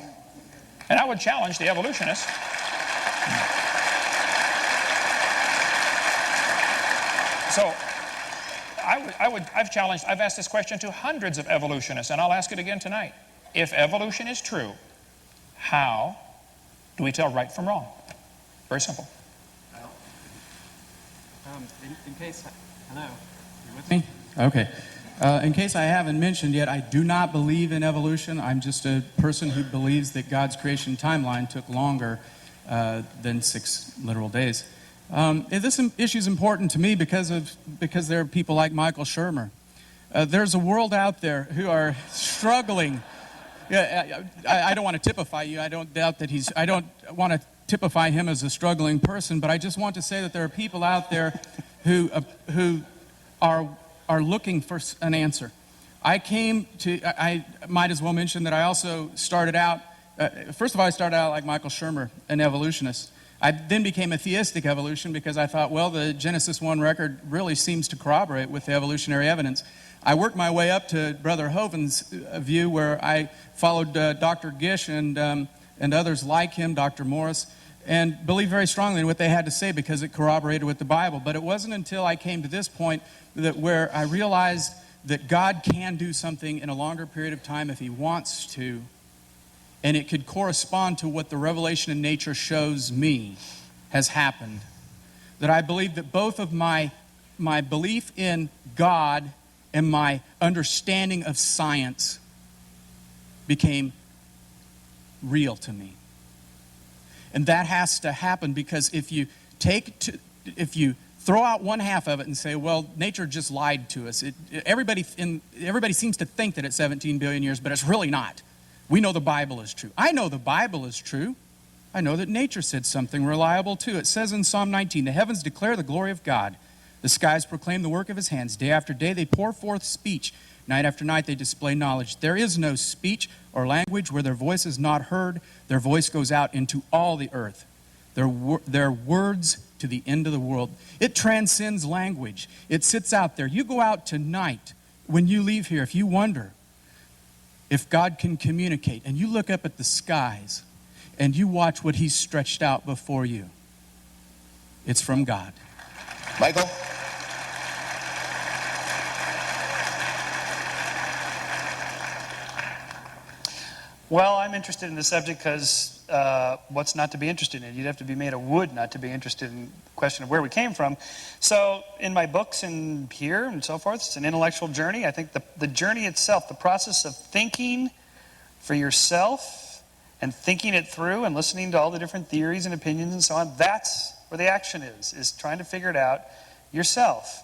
And I would challenge the evolutionists. So I've asked this question to hundreds of evolutionists, and I'll ask it again tonight. If evolution is true, how do we tell right from wrong? Very simple. In case, hello, you with me? Okay. In case I haven't mentioned yet, I do not believe in evolution. I'm just a person who believes that God's creation timeline took longer than 6 literal days. This issue is important to me because there are people like Michael Shermer. There's a world out there who are struggling. Yeah, I don't want to typify you. I don't doubt that I don't want to typify him as a struggling person, but I just want to say that there are people out there who are looking for an answer. I might as well mention that I also started out, first of all, I started out like Michael Shermer, an evolutionist. I then became a theistic evolution because I thought, well, the Genesis 1 record really seems to corroborate with the evolutionary evidence. I worked my way up to Brother Hovind's view, where I followed Dr. Gish and others like him, Dr. Morris, and believed very strongly in what they had to say because it corroborated with the Bible. But it wasn't until I came to this point where I realized that God can do something in a longer period of time if He wants to, and it could correspond to what the revelation in nature shows me has happened. That I believe that both of my belief in God and my understanding of science became real to me. And that has to happen, because if you throw out one half of it and say, well, nature just lied to us. Everybody seems to think that it's 17 billion years, but it's really not. We know the Bible is true. I know the Bible is true. I know that nature said something reliable too. It says in Psalm 19, the heavens declare the glory of God. The skies proclaim the work of His hands. Day after day they pour forth speech. Night after night they display knowledge. There is no speech or language where their voice is not heard. Their voice goes out into all the earth. Their words to the end of the world. It transcends language. It sits out there. You go out tonight, when you leave here, if you wonder if God can communicate, and you look up at the skies and you watch what He's stretched out before you, it's from God. Michael? Well, I'm interested in the subject because what's not to be interested in? You'd have to be made of wood not to be interested in the question of where we came from. So in my books and here and so forth, it's an intellectual journey. I think the journey itself, the process of thinking for yourself and thinking it through and listening to all the different theories and opinions and so on, that's where the action is trying to figure it out yourself.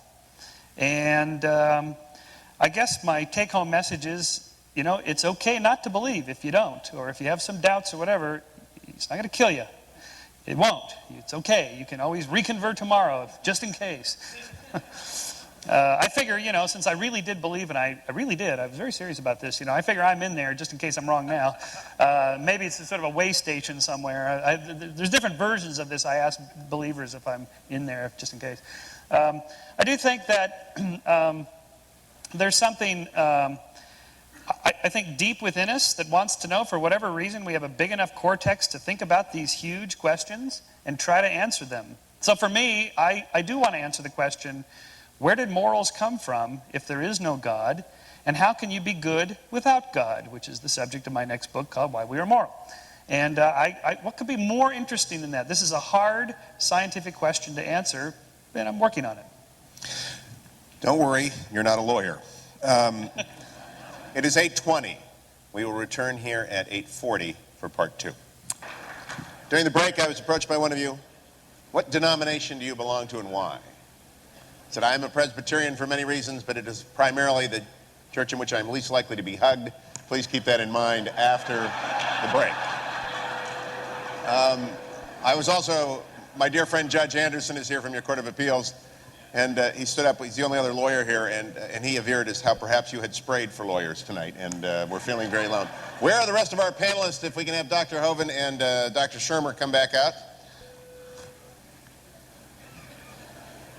And I guess my take-home message is, it's okay not to believe if you don't, or if you have some doubts or whatever. It's not going to kill you. It won't. It's okay. You can always reconvert tomorrow, just in case. I figure, since I really did believe, and I really did, I was very serious about this, I figure I'm in there just in case I'm wrong now. Maybe it's sort of a way station somewhere. There's different versions of this. I ask believers if I'm in there, just in case. I do think that there's something... I think deep within us that wants to know, for whatever reason, we have a big enough cortex to think about these huge questions and try to answer them. So for me, I do want to answer the question, where did morals come from if there is no God? And how can you be good without God? Which is the subject of my next book called Why We Are Moral. And what could be more interesting than that? This is a hard scientific question to answer, and I'm working on it. Don't worry, you're not a lawyer. It is 8:20. We will return here at 8:40 for part 2. During the break, I was approached by one of you. What denomination do you belong to and why? I said, I am a Presbyterian for many reasons, but it is primarily the church in which I'm least likely to be hugged. Please keep that in mind after the break. I was also, my dear friend Judge Anderson is here from your Court of Appeals. And he stood up. He's the only other lawyer here, and he averred as how perhaps you had sprayed for lawyers tonight, and we're feeling very alone. Where are the rest of our panelists? If we can have Dr. Hovind and Dr. Shermer come back out.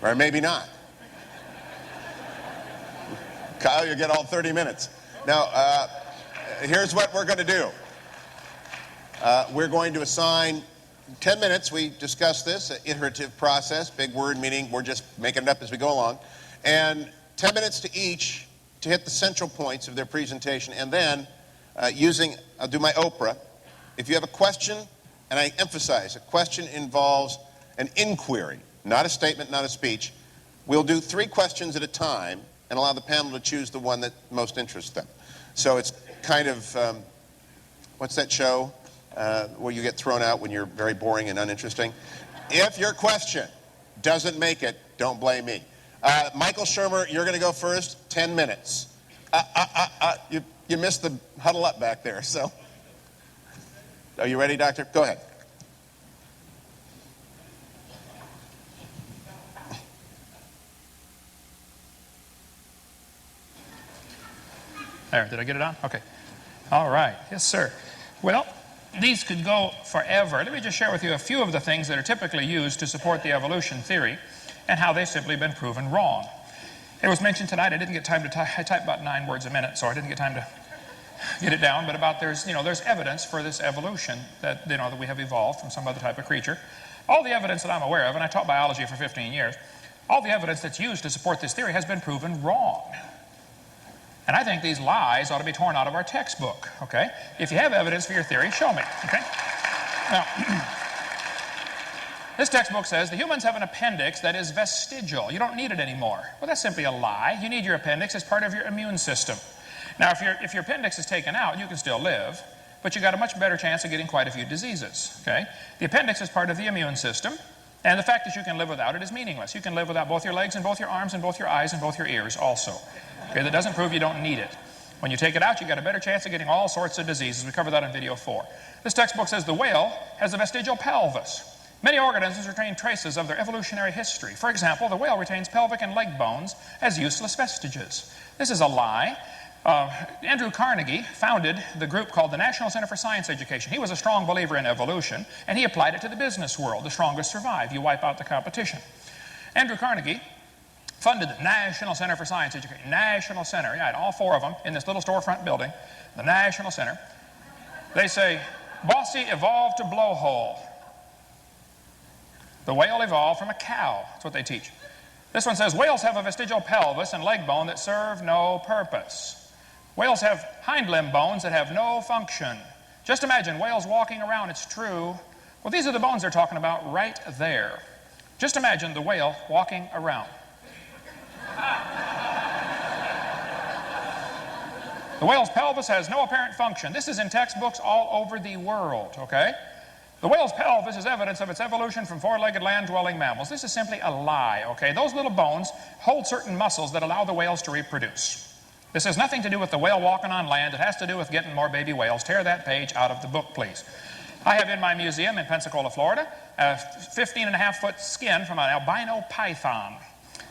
Or maybe not. Kyle, you get all 30 minutes. Now, here's what we're going to do. We're going to assign 10 minutes. We discussed this, an iterative process, big word meaning we're just making it up as we go along. And 10 minutes to each to hit the central points of their presentation, and then I'll do my Oprah. If you have a question, and I emphasize, a question involves an inquiry, not a statement, not a speech. We'll do 3 questions at a time and allow the panel to choose the one that most interests them. So it's kind of, what's that show where you get thrown out when you're very boring and uninteresting? If your question doesn't make it, don't blame me. Michael Shermer, you're going to go first, 10 minutes. You missed the huddle up back there, so. Are you ready, Doctor? Go ahead. There, did I get it on? Okay. All right. Yes, sir. Well, these could go forever. Let me just share with you a few of the things that are typically used to support the evolution theory and how they've simply been proven wrong. It was mentioned tonight, I didn't get time to I type about 9 words a minute, so I didn't get time to get it down, but about there's evidence for this evolution that, that we have evolved from some other type of creature. All the evidence that I'm aware of, and I taught biology for 15 years, all the evidence that's used to support this theory has been proven wrong. And I think these lies ought to be torn out of our textbook, okay? If you have evidence for your theory, show me, okay? Now, this textbook says the humans have an appendix that is vestigial. You don't need it anymore. Well, that's simply a lie. You need your appendix as part of your immune system. Now, if your appendix is taken out, you can still live, but you got a much better chance of getting quite a few diseases, okay? The appendix is part of the immune system, and the fact that you can live without it is meaningless. You can live without both your legs and both your arms and both your eyes and both your ears also. Okay, that doesn't prove you don't need it. When you take it out, you got a better chance of getting all sorts of diseases. We covered that in video 4. This textbook says the whale has a vestigial pelvis. Many organisms retain traces of their evolutionary history. For example, the whale retains pelvic and leg bones as useless vestiges. This is a lie. Andrew Carnegie founded the group called the National Center for Science Education. He was a strong believer in evolution, and he applied it to the business world. The strongest survive. You wipe out the competition. Andrew Carnegie funded the National Center for Science Education. National Center. Yeah, all 4 of them in this little storefront building. The National Center. They say, Bossy evolved to blowhole. The whale evolved from a cow. That's what they teach. This one says, whales have a vestigial pelvis and leg bone that serve no purpose. Whales have hind limb bones that have no function. Just imagine whales walking around. It's true. Well, these are the bones they're talking about right there. Just imagine the whale walking around. The whale's pelvis has no apparent function. This is in textbooks all over the world, okay? The whale's pelvis is evidence of its evolution from 4-legged land-dwelling mammals. This is simply a lie, okay? Those little bones hold certain muscles that allow the whales to reproduce. This has nothing to do with the whale walking on land. It has to do with getting more baby whales. Tear that page out of the book, please. I have in my museum in Pensacola, Florida, a 15.5-foot skin from an albino python.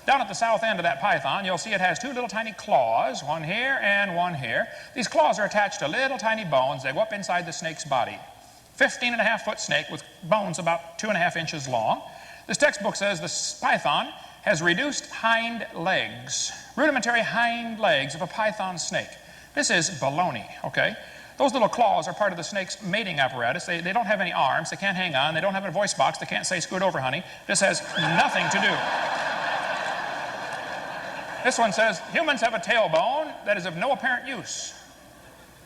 Down at the south end of that python, you'll see it has 2 little tiny claws, one here and one here. These claws are attached to little tiny bones. They go up inside the snake's body. 15.5-foot snake with bones about 2.5 inches long. This textbook says this python has reduced hind legs, rudimentary hind legs of a python snake. This is baloney, okay? Those little claws are part of the snake's mating apparatus. They don't have any arms. They can't hang on. They don't have a voice box. They can't say, scoot over, honey. This has nothing to do. This one says, humans have a tailbone that is of no apparent use.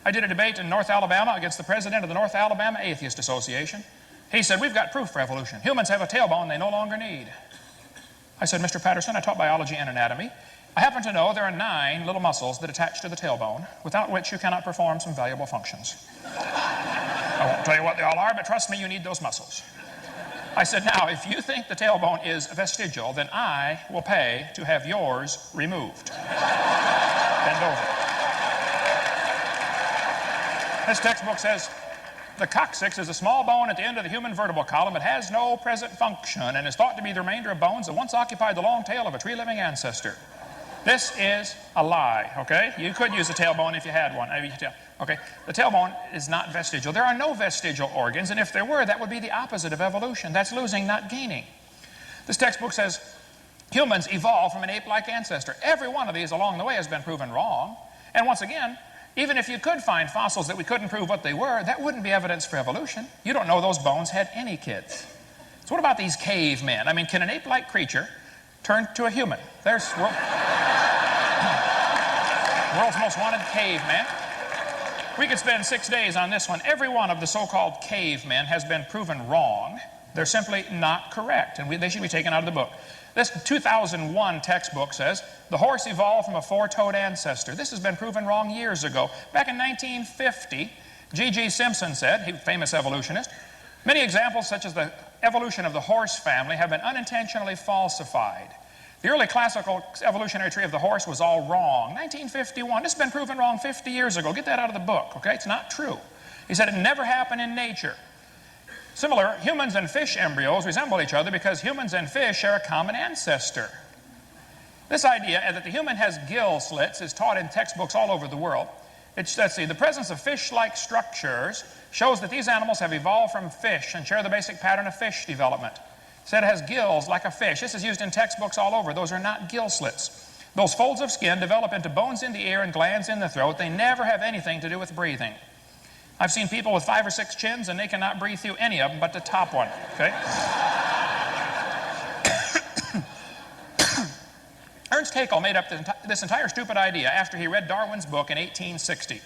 I did a debate in North Alabama against the president of the North Alabama Atheist Association. He said, we've got proof for evolution. Humans have a tailbone they no longer need. I said, Mr. Patterson, I taught biology and anatomy. I happen to know there are 9 little muscles that attach to the tailbone, without which you cannot perform some valuable functions. I won't tell you what they all are, but trust me, you need those muscles. I said, now, if you think the tailbone is vestigial, then I will pay to have yours removed. Bend over. This textbook says, the coccyx is a small bone at the end of the human vertebral column. It has no present function and is thought to be the remainder of bones that once occupied the long tail of a tree-living ancestor. This is a lie, okay? You could use a tailbone if you had one. Okay, the tailbone is not vestigial. There are no vestigial organs, and if there were, that would be the opposite of evolution. That's losing, not gaining. This textbook says humans evolved from an ape-like ancestor. Every one of these along the way has been proven wrong. And once again, even if you could find fossils that we couldn't prove what they were, that wouldn't be evidence for evolution. You don't know those bones had any kids. So what about these cavemen? I mean, can an ape-like creature turn to a human? World's most wanted caveman. We could spend 6 days on this one. Every one of the so-called cavemen has been proven wrong. They're simply not correct, and they should be taken out of the book. This 2001 textbook says the horse evolved from a four-toed ancestor. This has been proven wrong years ago. Back in 1950, G.G. Simpson said, he was a famous evolutionist, many examples such as the evolution of the horse family have been unintentionally falsified. The early classical evolutionary tree of the horse was all wrong. 1951, this has been proven wrong 50 years ago. Get that out of the book, okay? It's not true. He said it never happened in nature. Similar, humans and fish embryos resemble each other because humans and fish share a common ancestor. This idea that the human has gill slits is taught in textbooks all over the world. Let's see, the presence of fish-like structures shows that these animals have evolved from fish and share the basic pattern of fish development. It said it has gills like a fish. This is used in textbooks all over. Those are not gill slits. Those folds of skin develop into bones in the ear and glands in the throat. They never have anything to do with breathing. I've seen people with 5 or 6 chins and they cannot breathe through any of them but the top one, okay? Ernst Haeckel made up this entire stupid idea after he read Darwin's book in 1860.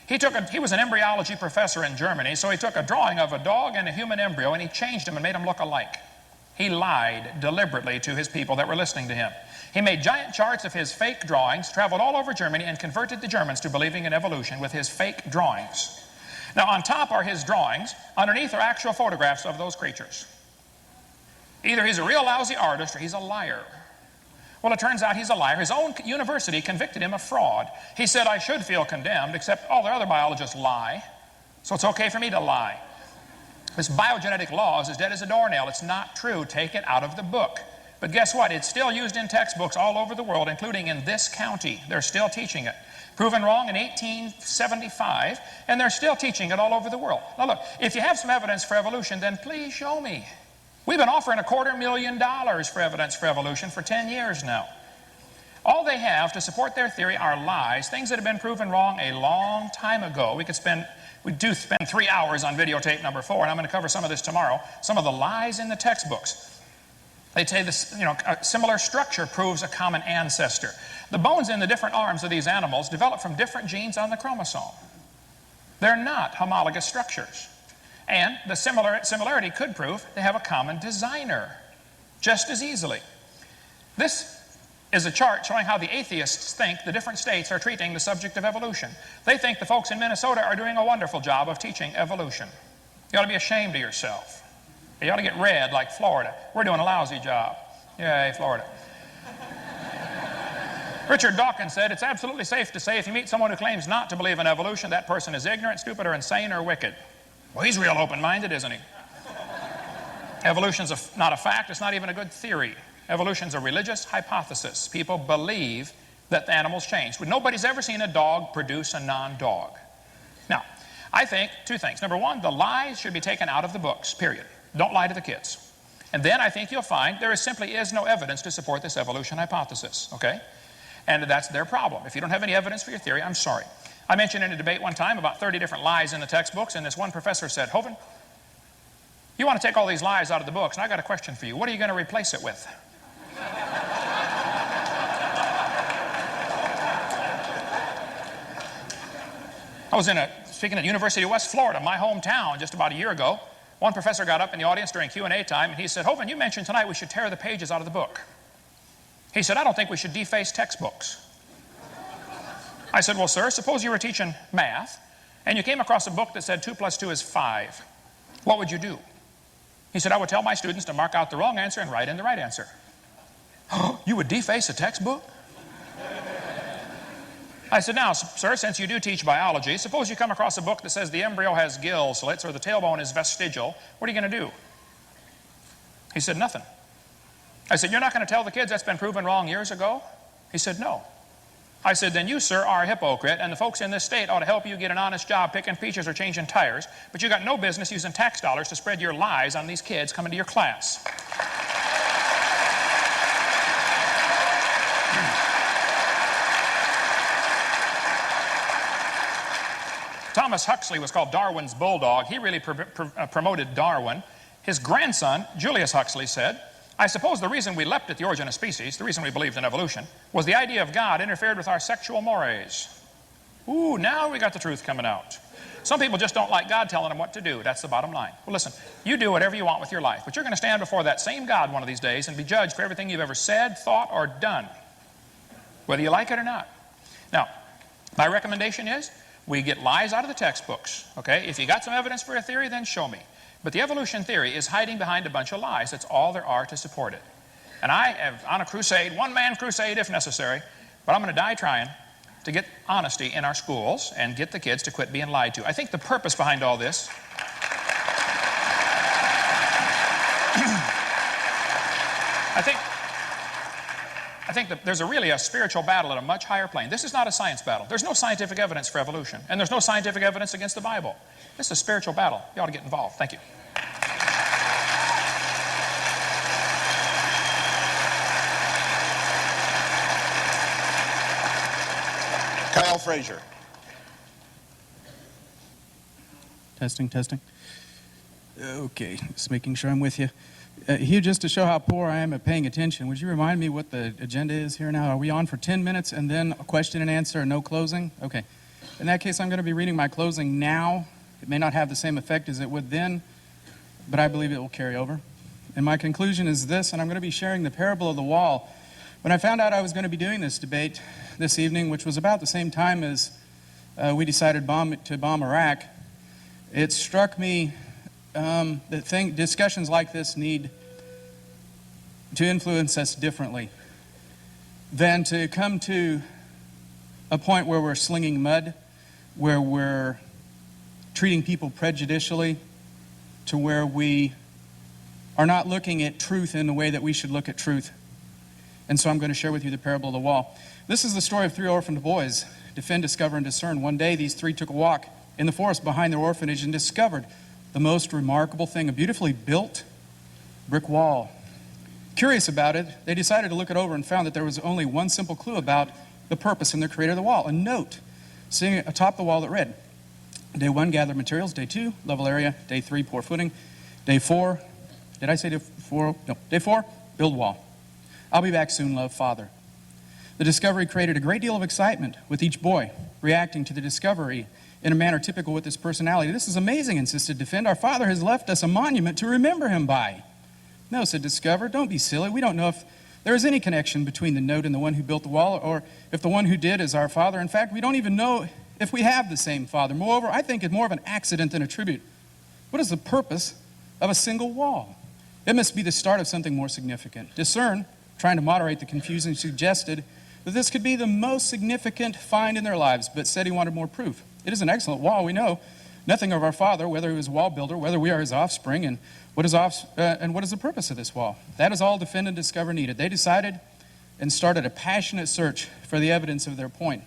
He was an embryology professor in Germany, so he took a drawing of a dog and a human embryo and he changed them and made them look alike. He lied deliberately to his people that were listening to him. He made giant charts of his fake drawings, traveled all over Germany, and converted the Germans to believing in evolution with his fake drawings. Now, on top are his drawings. Underneath are actual photographs of those creatures. Either he's a real lousy artist or he's a liar. Well, it turns out he's a liar. His own university convicted him of fraud. He said, I should feel condemned, except all the other biologists lie, so it's okay for me to lie. This biogenetic law is as dead as a doornail. It's not true. Take it out of the book. But guess what? It's still used in textbooks all over the world, including in this county. They're still teaching it. Proven wrong in 1875, and they're still teaching it all over the world. Now look, if you have some evidence for evolution, then please show me. We've been offering $250,000 for evidence for evolution for 10 years now. All they have to support their theory are lies, things that have been proven wrong a long time ago. We do spend 3 hours on videotape number 4, and I'm going to cover some of this tomorrow. Some of the lies in the textbooks. They say this, a similar structure proves a common ancestor. The bones in the different arms of these animals develop from different genes on the chromosome. They're not homologous structures. And the similarity could prove they have a common designer just as easily. This is a chart showing how the atheists think the different states are treating the subject of evolution. They think the folks in Minnesota are doing a wonderful job of teaching evolution. You ought to be ashamed of yourself. You ought to get red like Florida. We're doing a lousy job. Yay, Florida. Richard Dawkins said, it's absolutely safe to say if you meet someone who claims not to believe in evolution, that person is ignorant, stupid, or insane, or wicked. Well, he's real open-minded, isn't he? Evolution's not a fact. It's not even a good theory. Evolution's a religious hypothesis. People believe that the animals changed. Nobody's ever seen a dog produce a non-dog. Now, I think 2 things. Number 1, the lies should be taken out of the books, period. Don't lie to the kids. And then I think you'll find there simply is no evidence to support this evolution hypothesis, okay? And that's their problem. If you don't have any evidence for your theory, I'm sorry. I mentioned in a debate one time about 30 different lies in the textbooks, and this one professor said, Hovind, you want to take all these lies out of the books, and I got a question for you. What are you going to replace it with? I was speaking at the University of West Florida, my hometown, just about a year ago. One professor got up in the audience during Q&A time, and he said, Hovind, you mentioned tonight we should tear the pages out of the book. He said, I don't think we should deface textbooks. I said, well, sir, suppose you were teaching math, and you came across a book that said 2 + 2 is 5. What would you do? He said, I would tell my students to mark out the wrong answer and write in the right answer. You would deface a textbook? I said, now, sir, since you do teach biology, suppose you come across a book that says the embryo has gill slits or the tailbone is vestigial. What are you going to do? He said, nothing. I said, you're not going to tell the kids that's been proven wrong years ago? He said, no. I said, then you, sir, are a hypocrite, and the folks in this state ought to help you get an honest job picking peaches or changing tires, but you got no business using tax dollars to spread your lies on these kids coming to your class. Thomas Huxley was called Darwin's bulldog. He really promoted Darwin. His grandson, Julius Huxley, said, I suppose the reason we leapt at the origin of species, the reason we believed in evolution, was the idea of God interfered with our sexual mores. Ooh, now we got the truth coming out. Some people just don't like God telling them what to do. That's the bottom line. Well, listen, you do whatever you want with your life, but you're going to stand before that same God one of these days and be judged for everything you've ever said, thought, or done, whether you like it or not. Now, my recommendation is we get lies out of the textbooks, okay? If you got some evidence for a theory, then show me. But the evolution theory is hiding behind a bunch of lies. That's all there are to support it. And I am on a crusade, one-man crusade if necessary, but I'm going to die trying to get honesty in our schools and get the kids to quit being lied to. I think the purpose behind all this I think that there's really a spiritual battle at a much higher plane. This is not a science battle. There's no scientific evidence for evolution, and there's no scientific evidence against the Bible. This is a spiritual battle. You ought to get involved. Thank you. Kyle Frazier. Testing, testing. Okay, just making sure I'm with you. Hugh, just to show how poor I am at paying attention, would you remind me what the agenda is here now? Are we on for 10 minutes and then a question and answer and no closing? Okay. In that case, I'm going to be reading my closing now. It may not have the same effect as it would then, but I believe it will carry over. And my conclusion is this, and I'm going to be sharing the parable of the wall. When I found out I was going to be doing this debate this evening, which was about the same time as we decided to bomb Iraq, it struck me that discussions like this need to influence us differently than to come to a point where we're slinging mud, where we're treating people prejudicially, to where we are not looking at truth in the way that we should look at truth. And so I'm going to share with you the parable of the wall. This is the story of three orphaned boys. Defend, discover, and discern. One day, these three took a walk in the forest behind their orphanage and discovered the most remarkable thing, a beautifully built brick wall. Curious about it, they decided to look it over and found that there was only one simple clue about the purpose and the creator of the wall, a note sitting atop the wall that read, Day 1, gather materials. Day 2, level area. Day 3, pour footing. Day 4, did I say day 4? No. Day 4, build wall. I'll be back soon, love, Father. The discovery created a great deal of excitement with each boy, reacting to the discovery in a manner typical with his personality. This is amazing, insisted Defend. Our father has left us a monument to remember him by. No, said Discover, don't be silly. We don't know if there is any connection between the note and the one who built the wall, or if the one who did is our father. In fact, we don't even know if we have the same father. Moreover, I think it more of an accident than a tribute. What is the purpose of a single wall? It must be the start of something more significant. Discern, trying to moderate the confusion, suggested that this could be the most significant find in their lives, but said he wanted more proof. It is an excellent wall. We know nothing of our father, whether he was a wall builder, whether we are his offspring, and what is the purpose of this wall. That is all Defend and Discover needed. They decided and started a passionate search for the evidence of their point.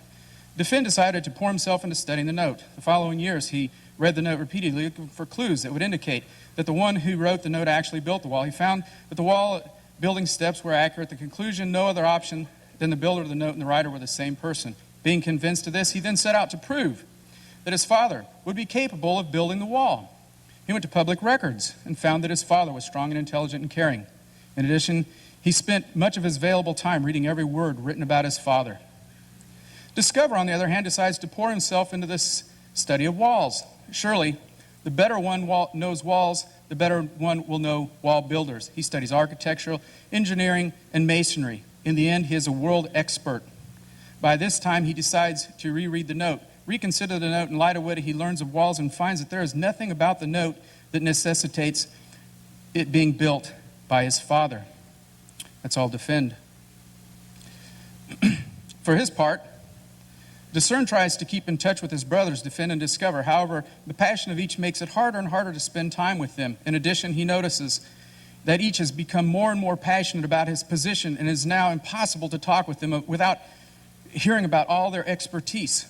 Defend decided to pour himself into studying the note. The following years, he read the note repeatedly, looking for clues that would indicate that the one who wrote the note actually built the wall. He found that the wall building steps were accurate. The conclusion, no other option than the builder of the note and the writer were the same person. Being convinced of this, he then set out to prove that his father would be capable of building the wall. He went to public records and found that his father was strong and intelligent and caring. In addition, he spent much of his available time reading every word written about his father. Discover, on the other hand, decides to pour himself into this study of walls. Surely, the better one knows walls, the better one will know wall builders. He studies architectural, engineering, and masonry. In the end, he is a world expert. By this time, he decides to reread the note. Reconsider the note in light of what he learns of walls and finds that there is nothing about the note that necessitates it being built by his father. That's all Defend. For his part, Discern tries to keep in touch with his brothers, Defend and Discover. However, the passion of each makes it harder and harder to spend time with them. In addition, he notices that each has become more and more passionate about his position, and it is now impossible to talk with them without hearing about all their expertise.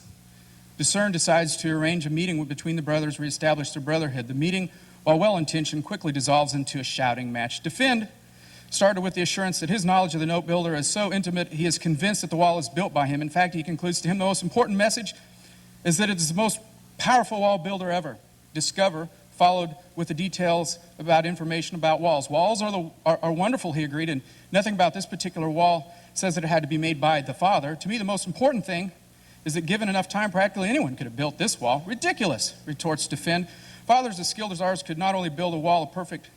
Discern decides to arrange a meeting between the brothers, reestablish their brotherhood. The meeting, while well-intentioned, quickly dissolves into a shouting match. Defend started with the assurance that his knowledge of the note builder is so intimate, he is convinced that the wall is built by him. In fact, he concludes to him the most important message is that it is the most powerful wall builder ever. Discover followed with the details about information about walls. Walls are wonderful, he agreed, and nothing about this particular wall says that it had to be made by the Father. To me, the most important thing is that given enough time, practically anyone could have built this wall. Ridiculous, retorts Defend. Fathers as skilled as ours could not only build a wall of perfect,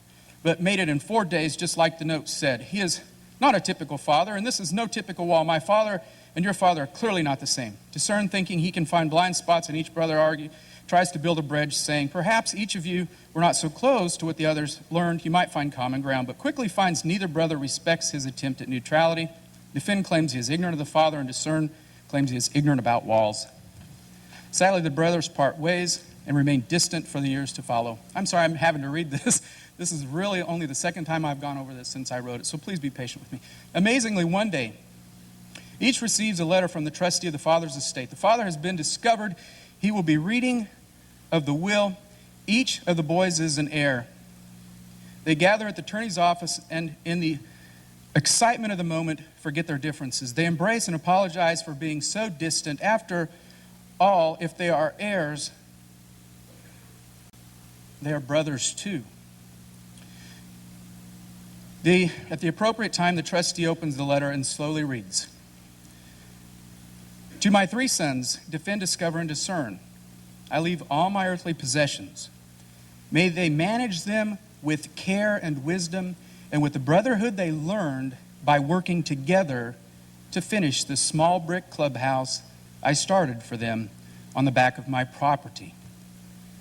but made it in 4 days, just like the note said. He is not a typical father, and this is no typical wall. My father and your father are clearly not the same. Discerned, thinking he can find blind spots in each brother, tries to build a bridge, saying, perhaps each of you were not so close to what the others learned, you might find common ground, but quickly finds neither brother respects his attempt at neutrality. Defend claims he is ignorant of the Father, and Discern claims he is ignorant about walls. Sadly, the brothers part ways and remain distant for the years to follow. I'm sorry I'm having to read this. This is really only the second time I've gone over this since I wrote it, so please be patient with me. Amazingly, one day, each receives a letter from the trustee of the father's estate. The father has been discovered. He will be reading of the will. Each of the boys is an heir. They gather at the attorney's office and in the excitement of the moment forget their differences. They embrace and apologize for being so distant. After all, if they are heirs, they are brothers too. At the appropriate time, the trustee opens the letter and slowly reads. To my 3 sons, Defend, Discover, and Discern, I leave all my earthly possessions. May they manage them with care and wisdom, and with the brotherhood they learned by working together to finish the small brick clubhouse I started for them on the back of my property.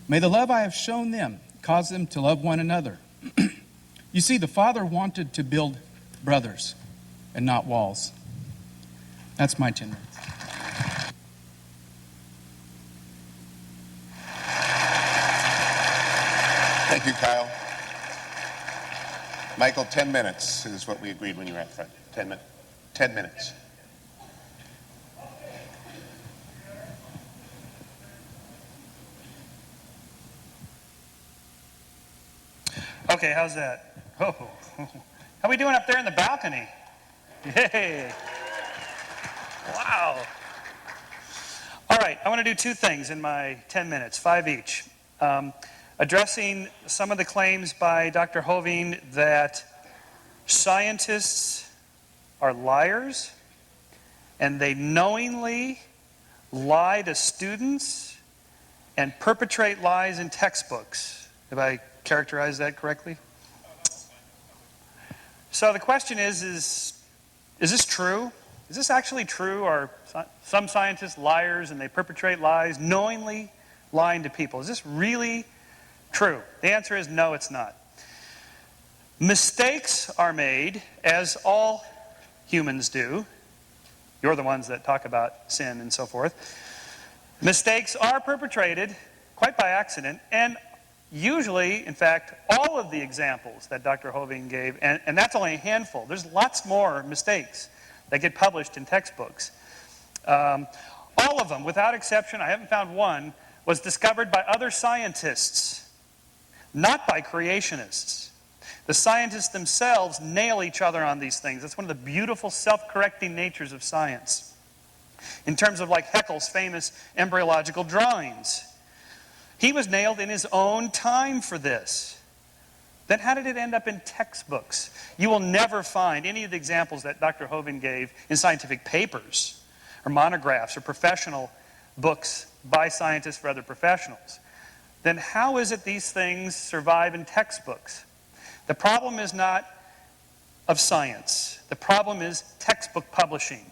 May the love I have shown them cause them to love one another. You see, the Father wanted to build brothers and not walls. That's my 10 minutes. Thank you, Kyle. Michael, 10 minutes is what we agreed when you were up front. 10 minutes. Okay, how's that? Oh, how we doing up there in the balcony? Yay! Wow. All right, I want to do 2 things in my 10 minutes, 5 each. Addressing some of the claims by Dr. Hovind that scientists are liars and they knowingly lie to students and perpetrate lies in textbooks. Have I characterized that correctly? So the question is this true? Is this actually true? Are some scientists liars and they perpetrate lies, knowingly lying to people? Is this really true? The answer is no, it's not. Mistakes are made, as all humans do. You're the ones that talk about sin and so forth. Mistakes are perpetrated quite by accident, and usually, in fact, all of the examples that Dr. Hovind gave, and that's only a handful. There's lots more mistakes that get published in textbooks. All of them, without exception, I haven't found one, was discovered by other scientists, not by creationists. The scientists themselves nail each other on these things. That's one of the beautiful self-correcting natures of science. In terms of like Haeckel's famous embryological drawings. He was nailed in his own time for this. Then how did it end up in textbooks? You will never find any of the examples that Dr. Hovind gave in scientific papers or monographs or professional books by scientists for other professionals. Then how is it these things survive in textbooks? The problem is not of science. The problem is textbook publishing.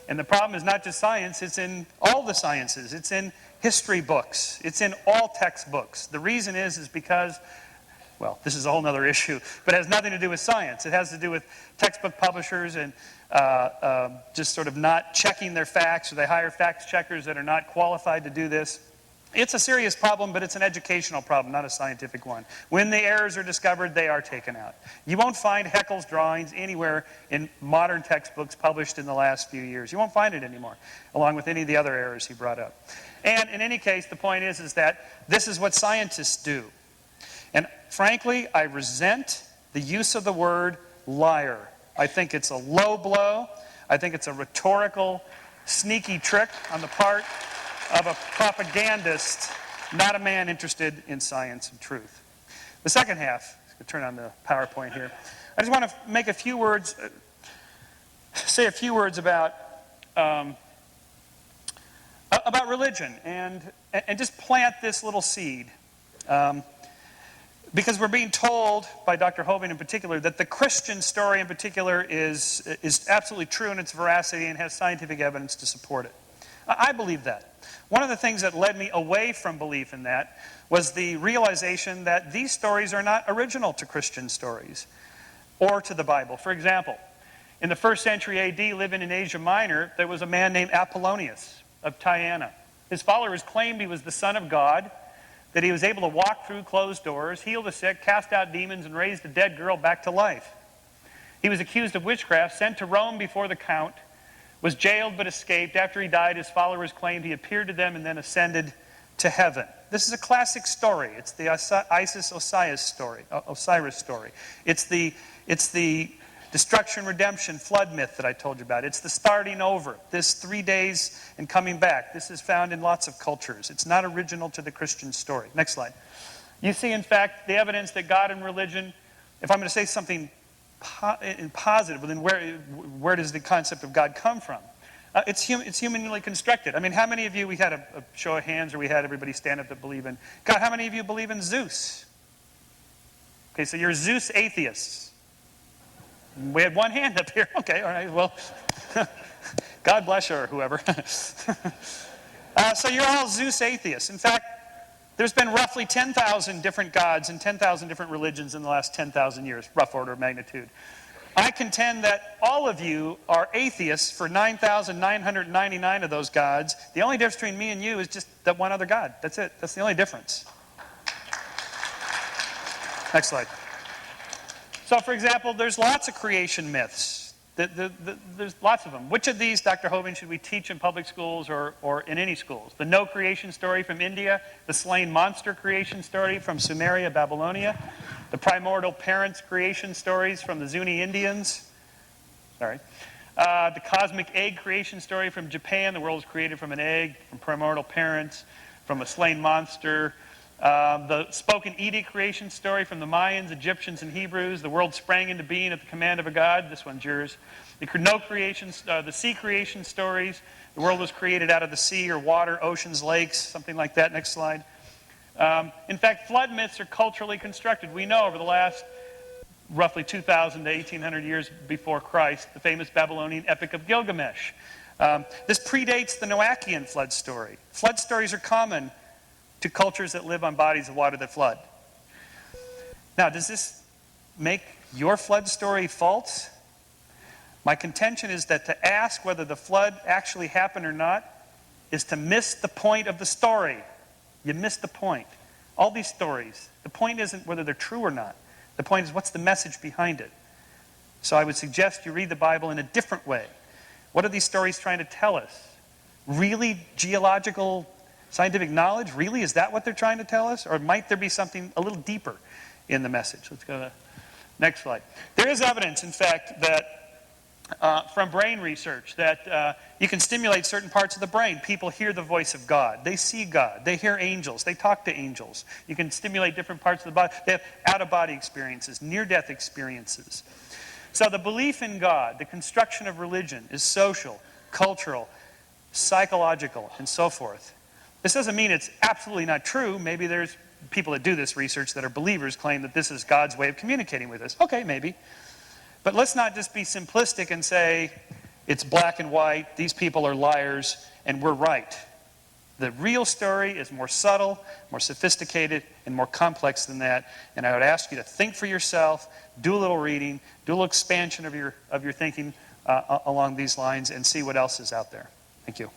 And the problem is not just science, it's in all the sciences. It's in history books. It's in all textbooks. The reason is because, well, this is a whole other issue, but it has nothing to do with science. It has to do with textbook publishers and just sort of not checking their facts, or they hire fact checkers that are not qualified to do this. It's a serious problem, but it's an educational problem, not a scientific one. When the errors are discovered, they are taken out. You won't find Haeckel's drawings anywhere in modern textbooks published in the last few years. You won't find it anymore, along with any of the other errors he brought up. And in any case, the point is that this is what scientists do. And frankly, I resent the use of the word liar. I think it's a low blow. I think it's a rhetorical, sneaky trick on the part of a propagandist not a man interested in science and truth. The second half, I'm going to turn on the PowerPoint here. I just want to make a few words, say a few words about religion and just plant this little seed. Because we're being told by Dr. Hovind in particular that the Christian story in particular is absolutely true in its veracity and has scientific evidence to support it. I believe that. One of the things that led me away from belief in that was the realization that these stories are not original to Christian stories or to the Bible. For example, in the 1st century AD, living in Asia Minor, there was a man named Apollonius of Tyana. His followers claimed he was the Son of God, that he was able to walk through closed doors, heal the sick, cast out demons, and raise a dead girl back to life. He was accused of witchcraft, sent to Rome before the count, was jailed but escaped. After he died, his followers claimed he appeared to them and then ascended to heaven. This is a classic story. It's the Osiris story. It's the destruction, redemption, flood myth that I told you about. It's the starting over, this 3 days and coming back. This is found in lots of cultures. It's not original to the Christian story. Next slide. You see, in fact, the evidence that God and religion, if I'm going to say something positive, then where does the concept of God come from? It's humanly constructed. I mean, how many of you, we had a show of hands, or we had everybody stand up to believe in God. How many of you believe in Zeus? Okay, so you're Zeus atheists. We had one hand up here. Okay, all right, well, God bless you or whoever. So you're all Zeus atheists. In fact, there's been roughly 10,000 different gods and 10,000 different religions in the last 10,000 years, rough order of magnitude. I contend that all of you are atheists for 9,999 of those gods. The only difference between me and you is just that one other God. That's it. That's the only difference. Next slide. So, for example, there's lots of creation myths. There's lots of them. Which of these, Dr. Hovind, should we teach in public schools or in any schools? The no creation story from India, the slain monster creation story from Sumeria, Babylonia, the primordial parents creation stories from the Zuni Indians, the cosmic egg creation story from Japan, the world was created from an egg, from primordial parents, from a slain monster, the spoken edict creation story from the Mayans, Egyptians, and Hebrews. The world sprang into being at the command of a god. This one's yours. The sea creation stories. The world was created out of the sea or water, oceans, lakes, something like that. Next slide. In fact, flood myths are culturally constructed. We know over the last roughly 2,000 to 1,800 years before Christ, the famous Babylonian Epic of Gilgamesh. This predates the Noachian flood story. Flood stories are common to cultures that live on bodies of water that flood. Now, does this make your flood story false? My contention is that to ask whether the flood actually happened or not is to miss the point of the story. You miss the point. All these stories, the point isn't whether they're true or not. The point is, what's the message behind it? So I would suggest you read the Bible in a different way. What are these stories trying to tell us? Really geological scientific knowledge? Really? Is that what they're trying to tell us? Or might there be something a little deeper in the message? Let's go to the next slide. There is evidence, in fact, that from brain research that you can stimulate certain parts of the brain. People hear the voice of God. They see God. They hear angels. They talk to angels. You can stimulate different parts of the body. They have out-of-body experiences, near-death experiences. So the belief in God, the construction of religion, is social, cultural, psychological, and so forth. This doesn't mean it's absolutely not true. Maybe there's people that do this research that are believers claim that this is God's way of communicating with us. Okay, maybe. But let's not just be simplistic and say it's black and white, these people are liars, and we're right. The real story is more subtle, more sophisticated, and more complex than that. And I would ask you to think for yourself, do a little reading, do a little expansion of your thinking along these lines, and see what else is out there. Thank you.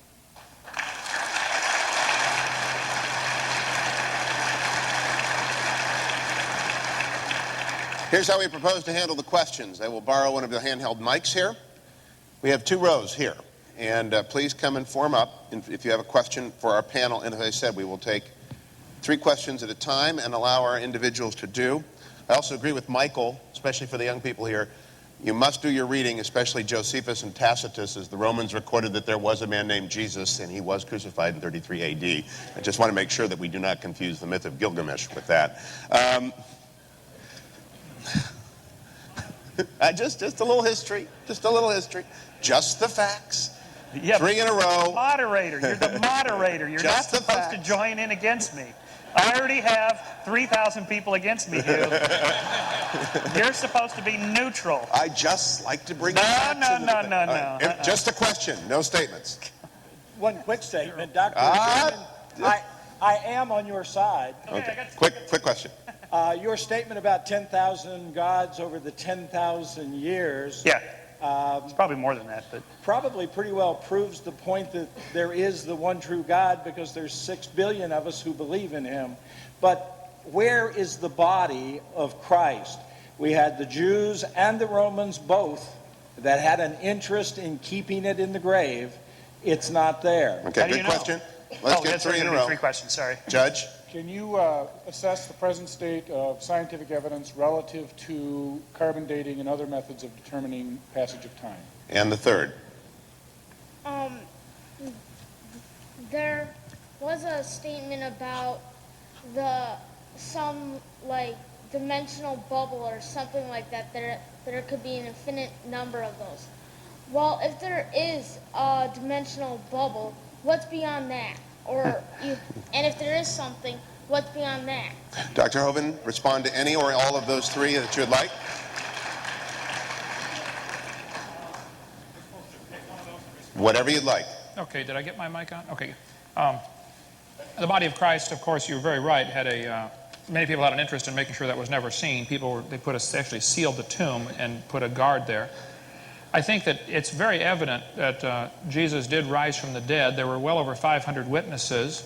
Here's how we propose to handle the questions. I will borrow one of the handheld mics here. We have 2 rows here. And please come and form up if you have a question for our panel. And as I said, we will take 3 questions at a time and allow our individuals to do. I also agree with Michael, especially for the young people here, You must do your reading, especially Josephus and Tacitus, as the Romans recorded that there was a man named Jesus, and he was crucified in 33 AD. I just want to make sure that we do not confuse the myth of Gilgamesh with that. Just a little history. Just a little history. Just the facts. Yeah, 3 in a row. Moderator. You're the moderator. You're not supposed to join in against me. I already have 3,000 people against me, Hugh. You're supposed to be neutral. I just like to bring No. Just a question, no statements. One quick statement, Dr. Sherman, I am on your side. Okay. Quick question. Your statement about 10,000 gods over the 10,000 years. Yeah. It's probably more than that, but probably pretty well proves the point that there is the one true God, because there's 6 billion of us who believe in him. But where is the body of Christ? We had the Jews and the Romans both that had an interest in keeping it in the grave. It's not there. Okay, good question. Let's get 3 in a row. 3 questions, sorry. Judge? Can you assess the present state of scientific evidence relative to carbon dating and other methods of determining passage of time? And the third? There was a statement about some dimensional bubble or something like that. There could be an infinite number of those. Well, if there is a dimensional bubble, what's beyond that? And if there is something, what's beyond that? Dr. Hovind, respond to any or all of those 3 that you would like. Whatever you'd like. Okay, did I get my mic on? Okay. The body of Christ, of course, you're very right, had many people had an interest in making sure that was never seen. They actually sealed the tomb and put a guard there. I think that it's very evident that Jesus did rise from the dead. There were well over 500 witnesses.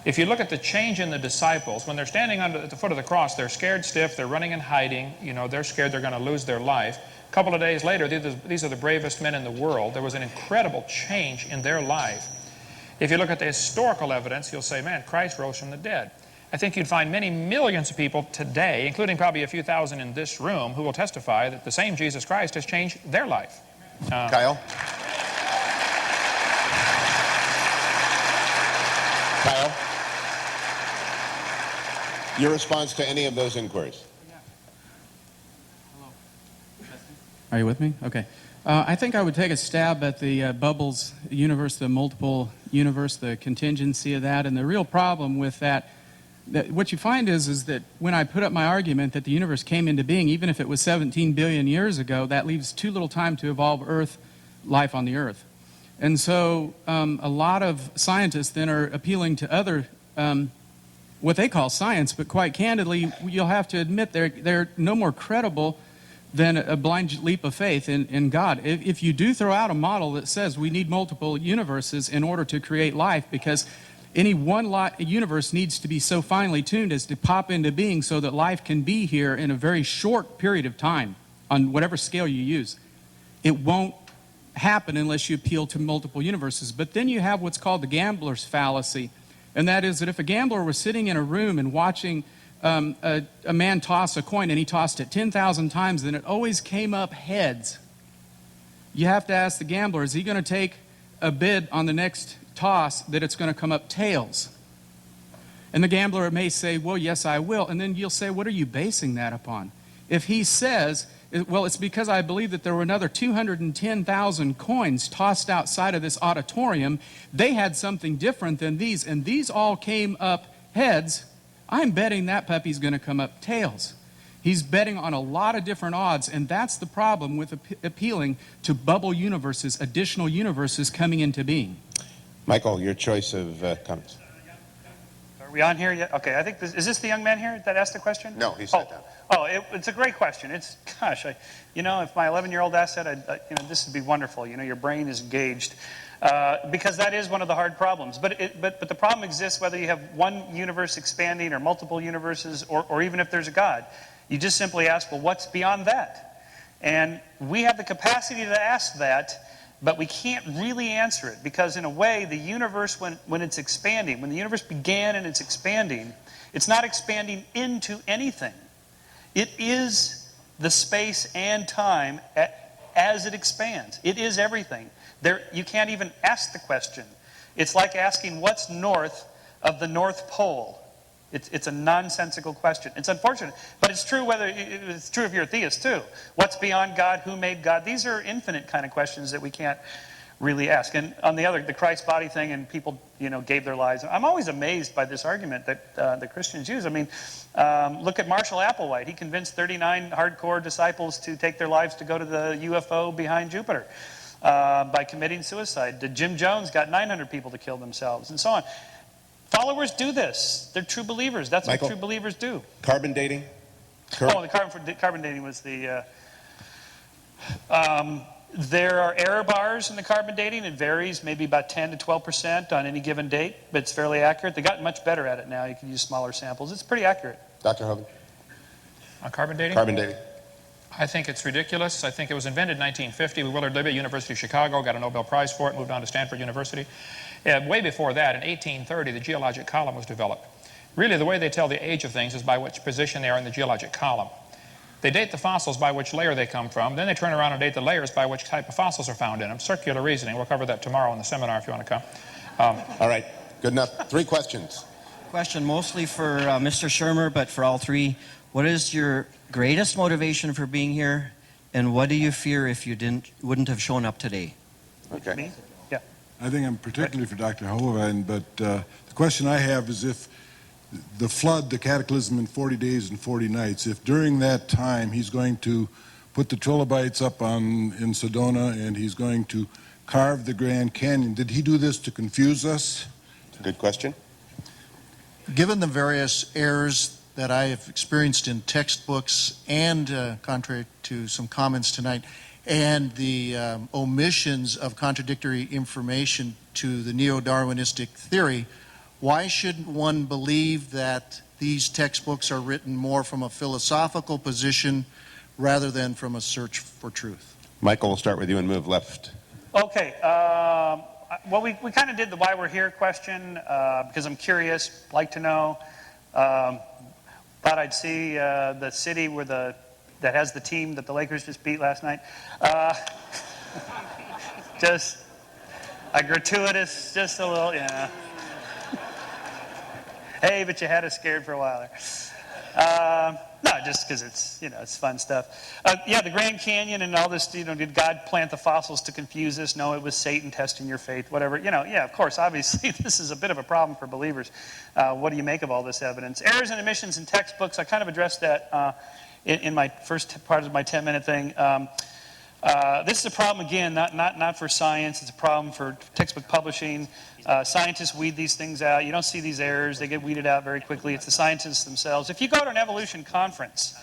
If you look at the change in the disciples, when they're standing at the foot of the cross, they're scared stiff, they're running and hiding, they're scared they're going to lose their life. A couple of days later, these are the bravest men in the world. There was an incredible change in their life. If you look at the historical evidence, you'll say, man, Christ rose from the dead. I think you'd find many millions of people today, including probably a few thousand in this room, who will testify that the same Jesus Christ has changed their life. Kyle? Kyle? Your response to any of those inquiries? Are you with me? Okay. I think I would take a stab at the bubbles universe, the multiple universe, the contingency of that. And the real problem with that what you find is that when I put up my argument that the universe came into being, even if it was 17 billion years ago, that leaves too little time to evolve life on the Earth. And so a lot of scientists then are appealing to other, what they call science, but quite candidly, you'll have to admit they're no more credible than a blind leap of faith in God. If you do throw out a model that says we need multiple universes in order to create life, because any one universe needs to be so finely tuned as to pop into being so that life can be here in a very short period of time on whatever scale you use. It won't happen unless you appeal to multiple universes. But then you have what's called the gambler's fallacy, and that is that if a gambler was sitting in a room and watching a man toss a coin and he tossed it 10,000 times and it always came up heads, you have to ask the gambler, is he going to take a bid on the next toss that it's going to come up tails? And the gambler may say, well, yes, I will. And then you'll say, what are you basing that upon? If he says, well, it's because I believe that there were another 210,000 coins tossed outside of this auditorium. They had something different than these, and these all came up heads. I'm betting that puppy's going to come up tails. He's betting on a lot of different odds, and that's the problem with appealing to bubble universes, additional universes coming into being. Michael, your choice of comments. Are we on here yet? Okay, I think is this the young man here that asked the question? No, he sat down. It's a great question. It's, gosh, if my 11-year-old asked that, this would be wonderful. Your brain is engaged. Because that is one of the hard problems. But the problem exists whether you have one universe expanding or multiple universes or even if there's a God. You just simply ask, well, what's beyond that? And we have the capacity to ask that, but we can't really answer it because in a way the universe, when it's expanding, when the universe began and it's expanding, it's not expanding into anything. It is the space and time as it expands. It is everything. You can't even ask the question. It's like asking what's north of the North Pole. It's a nonsensical question. It's unfortunate, but it's true it's true if you're a theist too. What's beyond God? Who made God? These are infinite kind of questions that we can't really ask. And on the Christ body thing, and people, gave their lives. I'm always amazed by this argument that the Christians use. I mean, look at Marshall Applewhite. He convinced 39 hardcore disciples to take their lives to go to the UFO behind Jupiter by committing suicide. Jim Jones got 900 people to kill themselves, and so on. Followers do this. They're true believers. That's Michael, what true believers do. Carbon dating? The carbon dating was the... there are error bars in the carbon dating. It varies maybe about 10 to 12% on any given date, but it's fairly accurate. They've gotten much better at it now. You can use smaller samples. It's pretty accurate. Dr. Hovind? On carbon dating? Carbon dating. I think it's ridiculous. I think it was invented in 1950 with Willard Libby, University of Chicago, got a Nobel Prize for it, moved on to Stanford University. Way before that, in 1830, the geologic column was developed. Really, the way they tell the age of things is by which position they are in the geologic column. They date the fossils by which layer they come from. Then they turn around and date the layers by which type of fossils are found in them. Circular reasoning. We'll cover that tomorrow in the seminar if you want to come. All right. Good enough. 3 questions. Question mostly for Mr. Shermer, but for all 3. What is your greatest motivation for being here, and what do you fear if you wouldn't have shown up today? Okay. Me? Yeah. I think I'm particularly for Dr. Hovind, but the question I have is if the flood, the cataclysm in 40 days and 40 nights, if during that time he's going to put the trilobites up in Sedona and he's going to carve the Grand Canyon, did he do this to confuse us? Good question. Given the various errors that I have experienced in textbooks and, contrary to some comments tonight, and the omissions of contradictory information to the neo-Darwinistic theory, why shouldn't one believe that these textbooks are written more from a philosophical position rather than from a search for truth? Michael, we'll start with you and move left. Okay. Well, we kind of did the why we're here question because I'm curious, like to know. Thought I'd see the city that has the team that the Lakers just beat last night. Just a gratuitous, just a little, Hey, but you had us scared for a while there. No, just because it's fun stuff. The Grand Canyon and all this, did God plant the fossils to confuse us? No, it was Satan testing your faith, whatever. Of course, obviously, this is a bit of a problem for believers. What do you make of all this evidence? Errors and omissions in textbooks, I kind of addressed that in my first part of my 10-minute thing. This is a problem, again, not for science. It's a problem for textbook publishing. Scientists weed these things out. You don't see these errors. They get weeded out very quickly. It's the scientists themselves. If you go to an evolution conference,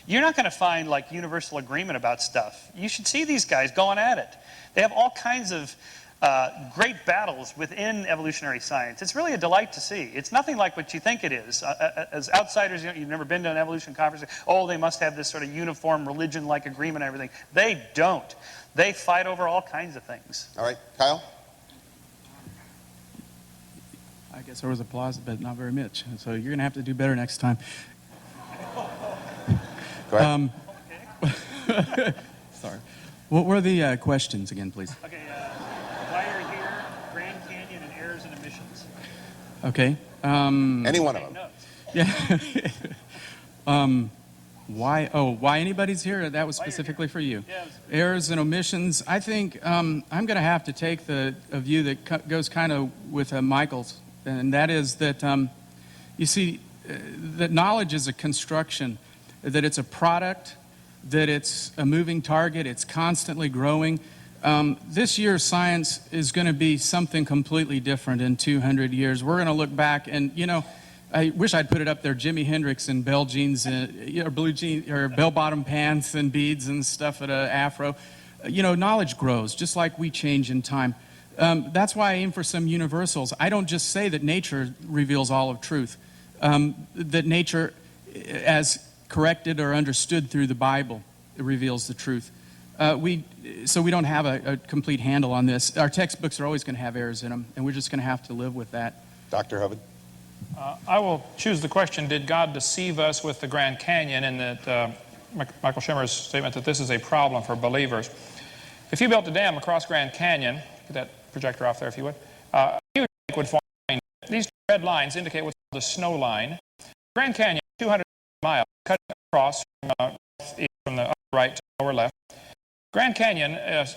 you're not going to find universal agreement about stuff. You should see these guys going at it. They have all kinds of great battles within evolutionary science. It's really a delight to see. It's nothing like what you think it is. As outsiders, you've never been to an evolution conference. Oh, they must have this sort of uniform religion-like agreement and everything. They don't. They fight over all kinds of things. All right. Kyle? I guess there was applause, but not very much. So you're going to have to do better next time. Go ahead. Sorry. What were the questions again, please? Okay. Why you're here, Grand Canyon, and errors and omissions. Okay. Any one of them. Yeah. Why anybody's here? That was specifically for you. Yeah, Errors and omissions. I think I'm going to have to take a view that goes kind of with Michael's, and that is that you see that knowledge is a construction, that it's a product, that it's a moving target, it's constantly growing. This year, science is going to be something completely different in 200 years. We're going to look back and, I wish I'd put it up there, Jimi Hendrix and bell jeans, or blue jeans, or bell-bottom pants and beads and stuff at an afro. Knowledge grows, just like we change in time. That's why I aim for some universals. I don't just say that nature reveals all of truth, that nature, as corrected or understood through the Bible, reveals the truth. So we don't have a complete handle on this. Our textbooks are always going to have errors in them, and we're just going to have to live with that. Dr. Hovind? I will choose the question, did God deceive us with the Grand Canyon in that Michael Schimmer's statement that this is a problem for believers. If you built a dam across Grand Canyon, get that projector off there if you would, a huge lake would form. These red lines indicate what's called the snow line. Grand Canyon, 200 miles, cut across from the upper right to the lower left. Grand Canyon,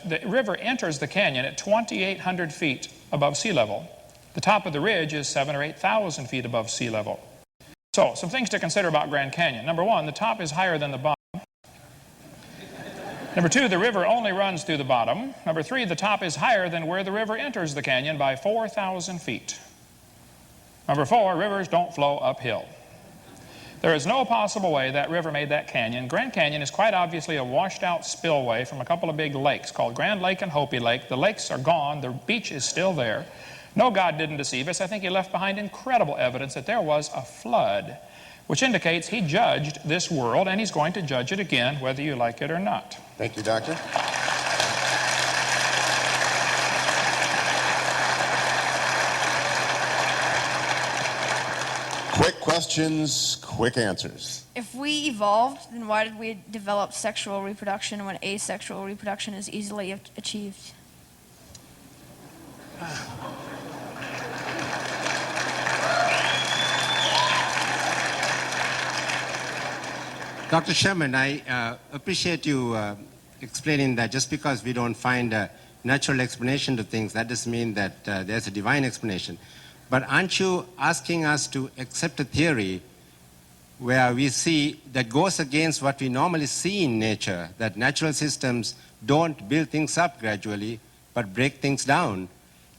the river enters the canyon at 2,800 feet above sea level. The top of the ridge is 7,000 or 8,000 feet above sea level. So, some things to consider about Grand Canyon. Number one, the top is higher than the bottom. Number two, the river only runs through the bottom. Number three, the top is higher than where the river enters the canyon by 4,000 feet. Number four, rivers don't flow uphill. There is no possible way that river made that canyon. Grand Canyon is quite obviously a washed-out spillway from a couple of big lakes called Grand Lake and Hopi Lake. The lakes are gone. The beach is still there. No, God didn't deceive us. I think He left behind incredible evidence that there was a flood, which indicates He judged this world, and He's going to judge it again, whether you like it or not. Thank you, Doctor. Quick questions, quick answers. If we evolved, then why did we develop sexual reproduction when asexual reproduction is easily achieved? Dr. Sherman, I appreciate you explaining that just because we don't find a natural explanation to things, that doesn't mean that there's a divine explanation. But aren't you asking us to accept a theory where we see that goes against what we normally see in nature, that natural systems don't build things up gradually, but break things down?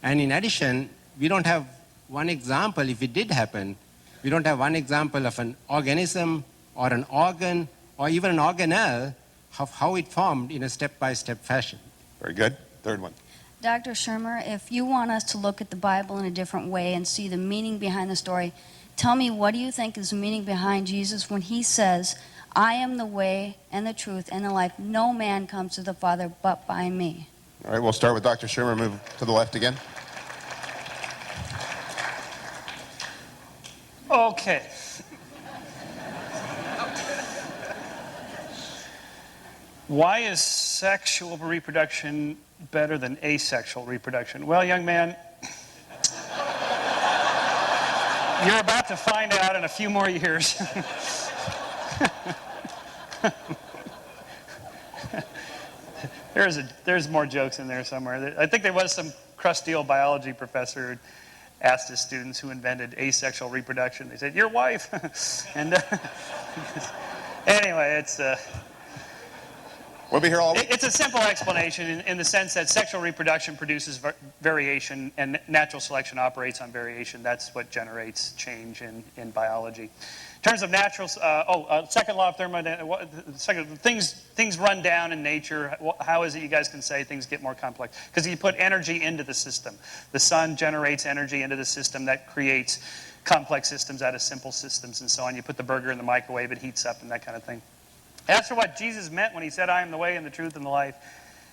And in addition, we don't have one example, if it did happen, we don't have one example of an organism or an organ or even an organelle of how it formed in a step-by-step fashion. Very good. Third one. Dr. Shermer, if you want us to look at the Bible in a different way and see the meaning behind the story, tell me, what do you think is the meaning behind Jesus when He says, I am the way and the truth and the life. No man comes to the Father but by me. All right, we'll start with Dr. Shermer. Move to the left again. Okay. Why is sexual reproduction better than asexual reproduction? Well, young man, you're about to find out in a few more years. There's more jokes in there somewhere. I think there was some crusty old biology professor who asked his students who invented asexual reproduction. They said, your wife. And anyway, it's... We'll be here all week. It's a simple explanation in the sense that sexual reproduction produces variation and natural selection operates on variation. That's what generates change in biology. In terms of natural, second law of thermodynamics, things run down in nature. How is it you guys can say things get more complex? Because you put energy into the system. The sun generates energy into the system that creates complex systems out of simple systems and so on. You put the burger in the microwave, it heats up and that kind of thing. As for what Jesus meant when He said, I am the way and the truth and the life,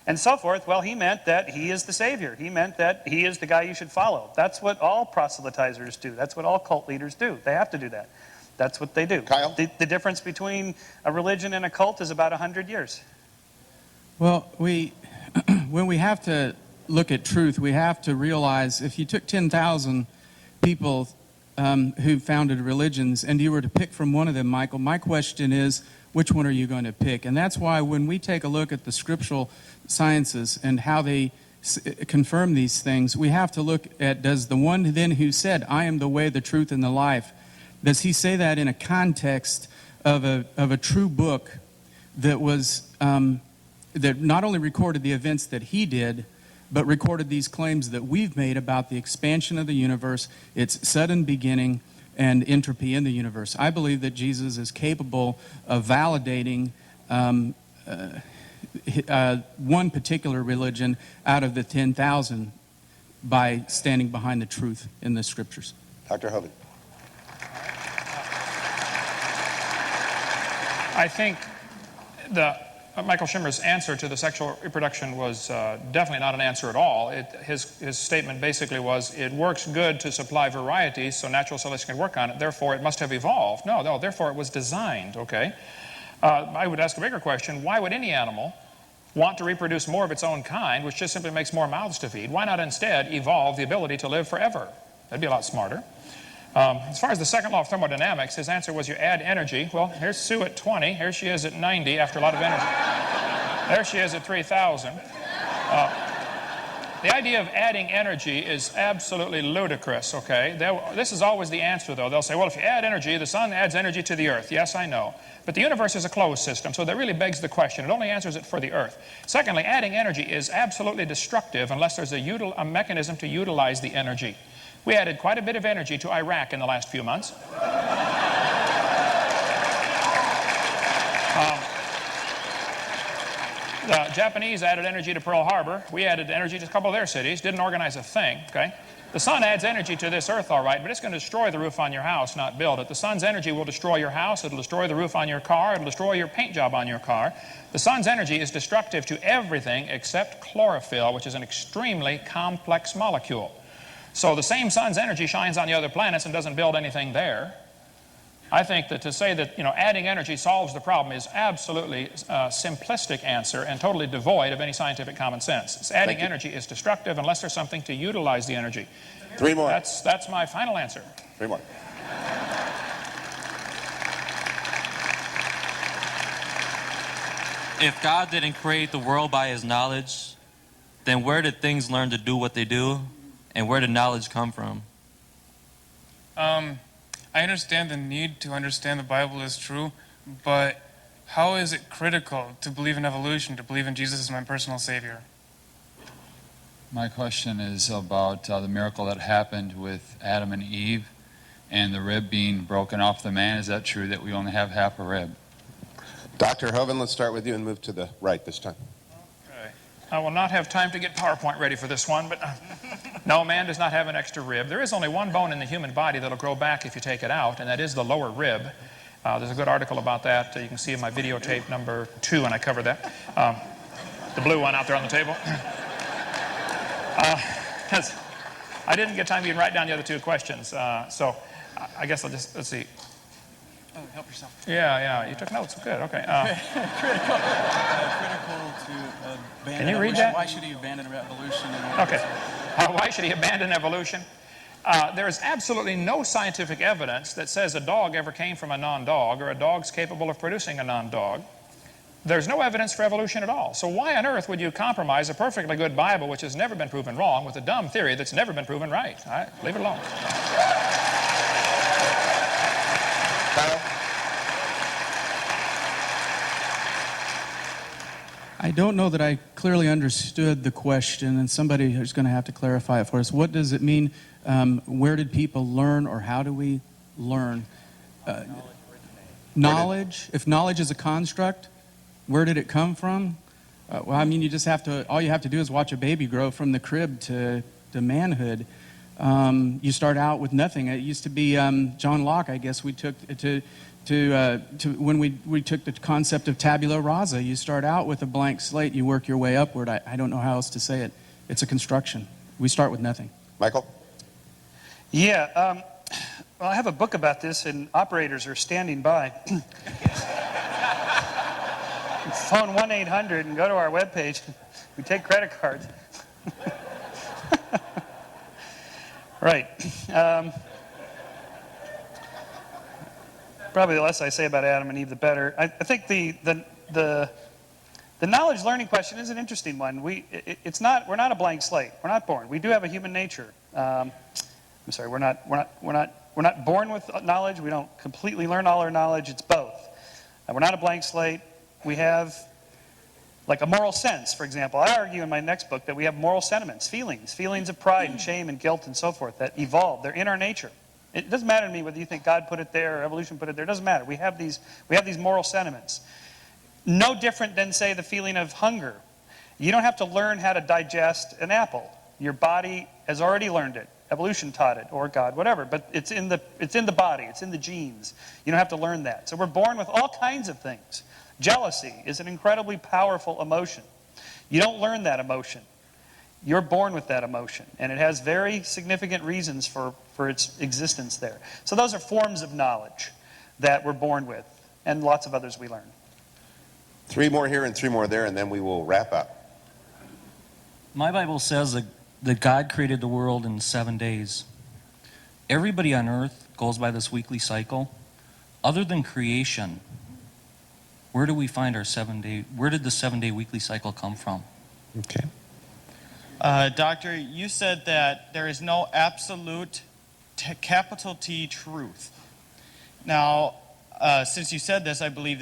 and so forth, well, He meant that He is the Savior. He meant that He is the guy you should follow. That's what all proselytizers do. That's what all cult leaders do. They have to do that. That's what they do. Kyle? The difference between a religion and a cult is about 100 years. Well, when we have to look at truth, we have to realize if you took 10,000 people who founded religions and you were to pick from one of them, Michael, my question is, which one are you going to pick? And that's why when we take a look at the scriptural sciences and how they confirm these things, we have to look at, does the one then who said, I am the way, the truth, and the life, does he say that in a context of a true book that was that not only recorded the events that he did, but recorded these claims that we've made about the expansion of the universe, its sudden beginning, and entropy in the universe? I believe that Jesus is capable of validating one particular religion out of the 10,000 by standing behind the truth in the scriptures. Dr. Hovind. I think Michael Schimmer's answer to the sexual reproduction was definitely not an answer at all. His statement basically was, it works good to supply variety so natural selection can work on it, therefore it must have evolved. No, therefore it was designed, okay? I would ask a bigger question. Why would any animal want to reproduce more of its own kind, which just simply makes more mouths to feed? Why not instead evolve the ability to live forever? That'd be a lot smarter. As far as the second law of thermodynamics, his answer was you add energy. Well, here's Sue at 20. Here she is at 90 after a lot of energy. There she is at 3,000. The idea of adding energy is absolutely ludicrous, okay? This is always the answer, though. They'll say, well, if you add energy, the sun adds energy to the earth. Yes, I know. But the universe is a closed system, so that really begs the question. It only answers it for the earth. Secondly, adding energy is absolutely destructive unless there's a mechanism to utilize the energy. We added quite a bit of energy to Iraq in the last few months. The Japanese added energy to Pearl Harbor. We added energy to a couple of their cities. Didn't organize a thing, okay? The sun adds energy to this earth, all right, but it's going to destroy the roof on your house, not build it. The sun's energy will destroy your house. It'll destroy the roof on your car. It'll destroy your paint job on your car. The sun's energy is destructive to everything except chlorophyll, which is an extremely complex molecule. So the same sun's energy shines on the other planets and doesn't build anything there. I think that to say that, adding energy solves the problem is absolutely a simplistic answer and totally devoid of any scientific common sense. Adding energy is destructive unless there's something to utilize the energy. 3 more. That's my final answer. 3 more. If God didn't create the world by his knowledge, then where did things learn to do what they do? And where did knowledge come from? I understand the need to understand the Bible is true, but how is it critical to believe in evolution, to believe in Jesus as my personal Savior? My question is about the miracle that happened with Adam and Eve and the rib being broken off the man. Is that true that we only have half a rib? Dr. Hovind, let's start with you and move to the right this time. Okay. I will not have time to get PowerPoint ready for this one, but no, man does not have an extra rib. There is only one bone in the human body that'll grow back if you take it out, and that is the lower rib. There's a good article about that. You can see in my videotape number 2, and I cover that. The blue one out there on the table. I didn't get time to even write down the other 2 questions, so I guess I'll just, let's see. Oh, help yourself. Yeah, you took notes. Good, okay. Critical to abandon. Can you read evolution. that? Why should he abandon evolution? Okay. Why should he abandon evolution? There is absolutely no scientific evidence that says a dog ever came from a non-dog or a dog's capable of producing a non-dog. There's no evidence for evolution at all. So why on earth would you compromise a perfectly good Bible, which has never been proven wrong, with a dumb theory that's never been proven right? All right, leave it alone. I don't know that I clearly understood the question, and somebody is going to have to clarify it for us. What does it mean? Where did people learn, or how do we learn? Knowledge? If knowledge is a construct, where did it come from? Well, I mean, all you have to do is watch a baby grow from the crib to manhood. You start out with nothing. It used to be John Locke, I guess, we took when we took the concept of tabula rasa. You start out with a blank slate, you work your way upward. I don't know how else to say it. It's a construction. We start with nothing. Michael? Yeah, well, I have a book about this, and operators are standing by. Phone 1-800 and go to our webpage. We take credit cards. Right. Probably the less I say about Adam and Eve, the better. I think the knowledge learning question is an interesting one. We're not a blank slate. We're not born. We do have a human nature. I'm sorry. We're not born with knowledge. We don't completely learn all our knowledge. It's both. We're not a blank slate. We have like a moral sense, for example. I argue in my next book that we have moral sentiments, feelings of pride and shame and guilt and so forth that evolve. They're in our nature. It doesn't matter to me whether you think God put it there or evolution put it there. It doesn't matter. We have these moral sentiments. No different than, say, the feeling of hunger. You don't have to learn how to digest an apple. Your body has already learned it. Evolution taught it, or God, whatever. But it's in the body. It's in the genes. You don't have to learn that. So we're born with all kinds of things. Jealousy is an incredibly powerful emotion. You don't learn that emotion. You're born with that emotion, and it has very significant reasons for its existence there. So those are forms of knowledge that we're born with, and lots of others we learn. 3 more here and 3 more there, and then we will wrap up. My Bible says that God created the world in 7 days. Everybody on earth goes by this weekly cycle. Other than creation, where do we find our 7-day, where did the 7-day weekly cycle come from? Okay. Doctor, you said that there is no absolute capital T truth. Now, since you said this, I believe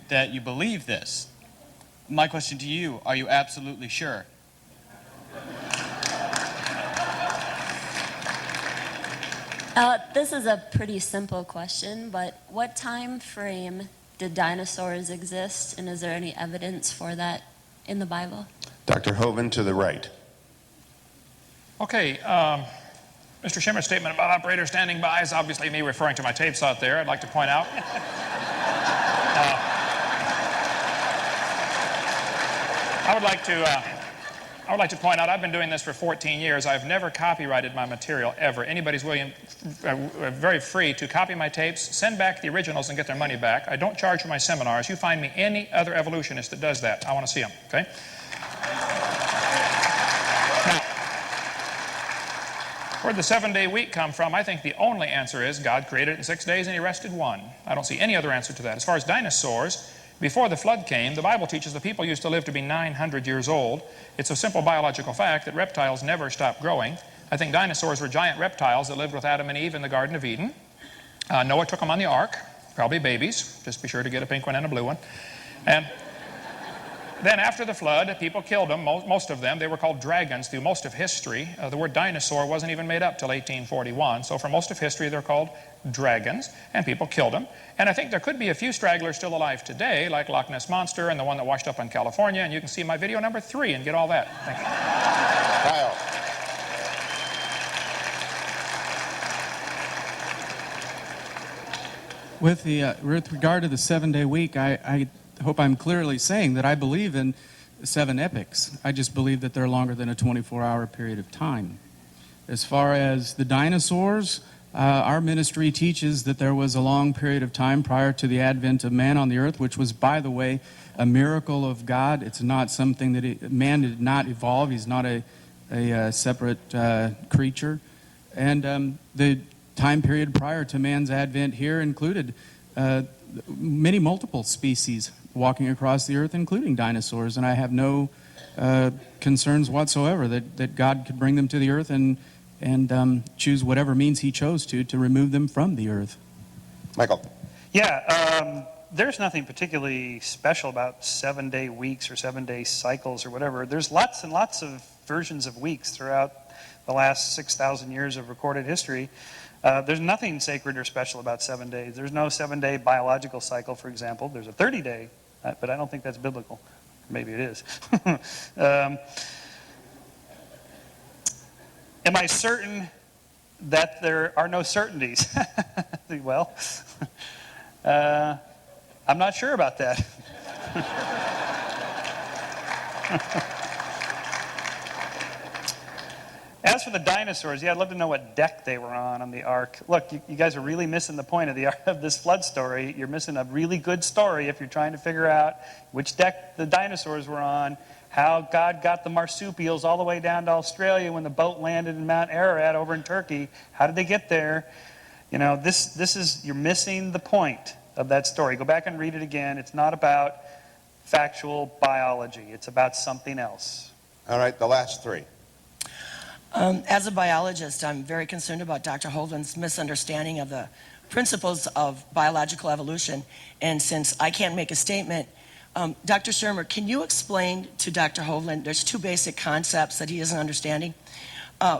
that you believe this. My question to you, are you absolutely sure? This is a pretty simple question, but what time frame did dinosaurs exist, and is there any evidence for that in the Bible? Dr. Hovind to the right. Okay, Mr. Shimmer's statement about operators standing by is obviously me referring to my tapes out there. I'd like to point out. I would like to point out, I've been doing this for 14 years. I've never copyrighted my material, ever. Anybody's very free to copy my tapes, send back the originals, and get their money back. I don't charge for my seminars. You find me any other evolutionist that does that. I want to see them, okay? Now, where'd the 7-day week come from? I think the only answer is God created it in 6 days and he rested 1. I don't see any other answer to that. As far as dinosaurs, before the flood came, the Bible teaches that people used to live to be 900 years old. It's a simple biological fact that reptiles never stop growing. I think dinosaurs were giant reptiles that lived with Adam and Eve in the Garden of Eden. Noah took them on the ark, probably babies. Just be sure to get a pink one and a blue one. And then after the flood, people killed them, most of them. They were called dragons through most of history. The word dinosaur wasn't even made up till 1841. So for most of history, they're called dragons, and people killed them. And I think there could be a few stragglers still alive today, like Loch Ness Monster and the one that washed up in California. And you can see my video number 3 and get all that. Thank you. Kyle. With regard to the 7-day week, I hope I'm clearly saying that I believe in 7 epochs. I just believe that they're longer than a 24-hour period of time. As far as the dinosaurs, our ministry teaches that there was a long period of time prior to the advent of man on the earth, which was, by the way, a miracle of God. It's not something that man did not evolve. He's not a separate creature. And the time period prior to man's advent here included many multiple species walking across the earth, including dinosaurs. And I have no concerns whatsoever that God could bring them to the earth and choose whatever means he chose to remove them from the earth. Michael. Yeah, there's nothing particularly special about 7-day weeks or 7-day cycles or whatever. There's lots and lots of versions of weeks throughout the last 6,000 years of recorded history. There's nothing sacred or special about 7 days. There's no 7-day biological cycle, for example. There's a 30-day, but I don't think that's biblical. Maybe it is. Am I certain that there are no certainties? Well, I'm not sure about that. As for the dinosaurs, yeah, I'd love to know what deck they were on the ark. Look, you guys are really missing the point of this flood story. You're missing a really good story if you're trying to figure out which deck the dinosaurs were on, how God got the marsupials all the way down to Australia when the boat landed in Mount Ararat over in Turkey. How did they get there? You know, you're missing the point of that story. Go back and read it again. It's not about factual biology. It's about something else. All right, the last 3. As a biologist, I'm very concerned about Dr. Hovind's misunderstanding of the principles of biological evolution. And since I can't make a statement, Dr. Shermer, can you explain to Dr. Hovind, there's 2 basic concepts that he isn't understanding.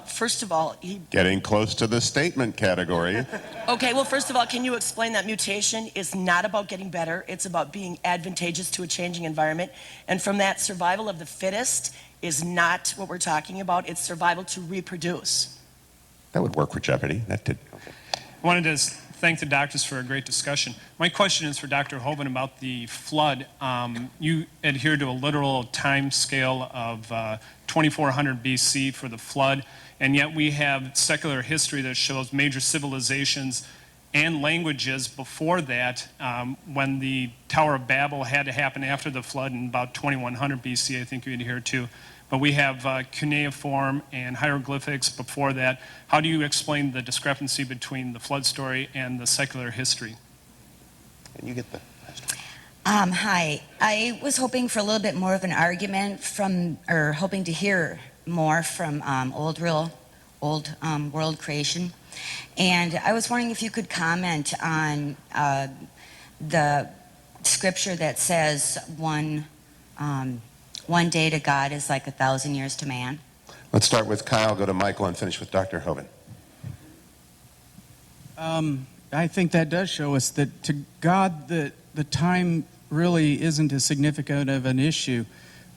First of all, Getting close to the statement category. Okay, well, first of all, can you explain that mutation is not about getting better, it's about being advantageous to a changing environment. And from that, survival of the fittest is not what we're talking about, it's survival to reproduce. That would work for Jeopardy. That did. Okay. I wanted to thank the doctors for a great discussion. My question is for Dr. Hovind about the flood. You adhere to a literal time scale of 2400 BC for the flood, and yet we have secular history that shows major civilizations and languages before that, when the Tower of Babel had to happen after the flood in about 2100 BC, I think you adhere to. But we have cuneiform and hieroglyphics before that. How do you explain the discrepancy between the flood story and the secular history? And you get the Hi. I was hoping for a little bit more of an argument from, or hoping to hear more from old world creation. And I was wondering if you could comment on the scripture that says one day to God is like 1,000 years to man. Let's start with Kyle, go to Michael, and finish with Dr. Hovind. I think that does show us that to God, the time really isn't as significant of an issue.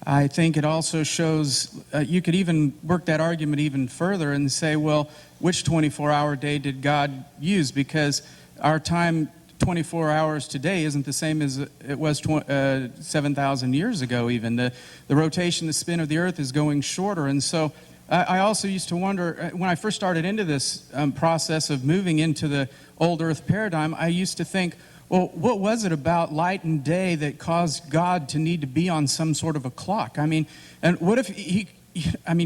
I think it also shows, you could even work that argument even further and say, well, which 24-hour day did God use? Because our time, 24 hours today, isn't the same as it was 7,000 years ago even. The rotation, the spin of the earth is going shorter. And so I also used to wonder, when I first started into this process of moving into the old earth paradigm, I used to think, well, what was it about light and day that caused God to need to be on some sort of a clock? I mean, and what if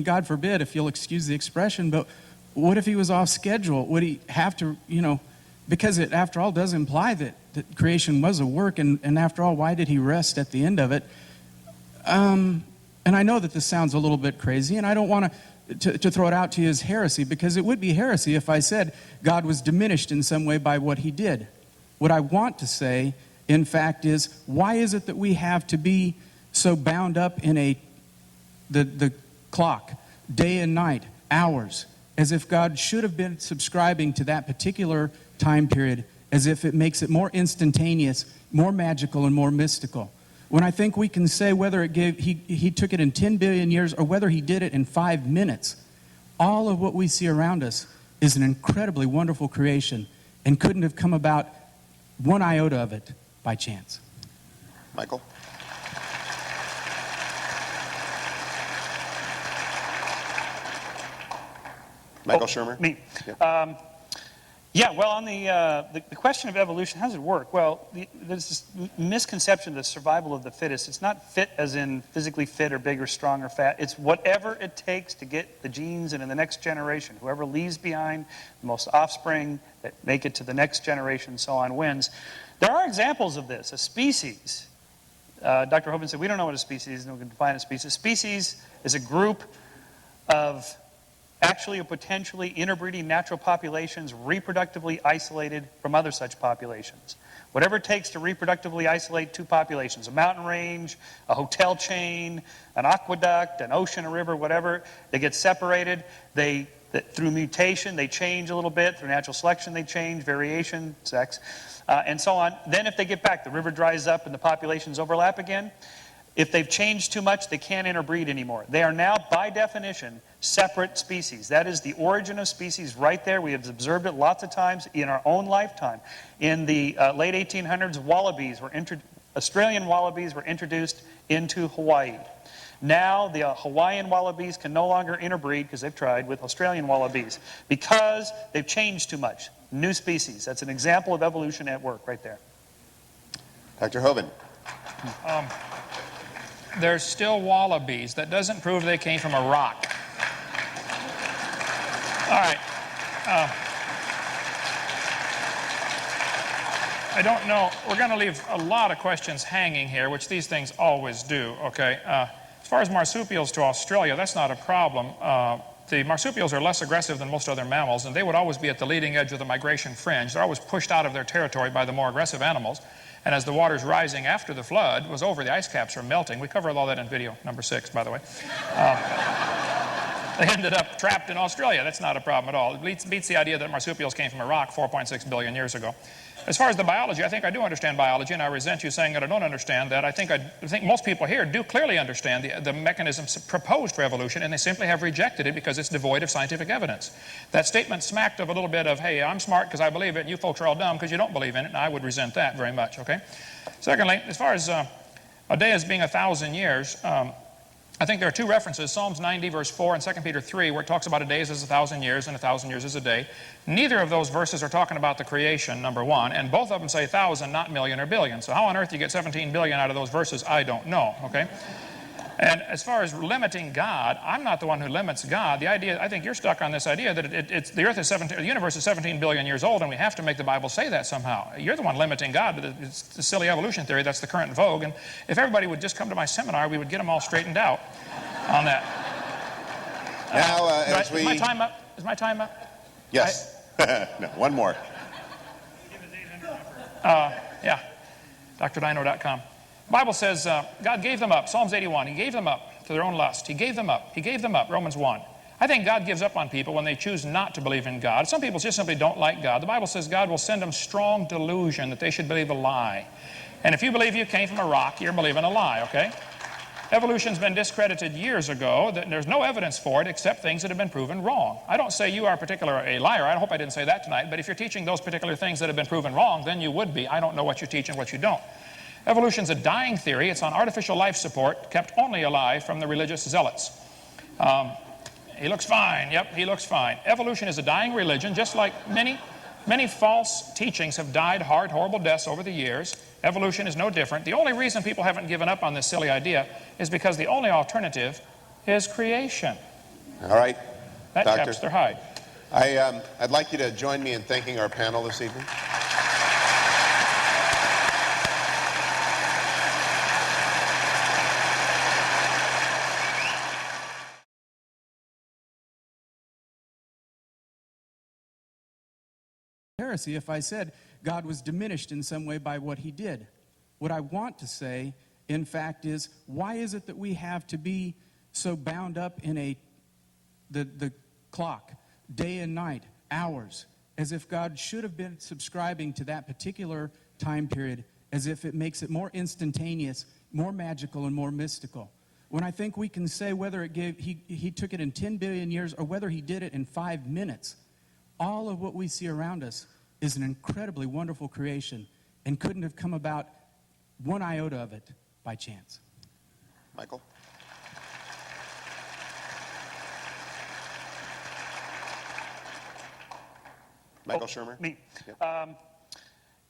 God forbid, if you'll excuse the expression, but what if he was off schedule? Would he have to, because it, after all, does imply that creation was a work, and after all, why did he rest at the end of it? And I know that this sounds a little bit crazy, and I don't want to throw it out to you as heresy, because it would be heresy if I said God was diminished in some way by what he did. What I want to say, in fact, is why is it that we have to be so bound up in the clock, day and night, hours, as if God should have been subscribing to that particular time period, as if it makes it more instantaneous, more magical, and more mystical. When I think we can say whether he took it in 10 billion years or whether he did it in 5 minutes, all of what we see around us is an incredibly wonderful creation and couldn't have come about one iota of it by chance. Michael? Michael Shermer? Me. Yep. Well, on the question of evolution, how does it work? Well, there's this misconception of the survival of the fittest. It's not fit as in physically fit or big or strong or fat. It's whatever it takes to get the genes into the next generation. Whoever leaves behind the most offspring that make it to the next generation and so on wins. There are examples of this. A species, Dr. Hovind said, we don't know what a species is, and we can define a species. A species is a group of actually or potentially interbreeding natural populations reproductively isolated from other such populations. Whatever it takes to reproductively isolate two populations, a mountain range, a hotel chain, an aqueduct, an ocean, a river, whatever, they get separated. Through mutation, they change a little bit. Through natural selection, they change, variation, sex, and so on. Then if they get back, the river dries up and the populations overlap again. If they've changed too much, they can't interbreed anymore. They are now, by definition, separate species. That is the origin of species right there. We have observed it lots of times in our own lifetime. In the late 1800s, Australian wallabies were introduced into Hawaii. Now the Hawaiian wallabies can no longer interbreed, because they've tried, with Australian wallabies, because they've changed too much. New species. That's an example of evolution at work right there. Dr. Hovind? There's still wallabies. That doesn't prove they came from a rock. All right. I don't know. We're going to leave a lot of questions hanging here, which these things always do, okay? As far as marsupials to Australia, that's not a problem. The marsupials are less aggressive than most other mammals, and they would always be at the leading edge of the migration fringe. They're always pushed out of their territory by the more aggressive animals. And as the water's rising after the flood was over, the ice caps are melting. We covered all that in video number 6, by the way. They ended up trapped in Australia. That's not a problem at all. It beats the idea that marsupials came from a rock 4.6 billion years ago. As far as the biology, I think I do understand biology, and I resent you saying that I don't understand that. I think most people here do clearly understand the mechanisms proposed for evolution, and they simply have rejected it because it's devoid of scientific evidence. That statement smacked of a little bit of, hey, I'm smart because I believe it, and you folks are all dumb because you don't believe in it, and I would resent that very much, okay? Secondly, as far as a day as being 1,000 years, I think there are two references, Psalms 90 verse 4 and 2 Peter 3, where it talks about a day as 1,000 years and 1,000 years as a day. Neither of those verses are talking about the creation, number one, and both of them say 1,000, not million or billion. So how on earth you get 17 billion out of those verses, I don't know, okay? And as far as limiting God, I'm not the one who limits God. The idea, I think you're stuck on this idea that the earth is the universe is 17 billion years old, and we have to make the Bible say that somehow. You're the one limiting God. It's the silly evolution theory that's the current vogue. And if everybody would just come to my seminar, we would get them all straightened out on that. Now, as we... Is my time up? Is my time up? Yes. No, one more. Yeah, drdino.com. The Bible says God gave them up. Psalms 81, he gave them up to their own lust. He gave them up. He gave them up. Romans 1. I think God gives up on people when they choose not to believe in God. Some people just simply don't like God. The Bible says God will send them strong delusion that they should believe a lie. And if you believe you came from a rock, you're believing a lie, okay? Evolution's been discredited years ago. There's no evidence for it except things that have been proven wrong. I don't say you are a liar. I hope I didn't say that tonight. But if you're teaching those particular things that have been proven wrong, then you would be. I don't know what you teach and what you don't. Evolution's a dying theory. It's on artificial life support, kept only alive from the religious zealots. He looks fine. Yep, he looks fine. Evolution is a dying religion, just like many false teachings have died hard, horrible deaths over the years. Evolution is no different. The only reason people haven't given up on this silly idea is because the only alternative is creation. All right, that Doctor. chaps their hide. I'd like you to join me in thanking our panel this evening. Heresy if I said God was diminished in some way by what he did. What I want to say, in fact, is why is it that we have to be so bound up in the clock, day and night, hours, as if God should have been subscribing to that particular time period, as if it makes it more instantaneous, more magical, and more mystical. When I think we can say whether he took it in 10 billion years or whether he did it in 5 minutes, all of what we see around us is an incredibly wonderful creation and couldn't have come about one iota of it by chance. Michael? Michael Shermer? Me. Yep.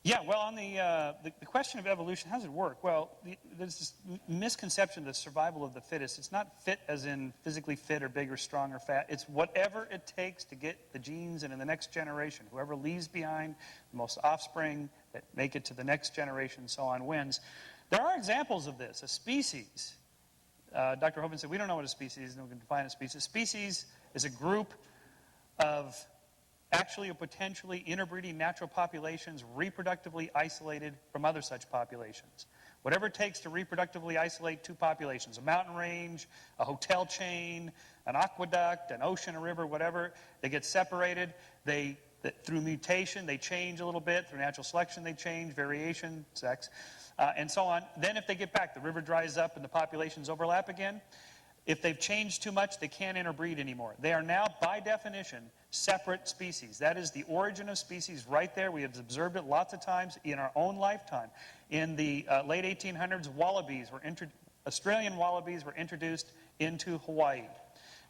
Yeah, well, on the question of evolution, how does it work? Well, there's this misconception of the survival of the fittest. It's not fit as in physically fit or big or strong or fat. It's whatever it takes to get the genes into the next generation. Whoever leaves behind the most offspring that make it to the next generation and so on wins. There are examples of this. A species, Dr. Hovind said, we don't know what a species is, and we can define a species. A species is a group of actually or potentially interbreeding natural populations reproductively isolated from other such populations. Whatever it takes to reproductively isolate two populations, a mountain range, a hotel chain, an aqueduct, an ocean, a river, whatever, they get separated. Through mutation, they change a little bit. Through natural selection, they change, variation, sex, and so on. Then if they get back, the river dries up and the populations overlap again. If they've changed too much, they can't interbreed anymore. They are now, by definition, separate species. That is the origin of species right there. We have observed it lots of times in our own lifetime. In the late 1800s, Australian wallabies were introduced into Hawaii.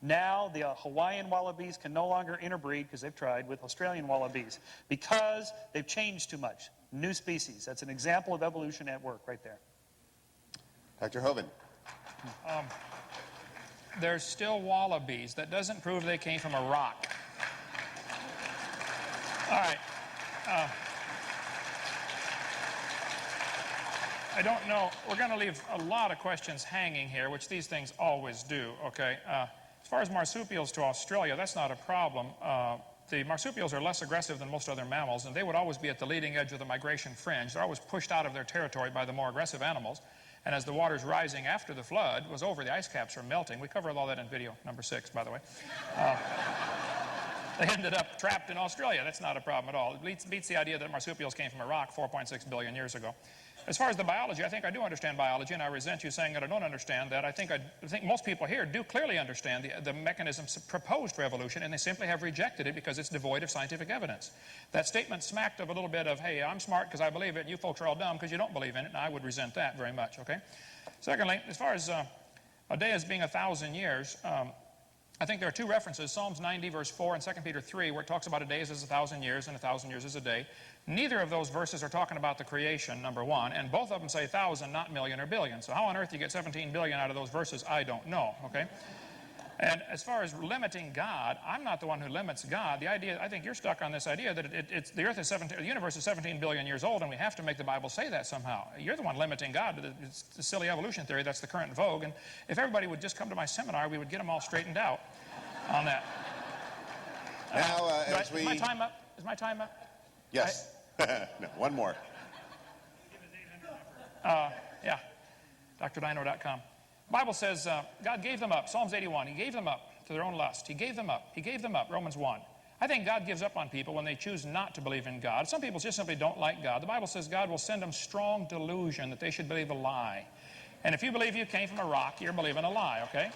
Now the Hawaiian wallabies can no longer interbreed, because they've tried, with Australian wallabies, because they've changed too much. New species. That's an example of evolution at work right there. Dr. Hovind? There's still wallabies. That doesn't prove they came from a rock. All right. I don't know. We're going to leave a lot of questions hanging here, which these things always do, okay? As far as marsupials to Australia, that's not a problem. The marsupials are less aggressive than most other mammals, and they would always be at the leading edge of the migration fringe. They're always pushed out of their territory by the more aggressive animals. And as the water's rising after the flood was over, the ice caps are melting. We covered all that in video number 6, by the way. They ended up trapped in Australia. That's not a problem at all. It beats the idea that marsupials came from a rock 4.6 billion years ago. As far as the biology, I think I do understand biology, and I resent you saying that I don't understand that. I think most people here do clearly understand the mechanisms proposed for evolution, and they simply have rejected it because it's devoid of scientific evidence. That statement smacked of a little bit of, hey, I'm smart because I believe it, and you folks are all dumb because you don't believe in it, and I would resent that very much, okay? Secondly, as far as a day as being 1,000 years, I think there are two references, Psalms 90 verse 4 and 2 Peter 3, where it talks about a day as 1,000 years and 1,000 years as a day. Neither of those verses are talking about the creation, number one, and both of them say 1,000, not million or billion. So how on earth you get 17 billion out of those verses, I don't know, okay? And as far as limiting God, I'm not the one who limits God. The idea, I think you're stuck on this idea that the earth is the universe is 17 billion years old, and we have to make the Bible say that somehow. You're the one limiting God. It's the silly evolution theory that's the current vogue. And if everybody would just come to my seminar, we would get them all straightened out on that. Now, is my time up? Is my time up? Yes. No, one more. Yeah. DrDino.com. The Bible says God gave them up. Psalms 81. He gave them up to their own lust. He gave them up. He gave them up. Romans 1. I think God gives up on people when they choose not to believe in God. Some people just simply don't like God. The Bible says God will send them strong delusion that they should believe a lie. And if you believe you came from a rock, you're believing a lie, okay?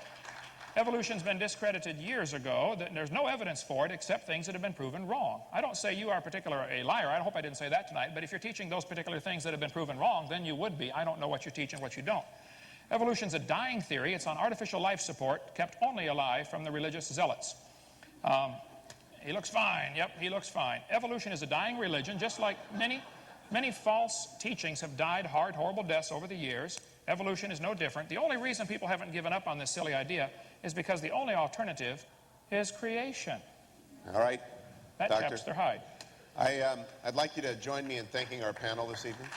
Evolution's been discredited years ago. There's no evidence for it except things that have been proven wrong. I don't say you are a liar. I hope I didn't say that tonight. But if you're teaching those particular things that have been proven wrong, then you would be. I don't know what you're teaching, what you don't. Evolution's a dying theory. It's on artificial life support, kept only alive from the religious zealots. He looks fine. Yep, he looks fine. Evolution is a dying religion, just like many false teachings have died hard, horrible deaths over the years. Evolution is no different. The only reason people haven't given up on this silly idea is because the only alternative is creation. All right, that Doctor. chaps their hide. I'd like you to join me in thanking our panel this evening.